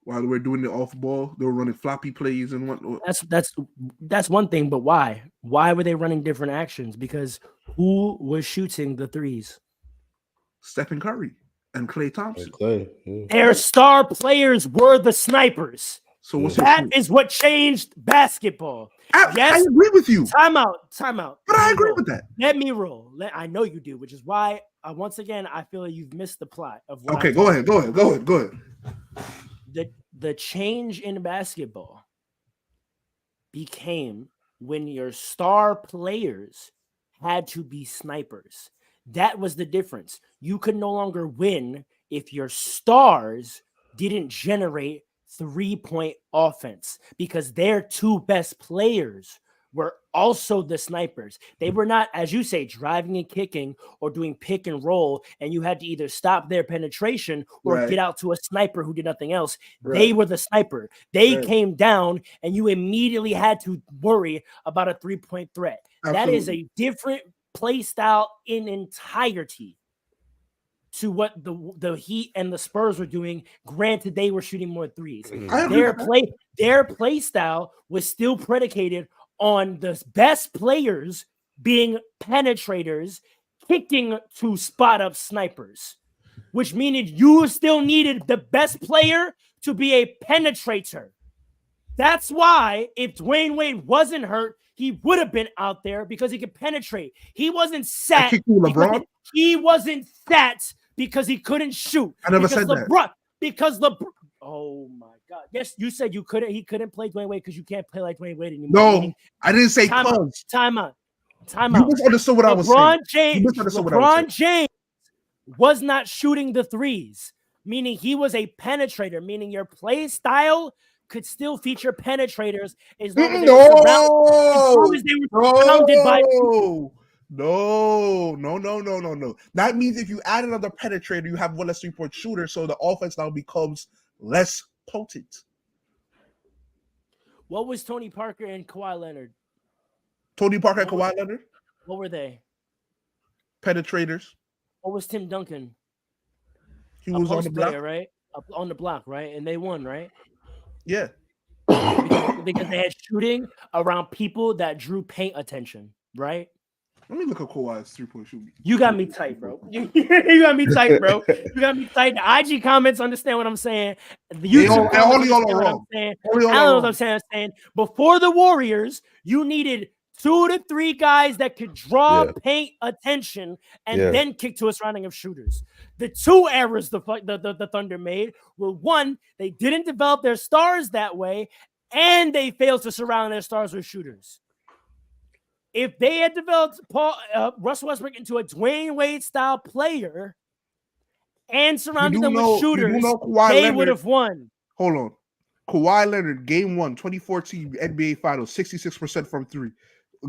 While they were doing the off ball, they were running floppy plays and whatnot. That's one thing, but why? Why were they running different actions? Because who was shooting the threes? Stephen Curry and Klay Thompson. Their star players were the snipers. So that is what changed basketball. I agree with you. Time out. But I agree with that. Let me roll. I know you do, which is why once again I feel like you've missed the plot of what. Okay, go ahead. The change in basketball became when your star players had to be snipers. That was the difference. You could no longer win if your stars didn't generate 3-point offense because their 2 best players were also the snipers. They were not, as you say, driving and kicking or doing pick and roll, and you had to either stop their penetration or get out to a sniper who did nothing else. They were the sniper. They came down, and you immediately had to worry about a 3-point threat. Absolutely. That is a different play style in entirety to what the Heat and the Spurs were doing. Granted, they were shooting more threes. Their play style was still predicated on the best players being penetrators, kicking to spot up snipers, which means you still needed the best player to be a penetrator. That's why if Dwayne Wade wasn't hurt, he would have been out there because he could penetrate. He wasn't sat. He wasn't sat because he couldn't shoot. I never said that. Because LeBron. Oh my God! Yes, you said you couldn't. He couldn't play Dwayne Wade because you can't play like Dwayne Wade anymore. No, I didn't say close. Time out. You misunderstood what I was saying. LeBron James was not shooting the threes, meaning he was a penetrator. Meaning your play style could still feature penetrators as long as they were surrounded by. No. That means if you add another penetrator, you have one less 3-point shooter, so the offense now becomes less potent. What was Tony Parker and Kawhi Leonard? Tony Parker and Kawhi Leonard? What were they? Penetrators. What was Tim Duncan? He was on the block, right? Up on the block, right? And they won, right? Yeah. Because they had shooting around people that drew paint attention, right? Let me look at Kawhi's 3-point shooting. You got me tight, bro. You got me tight, bro. You got me tight. The IG comments understand what I'm saying. The YouTube comments understand what I'm saying. I don't know what I'm saying. Before the Warriors, you needed 2 to 3 guys that could draw paint attention and then kick to a surrounding of shooters. The 2 errors the Thunder made were, one, they didn't develop their stars that way, and they failed to surround their stars with shooters. If they had developed Russell Westbrook into a Dwayne Wade style player and surrounded them with shooters, they would have won. Hold on. Kawhi Leonard, game 1, 2014 NBA Finals, 66% from 3.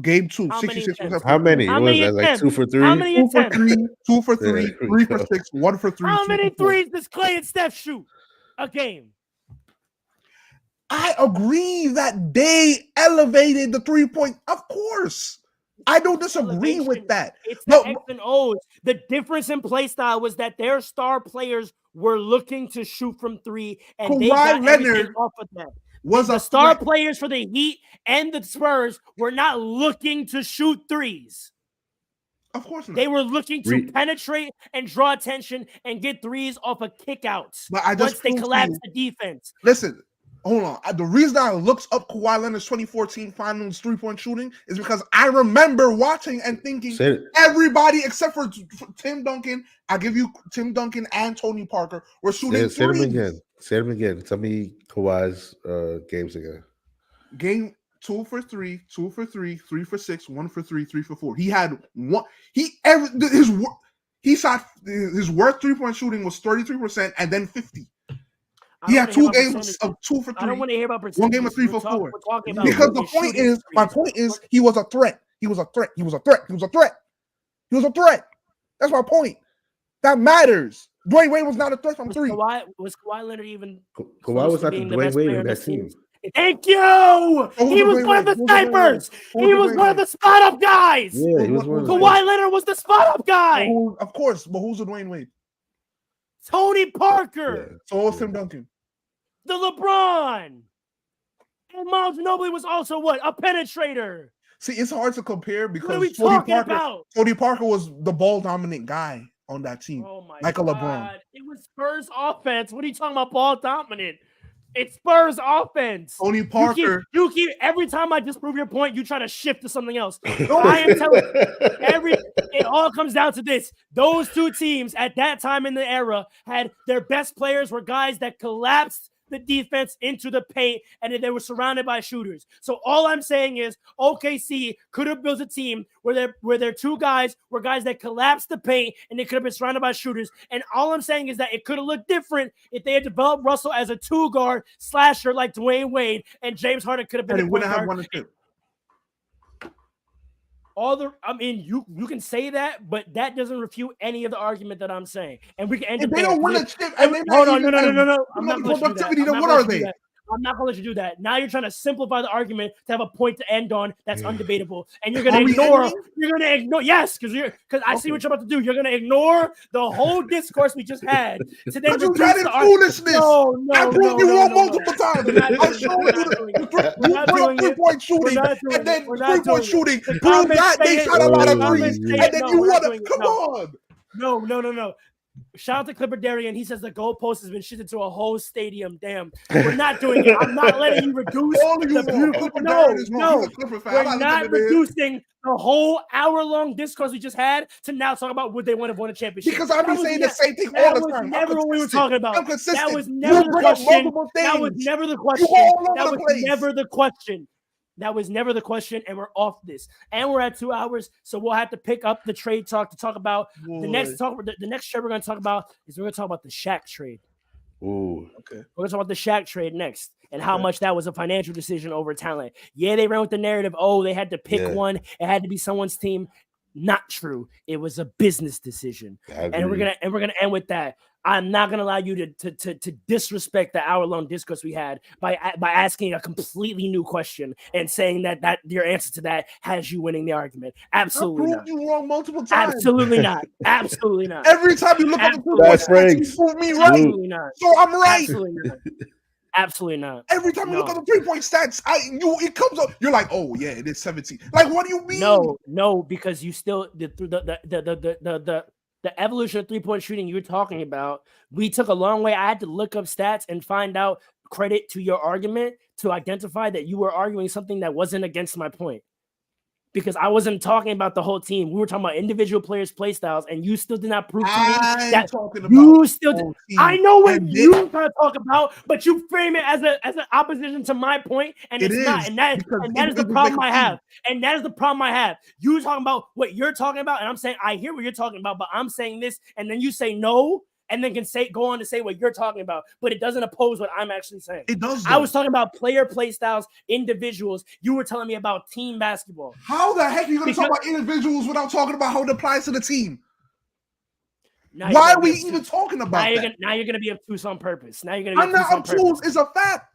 Game 2, 66%. How many? How many? Was that like 2 for 3? How many? 2 for 3, 2 for 3, 3 for 6, 1 for 3. How many threes does Clay and Steph shoot a game? I agree that they elevated the 3-point. Of course. I don't disagree with that. It's the X and O's. The difference in play style was that their star players were looking to shoot from 3, and Kawhi they got everything off of that. Was the star players for the Heat and the Spurs were not looking to shoot threes. Of course not. They were looking to penetrate and draw attention and get threes off of kickouts. But once they collapsed the defense. Listen, hold on. The reason I looked up Kawhi Leonard's 2014 Finals 3-point shooting is because I remember watching and thinking everybody except for Tim Duncan, I give you Tim Duncan and Tony Parker were shooting threes. Say them again. Tell me Kawhi's games again. Game 2 for 3, 2 for 3, 3 for 6, 1 for 3, 3 for 4. He had one. He shot his worst 3-point shooting was 33% and then 50. He had 2 games of 2 for 3. I don't want to hear about 1 game of 3 for 4. Because my point is, he was a threat. He was a threat. That's my point. That matters. Dwayne Wade was not a threat from 3. Was Kawhi Leonard even? Kawhi was not the Dwayne Wade in that team. Thank you. He was one of the snipers. He was one of the spot up guys. Yeah, he was one of Kawhi Leonard was the spot up guy. Of course, but who's the Dwayne Wade? Tony Parker. Yeah. So what's Tim Duncan? The LeBron. And Miles Ginobili was also what? A penetrator. See, it's hard to compare because what are we talking about? Tony Parker was the ball dominant guy on that team. Oh my like God. A LeBron. It was Spurs offense. What are you talking about, ball dominant? It's Spurs offense. Tony Parker. You keep every time I disprove your point, you try to shift to something else. I am telling you, it all comes down to this. Those 2 teams at that time in the era had their best players were guys that collapsed the defense into the paint, and they were surrounded by shooters. So all I'm saying is OKC could have built a team where their 2 guys were guys that collapsed the paint, and they could have been surrounded by shooters. And all I'm saying is that it could have looked different if they had developed Russell as a 2-guard slasher like Dwayne Wade, and James Harden could have been. And it wouldn't have won a chip. You can say that, but that doesn't refute any of the argument that I'm saying. And we can end. If they don't win a chip, no. I'm not going to do that. What are they? I'm not going to let you do that. Now you're trying to simplify the argument to have a point to end on that's undebatable, and you're going to ignore. You're going to ignore. Yes, because I see what you're about to do. You're going to ignore the whole discourse we just had to then reduce the foolishness. No, I proved you wrong multiple times. I showed you the 3-point shooting, and then 3-point shooting. Prove that they shot a lot of threes, and then you won it. Come on. No. Shout out to Clipper Darian. He says the goalpost has been shifted to a whole stadium. Damn, we're not doing it. I'm not letting you reduce the beautiful. No. We're not reducing the whole hour-long discourse we just had to now talk about would they want to win a championship. Because I've been saying the same thing all the time. That was never what we were talking about. That was never the question. That was never the question. That was never the question. That was never the question, and we're off this. And we're at 2 hours, so we'll have to pick up the trade talk to talk about the next trade we're going to talk about is we're going to talk about the Shaq trade. Ooh, okay. We're going to talk about the Shaq trade next. and how much that was a financial decision over talent. Yeah, they ran with the narrative. Oh, they had to pick one. It had to be someone's team. Not true. It was a business decision, and we're gonna end with that. I'm not gonna allow you to disrespect the hour-long discourse we had by asking a completely new question and saying that your answer to that has you winning the argument. Absolutely not. You wrong multiple times. Absolutely not. Absolutely not. Every time you look at the three-point stats, you prove me right. Absolutely not. So I'm right. Absolutely not. Absolutely not. Every time you look at the 3-point stats, it comes up. You're like, oh yeah, it is 17. Like, what do you mean? No, because you still the evolution of 3-point shooting you're talking about. We took a long way. I had to look up stats and find out. Credit to your argument to identify that you were arguing something that wasn't against my point. Because I wasn't talking about the whole team. We were talking about individual players' play styles, and you still did not prove to me that you still did. I know what you're trying to talk about, but you frame it as an opposition to my point, and it's not. And that is the problem I have. And that is the problem I have. You talking about what you're talking about, and I'm saying I hear what you're talking about, but I'm saying this, and then you say no. And then go on to say what you're talking about, but it doesn't oppose what I'm actually saying. It does. I was talking about player play styles, individuals. You were telling me about team basketball. How the heck are you going to talk about individuals without talking about how it applies to the team? Why are we even talking about that? Now you're going to be obtuse on purpose. Now you're going to be I'm not obtuse. It's a fact.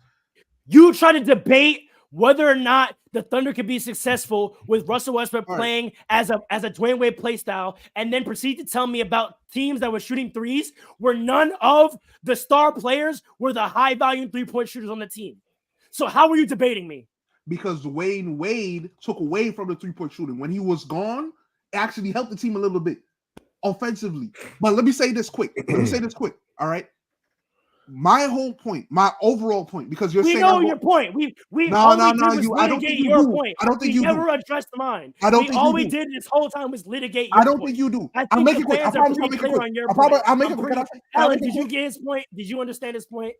You try to debate whether or not the Thunder could be successful with Russell Westbrook playing as a Dwayne Wade play style, and then proceed to tell me about teams that were shooting threes where none of the star players were the high volume 3-point shooters on the team. So how were you debating me? Because Dwayne Wade took away from the 3-point shooting. When he was gone, it actually helped the team a little bit offensively. But let me say this quick. All right. My whole point, my overall point, because you're saying we know your point. I don't think your point. I don't think you never addressed mine. I don't think all we did this whole time was litigate your point. I don't think you do. I'll make it quick. I promise I'll make it quick. I'll make it quick. Alan, did you get his point? Did you understand his point?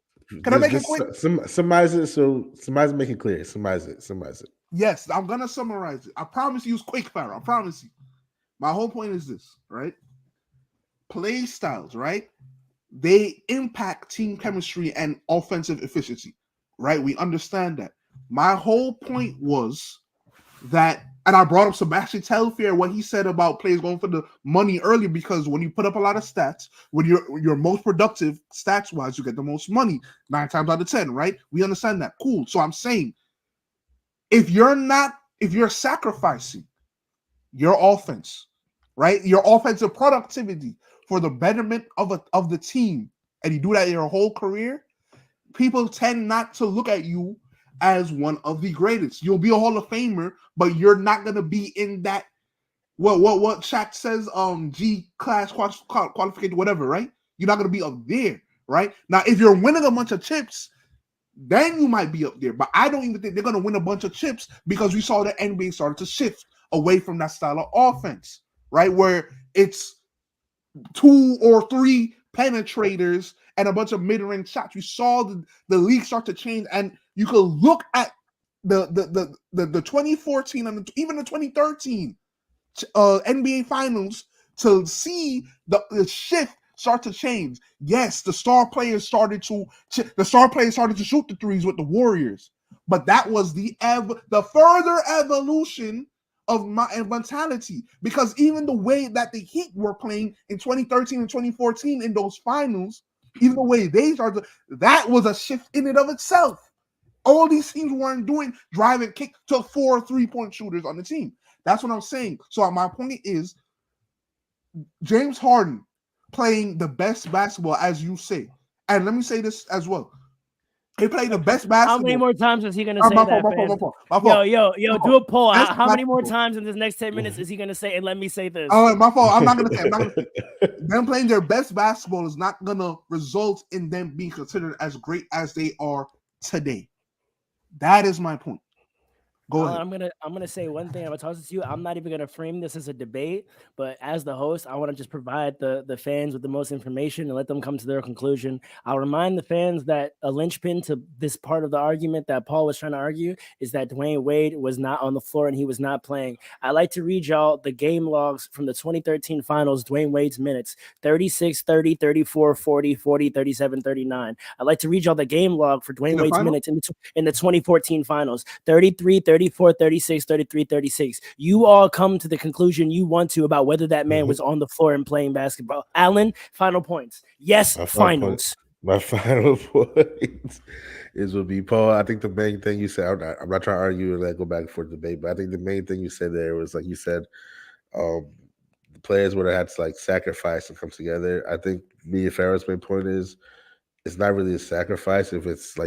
Can I make it quick? Summarize it so somebody's making clear. Summarize it. Yes, I'm gonna summarize it. I promise you it's quick, Farrah. I promise you. My whole point is this, right? Play styles, right? They impact team chemistry and offensive efficiency, right? We understand that. My whole point was that, and I brought up Sebastian Telfair, what he said about players going for the money earlier, because when you put up a lot of stats, when you're most productive stats-wise, you get the most money 9 times out of 10, right? We understand that. Cool. So I'm saying, if you're sacrificing your offense, right? Your offensive productivity for the betterment of the team, and you do that your whole career, people tend not to look at you as one of the greatest. You'll be a Hall of Famer, but you're not going to be in that, what Shaq says, G class qualification, whatever, right? You're not going to be up there, right? Now, if you're winning a bunch of chips, then you might be up there. But I don't even think they're going to win a bunch of chips, because we saw the NBA started to shift away from that style of offense, right? Where it's 2 or 3 penetrators and a bunch of mid-range shots. You saw the league start to change, and you could look at the 2014 and even the 2013 NBA Finals to see the shift start to change. Yes, the star players started to shoot the threes with the Warriors, but that was the further evolution of my mentality, because even the way that the Heat were playing in 2013 and 2014 in those finals, even the way they started, that was a shift in and of itself. All these teams weren't doing drive and kick to 4 3-point shooters on the team. That's what I'm saying. So my point is, James Harden playing the best basketball, as you say. And let me say this as well. He played the best basketball. How many more times is he going to say that? Yo, do a poll. How many more times in this next 10 minutes is he going to say, and let me say this? Oh, my fault. I'm not going to say. Them playing their best basketball is not going to result in them being considered as great as they are today. That is my point. Go ahead. I'm gonna say one thing. I'm gonna toss it to you. I'm not even gonna frame this as a debate, but as the host, I want to just provide the fans with the most information and let them come to their conclusion. I'll remind the fans that a linchpin to this part of the argument that Paul was trying to argue is that Dwayne Wade was not on the floor and he was not playing. I like to read y'all the game logs from the 2013 finals, Dwayne Wade's minutes: 36, 30, 34, 40, 40, 37, 39. I like to read y'all the game log for Dwayne Wade's minutes in the 2014 finals: 33, 34, 36, 33, 36. You all come to the conclusion you want to about whether that man was on the floor and playing basketball. Alan, final points. Yes, finals. My final point would be, Paul, I think the main thing you said, I'm not trying to argue and go back and forth debate, but I think the main thing you said there was, like you said, the players would have had to sacrifice and come together. I think me and Farrah's main point is it's not really a sacrifice if it's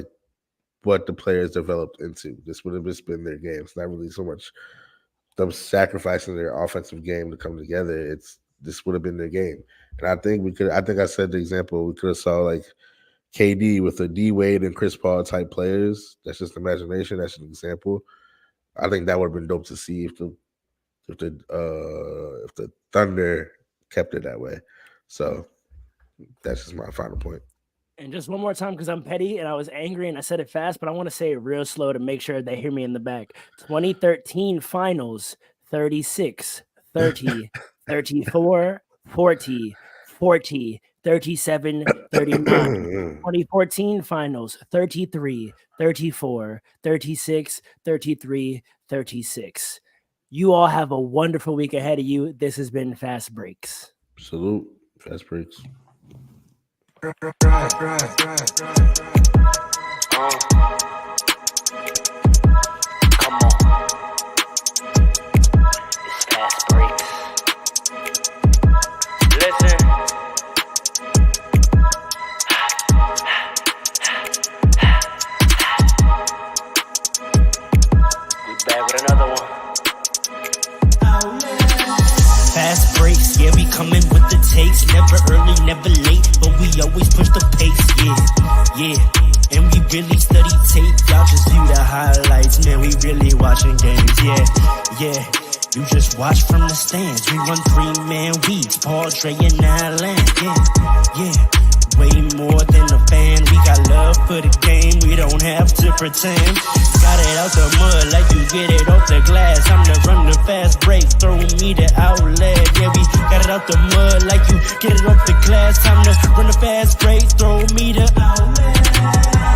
what the players developed into. This would have just been their game. It's not really so much them sacrificing their offensive game to come together. This would have been their game. And I think I said the example, we could have saw KD with the D Wade and Chris Paul type players. That's just imagination. That's an example. I think that would have been dope to see if the Thunder kept it that way. So that's just my final point. And just one more time, because I'm petty and I was angry and I said it fast, but I want to say it real slow to make sure they hear me in the back. 2013 finals, 36, 30, 34, 40, 40, 37, 39. 2014 finals, 33, 34, 36, 33, 36. You all have a wonderful week ahead of you. This has been Fast Breaks. Salute. Fast Breaks. Come on. It's Fast Breaks. Listen. We back with another one. Fast breaks, yeah, we coming with the takes. Never early, never late, but we always push the pace, yeah. And we really study tape, y'all just view the highlights. Man, we really watching games, yeah. You just watch from the stands. We run 3-man weeks, Paul, Dre, and Allen, yeah. Way more than a fan. We got love for the game, we don't have to pretend. Got it out the mud like you get it off the glass. I'm to run the fast break, throw me the outlet. Yeah, we got it out the mud like you get it off the glass. Time to run the fast break, throw me the outlet.